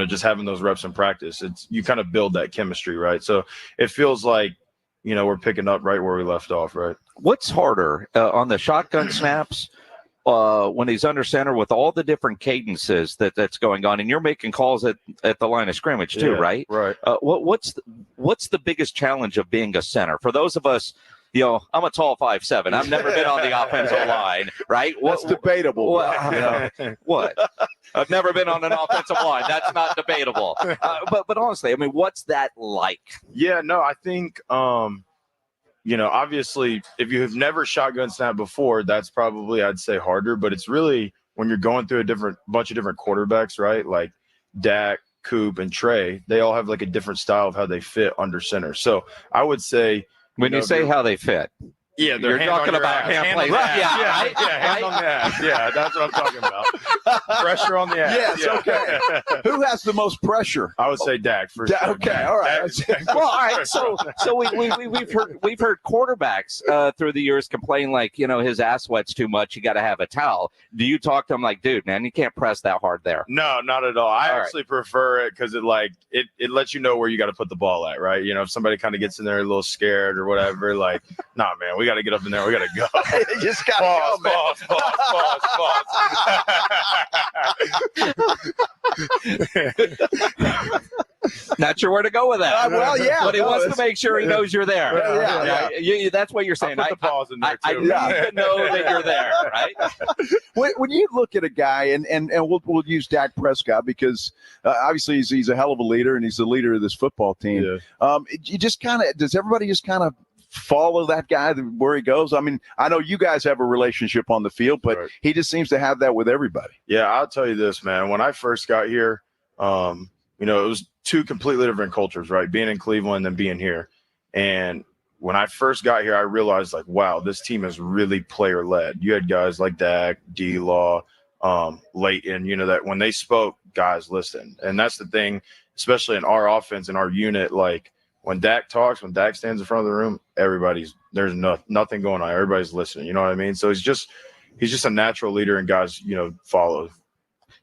just having those reps in practice, you kind of build that chemistry, right? So it feels like, we're picking up right where we left off, right? What's harder on the shotgun snaps when he's under center with all the different cadences that's going on, and you're making calls at the line of scrimmage too, right? Right. What's the biggest challenge of being a center for those of us? I'm a tall 5'7". I've never been on the offensive line, right? That's debatable. What? I've never been on an offensive line. That's not debatable. But honestly, I mean, what's that like? Yeah, no, I think, obviously, if you have never shotgun snap before, that's probably, I'd say, harder. But it's really when you're going through a bunch of different quarterbacks, right? Like Dak, Coop, and Trey, they all have like a different style of how they fit under center. So I would say, when you say how they fit, yeah, you're talking about hand plays. Hand on the ass. Yeah, that's what I'm talking about. Pressure on the ass. Yes, okay. Who has the most pressure? I would say Dak for sure. Okay, all right. Well, all right. So we've heard quarterbacks through the years complain like, his ass wets too much. You got to have a towel. Do you talk to him like, dude, man, you can't press that hard there? No, not at all. I actually prefer it because it lets you know where you got to put the ball at, right? If somebody kind of gets in there a little scared or whatever, like, nah, man, we got to get up in there. We got to go. You just got to go, Not sure where to go with that. Well, yeah. But he wants to make sure he knows you're there. That's what you're saying. I'll put the pause in there, I too. need to know that you're there, right? When you look at a guy, and we'll use Dak Prescott because obviously he's a hell of a leader, and he's the leader of this football team. You just kind of, does everybody just kind of follow that guy where he goes? I mean, I know you guys have a relationship on the field, but he just seems to have that with everybody. Yeah, I'll tell you this, man. When I first got here, it was two completely different cultures, right? Being in Cleveland and being here. And when I first got here, I realized, like, wow, this team is really player-led. You had guys like Dak, D-Law, Leighton, that when they spoke, guys listened. And that's the thing, especially in our offense and our unit, like when Dak talks, when Dak stands in front of the room, there's nothing going on. Everybody's listening. You know what I mean? So he's just a natural leader, and guys, follow.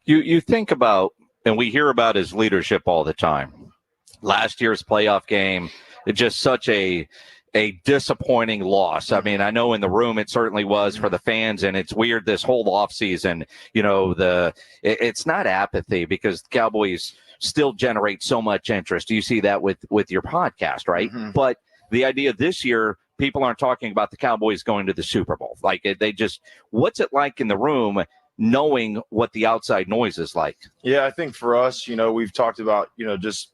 You think about, and we hear about his leadership all the time. Last year's playoff game, it's just such a disappointing loss. I mean, I know in the room it certainly was for the fans, and it's weird this whole offseason, it's not apathy because the Cowboys still generate so much interest. You see that with your podcast, right? Mm-hmm. But the idea this year, people aren't talking about the Cowboys going to the Super Bowl. Like what's it like in the room knowing what the outside noise is like? Yeah, I think for us, we've talked about, just,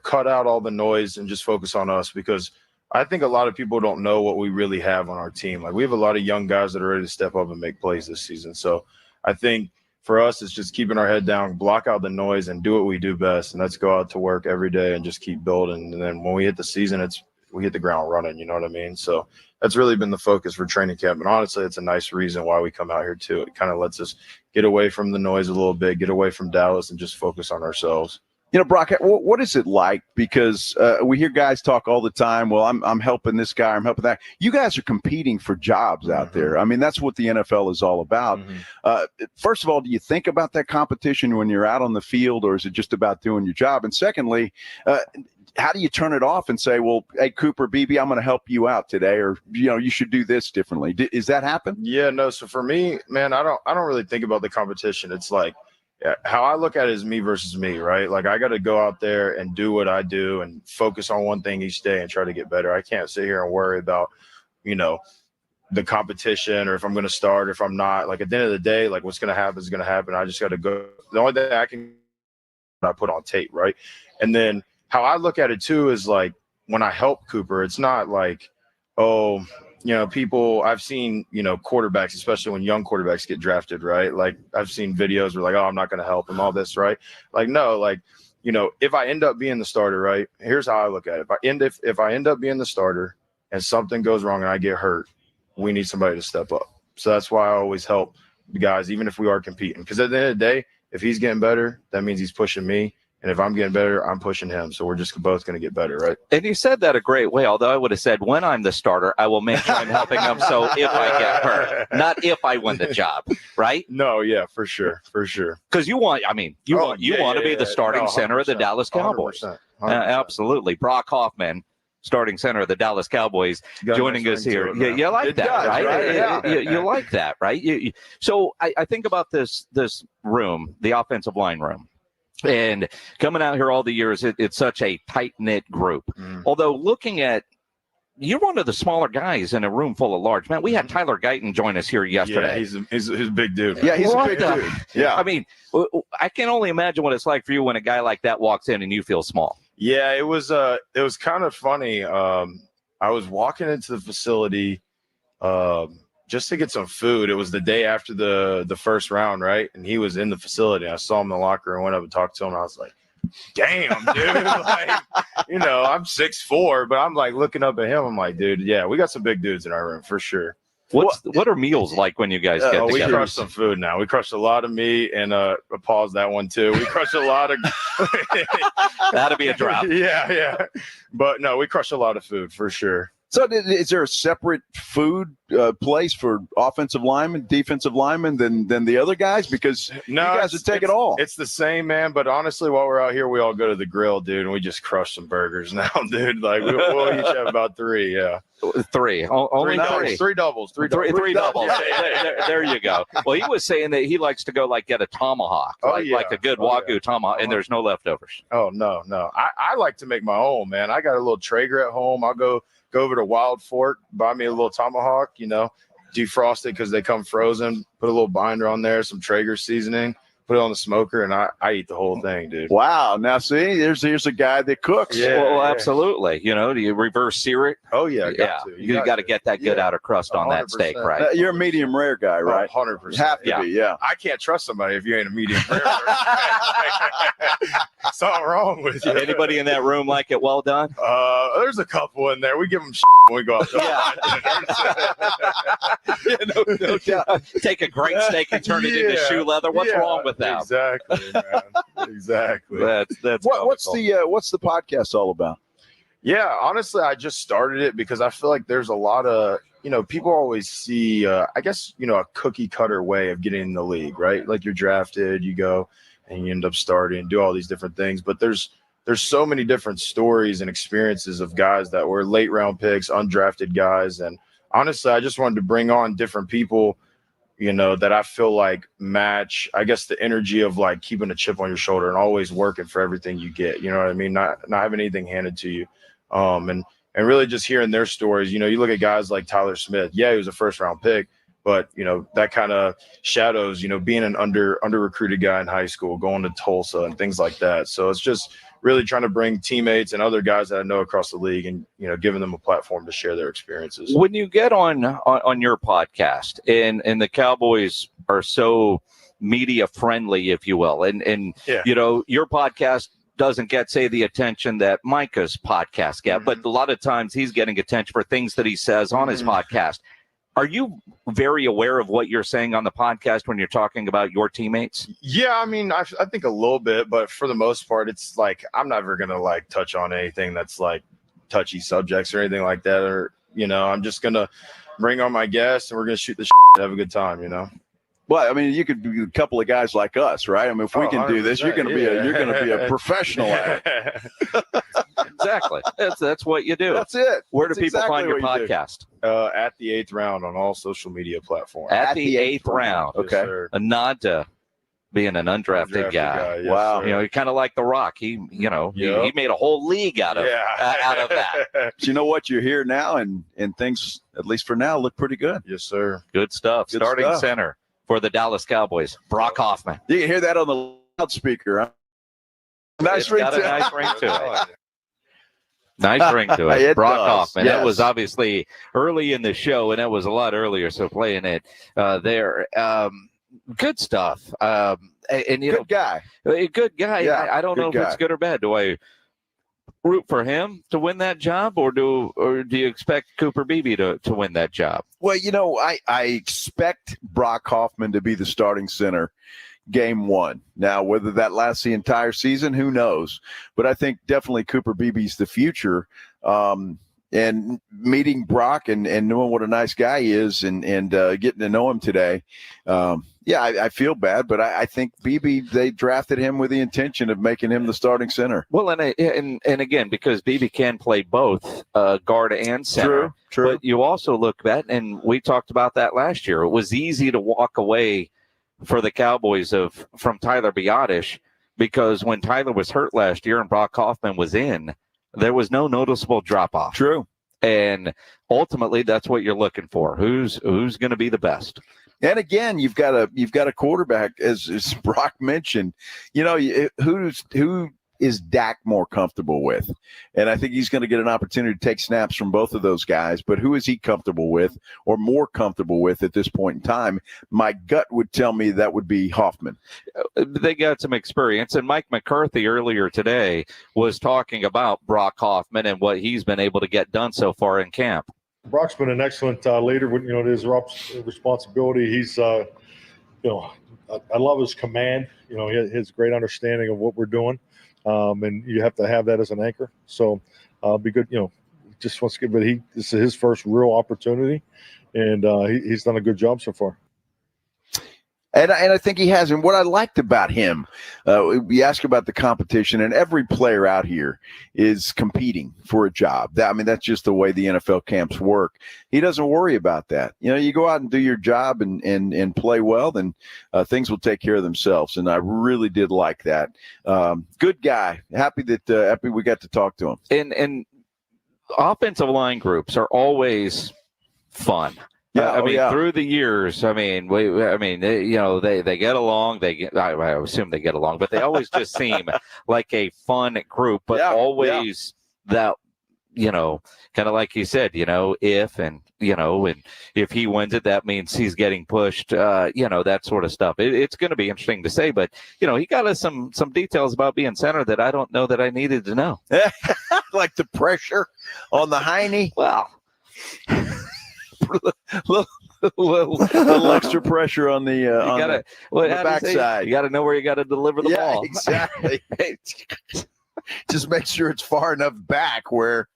cut out all the noise and just focus on us, because I think a lot of people don't know what we really have on our team. Like, we have a lot of young guys that are ready to step up and make plays this season. So I think for us, it's just keeping our head down, block out the noise, and do what we do best. And let's go out to work every day and just keep building. And then when we hit the season, we hit the ground running. You know what I mean? So that's really been the focus for training camp. And honestly, it's a nice reason why we come out here too. It kind of lets us get away from the noise a little bit, get away from Dallas, and just focus on ourselves. Brock, what is it like? Because we hear guys talk all the time. Well, I'm helping this guy, I'm helping that. You guys are competing for jobs out there. I mean, that's what the NFL is all about. First of all, do you think about that competition when you're out on the field, or is it just about doing your job? And secondly, how do you turn it off and say, well, hey, Cooper, BB, I'm going to help you out today, or, you should do this differently? Is that happen? Yeah, no. So for me, man, I don't really think about the competition. It's like, how I look at it is me versus me, right? Like, I got to go out there and do what I do and focus on one thing each day and try to get better. I can't sit here and worry about, the competition, or if I'm going to start, or if I'm not. Like, at the end of the day, like, what's going to happen is going to happen. I just got to go. The only thing I put on tape, right? And then how I look at it too is, like, when I help Cooper, it's not like, oh, people I've seen, quarterbacks, especially when young quarterbacks get drafted, right? Like, I've seen videos where, like, oh, I'm not going to help him, all this, right? Like, no, like, if I end up being the starter, right? Here's how I look at it. If I end up being the starter and something goes wrong and I get hurt, we need somebody to step up. So that's why I always help the guys, even if we are competing. Because at the end of the day, if he's getting better, that means he's pushing me. And if I'm getting better, I'm pushing him. So we're just both going to get better, right? And you said that a great way, although I would have said, when I'm the starter, I will make sure I'm helping him. So if I get hurt, not if I win the job, right? No, yeah, for sure. Because you want to be the starting center of the Dallas Cowboys. 100%. Absolutely. Brock Hoffman, starting center of the Dallas Cowboys, joining us here. You like that, right? You like that, right? So I think about this room, the offensive line room. And coming out here all the years, it's such a tight-knit group. Although looking at, you're one of the smaller guys in a room full of large men. We had Tyler Guyton join us here yesterday. Yeah, he's a big dude. Yeah, he's a big dude. Yeah. I mean, I can only imagine what it's like for you when a guy like that walks in and you feel small. Yeah, it was kind of funny. I was walking into the facility just to get some food. It was the day after the first round, right? And he was in the facility. I saw him in the locker room, went up and talked to him. And I was like, damn, dude. Like, I'm 6'4", but I'm like looking up at him. I'm like, dude, yeah, we got some big dudes in our room for sure. What are meals like when you guys get together? We crush some food now. We crushed a lot of meat, and pause that one too. We crushed a lot of that'll be a drop. Yeah. But no, we crush a lot of food for sure. So is there a separate food place for offensive linemen, defensive linemen than the other guys? Because you guys would take it all. It's the same, man. But honestly, while we're out here, we all go to the grill, dude, and we just crush some burgers now, dude. Like we'll each have about 3, yeah. 3. Only 3. 3 doubles. 3 doubles. 3 doubles. There you go. Well, he was saying that he likes to go get a tomahawk, like a good Wagyu tomahawk, and there's no leftovers. Oh, no. I like to make my own, man. I got a little Traeger at home. I'll go over to Wild Fork, buy me a little tomahawk, defrost it because they come frozen, put a little binder on there, some Traeger seasoning, put it on the smoker, and I eat the whole thing, dude. Wow. Now, see, here's a guy that cooks. Yeah, well, absolutely. Do you reverse sear it? Oh, yeah. You got to get that good outer crust on that steak, right? You're a medium rare guy, right? 100%. Have to be, yeah. I can't trust somebody if you ain't a medium rare. Something wrong with you. Anybody in that room like it well done? There's a couple in there. We give them when we go out no doubt. Take a great steak and turn it into shoe leather. What's wrong with that? Exactly, man. Exactly. That's what's the podcast all about? Yeah, honestly, I just started it because I feel like there's a lot of people always see a cookie cutter way of getting in the league, right? Like you're drafted, you go and you end up starting, do all these different things, but there's so many different stories and experiences of guys that were late round picks, undrafted guys, and honestly, I just wanted to bring on different people that I feel like match, I guess, the energy of like keeping a chip on your shoulder and always working for everything you get. You know what I mean? Not having anything handed to you. And really just hearing their stories. You look at guys like Tyler Smith. Yeah, he was a first round pick, but that kind of shadows, being an under recruited guy in high school, going to Tulsa and things like that. So it's just really trying to bring teammates and other guys that I know across the league and, giving them a platform to share their experiences. When you get on your podcast and the Cowboys are so media friendly, if you will, and your podcast doesn't get, say, the attention that Micah's podcast get, but a lot of times he's getting attention for things that he says on his podcast. Are you very aware of what you're saying on the podcast when you're talking about your teammates? Yeah, I mean, I think a little bit, but for the most part, it's like I'm never going to touch on anything that's touchy subjects or anything like that. Or, I'm just going to bring on my guests and we're going to shoot the shit and have a good time, Well, I mean, you could be a couple of guys like us, right? I mean, if we can do this, you're going to be a professional at it. Exactly. That's what you do. That's it. Where do people find your podcast? At the 8th Round on all social media platforms. At the 8th Round. Okay. Yes, a nod to being an undrafted guy. Yes, wow. sir. You're kind of like The Rock. He made a whole league out of that. But you know what? You're here now, and things, at least for now, look pretty good. Yes, sir. Good stuff. Starting center for the Dallas Cowboys, Brock Hoffman. You can hear that on the loudspeaker, huh? Nice ring to it. Nice ring to it. It Brock does. Hoffman. Yes. That was obviously early in the show, and that was a lot earlier, so playing it there. Good stuff. Good guy. A good guy. Yeah, I don't know if it's good or bad. Do I root for him to win that job, or do you expect Cooper Beebe to win that job? Well, I expect Brock Hoffman to be the starting center game one. Now, whether that lasts the entire season, who knows? But I think definitely Cooper Beebe's the future. And meeting Brock and knowing what a nice guy he is and getting to know him today, I feel bad, but I think Beebe, they drafted him with the intention of making him the starting center. Well, and again, because Beebe can play both guard and center. True. But you also look at, and we talked about that last year, it was easy to walk away for the Cowboys from Tyler Biadasz, because when Tyler was hurt last year and Brock Hoffman was in, there was no noticeable drop-off. True. And ultimately, that's what you're looking for. Who's going to be the best? And again, you've got a quarterback, as Brock mentioned. Who is Dak more comfortable with? And I think he's going to get an opportunity to take snaps from both of those guys. But who is he comfortable with or more comfortable with at this point in time? My gut would tell me that would be Hoffman. They got some experience. And Mike McCarthy earlier today was talking about Brock Hoffman and what he's been able to get done so far in camp. Brock's been an excellent leader. It is responsibility. He's, I love his command. He has great understanding of what we're doing. And you have to have that as an anchor. So be good, just wants to get. But this is his first real opportunity, and he's done a good job so far. And I think he has. And what I liked about him, we ask about the competition, and every player out here is competing for a job. That's just the way the NFL camps work. He doesn't worry about that. You go out and do your job and play well, then things will take care of themselves. And I really did like that. Good guy. Happy we got to talk to him. And offensive line groups are always fun. Yeah, through the years, they get along. I assume they get along, but they always just seem like a fun group. But always that, kind of like you said, if he wins it, that means he's getting pushed. That sort of stuff. It's going to be interesting to say. But he got us some details about being center that I don't know that I needed to know, like the pressure on the hiney. Well. little extra pressure on the backside. You got to know where you got to deliver the ball. Exactly. Just make sure it's far enough back where.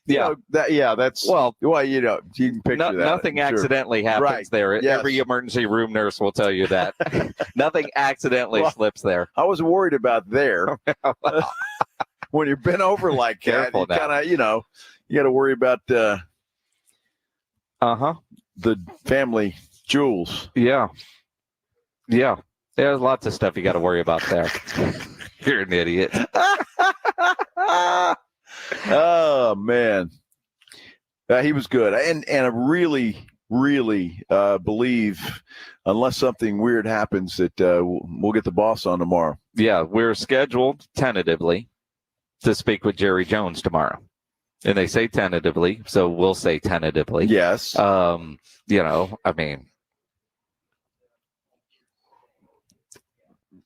That's you can picture that. Nothing accidentally happens there. Yes. Every emergency room nurse will tell you that. Nothing accidentally slips there. I was worried about there. When you're bent over like that, you kind of, you got to worry about the family jewels. Yeah. There's lots of stuff you got to worry about there. You're an idiot. Oh man, he was good, and I really believe, unless something weird happens, that we'll get the boss on tomorrow. Yeah, we're scheduled tentatively to speak with Jerry Jones tomorrow. And they say tentatively, so we'll say tentatively. Yes. A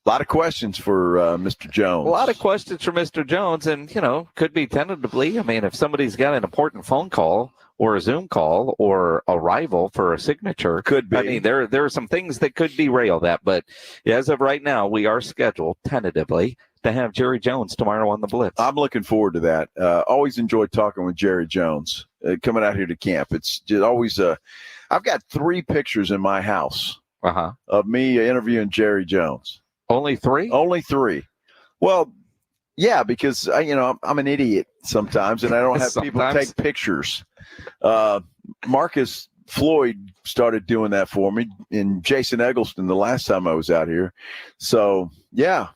lot of questions for Mr. Jones. A lot of questions for Mr. Jones, and, could be tentatively. If somebody's got an important phone call or a Zoom call or a rival for a signature. Could be. There are some things that could derail that, but as of right now, we are scheduled tentatively to have Jerry Jones tomorrow on the Blitz. I'm looking forward to that. Always enjoyed talking with Jerry Jones coming out here to camp. It's just always I've got 3 pictures in my house of me interviewing Jerry Jones. Only 3? Only 3. Well, yeah, because I'm an idiot sometimes, and I don't have people take pictures. Marcus Floyd started doing that for me, and Jason Eggleston the last time I was out here. So yeah.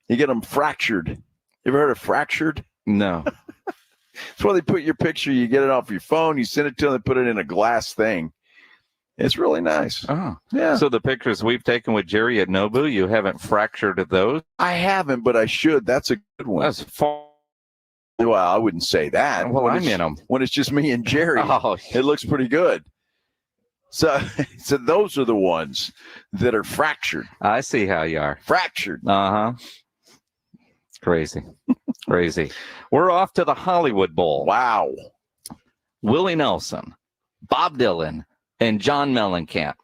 You get them fractured. You ever heard of fractured? No. It's where they put your picture, you get it off your phone, you send it to them, they put it in a glass thing. It's really nice. Oh, yeah. So the pictures we've taken with Jerry at Nobu, you haven't fractured those? I haven't, but I should. That's a good one. That's far. Well, I wouldn't say that. Well, I'm in them. When it's just me and Jerry, it looks pretty good. So those are the ones that are fractured. I see how you are. Fractured. Crazy. We're off to the Hollywood Bowl. Wow. Willie Nelson, Bob Dylan, and John Mellencamp.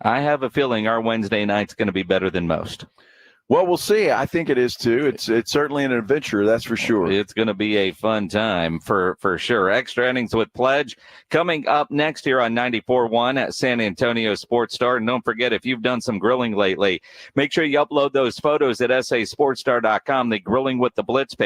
I have a feeling our Wednesday night's going to be better than most. Well, we'll see. I think it is too. It's certainly an adventure, that's for sure. It's going to be a fun time for sure. Extra innings with Pledge coming up next here on 94.1 at San Antonio Sports Star. And don't forget, if you've done some grilling lately, make sure you upload those photos at sasportstar.com. The Grilling with the Blitz page.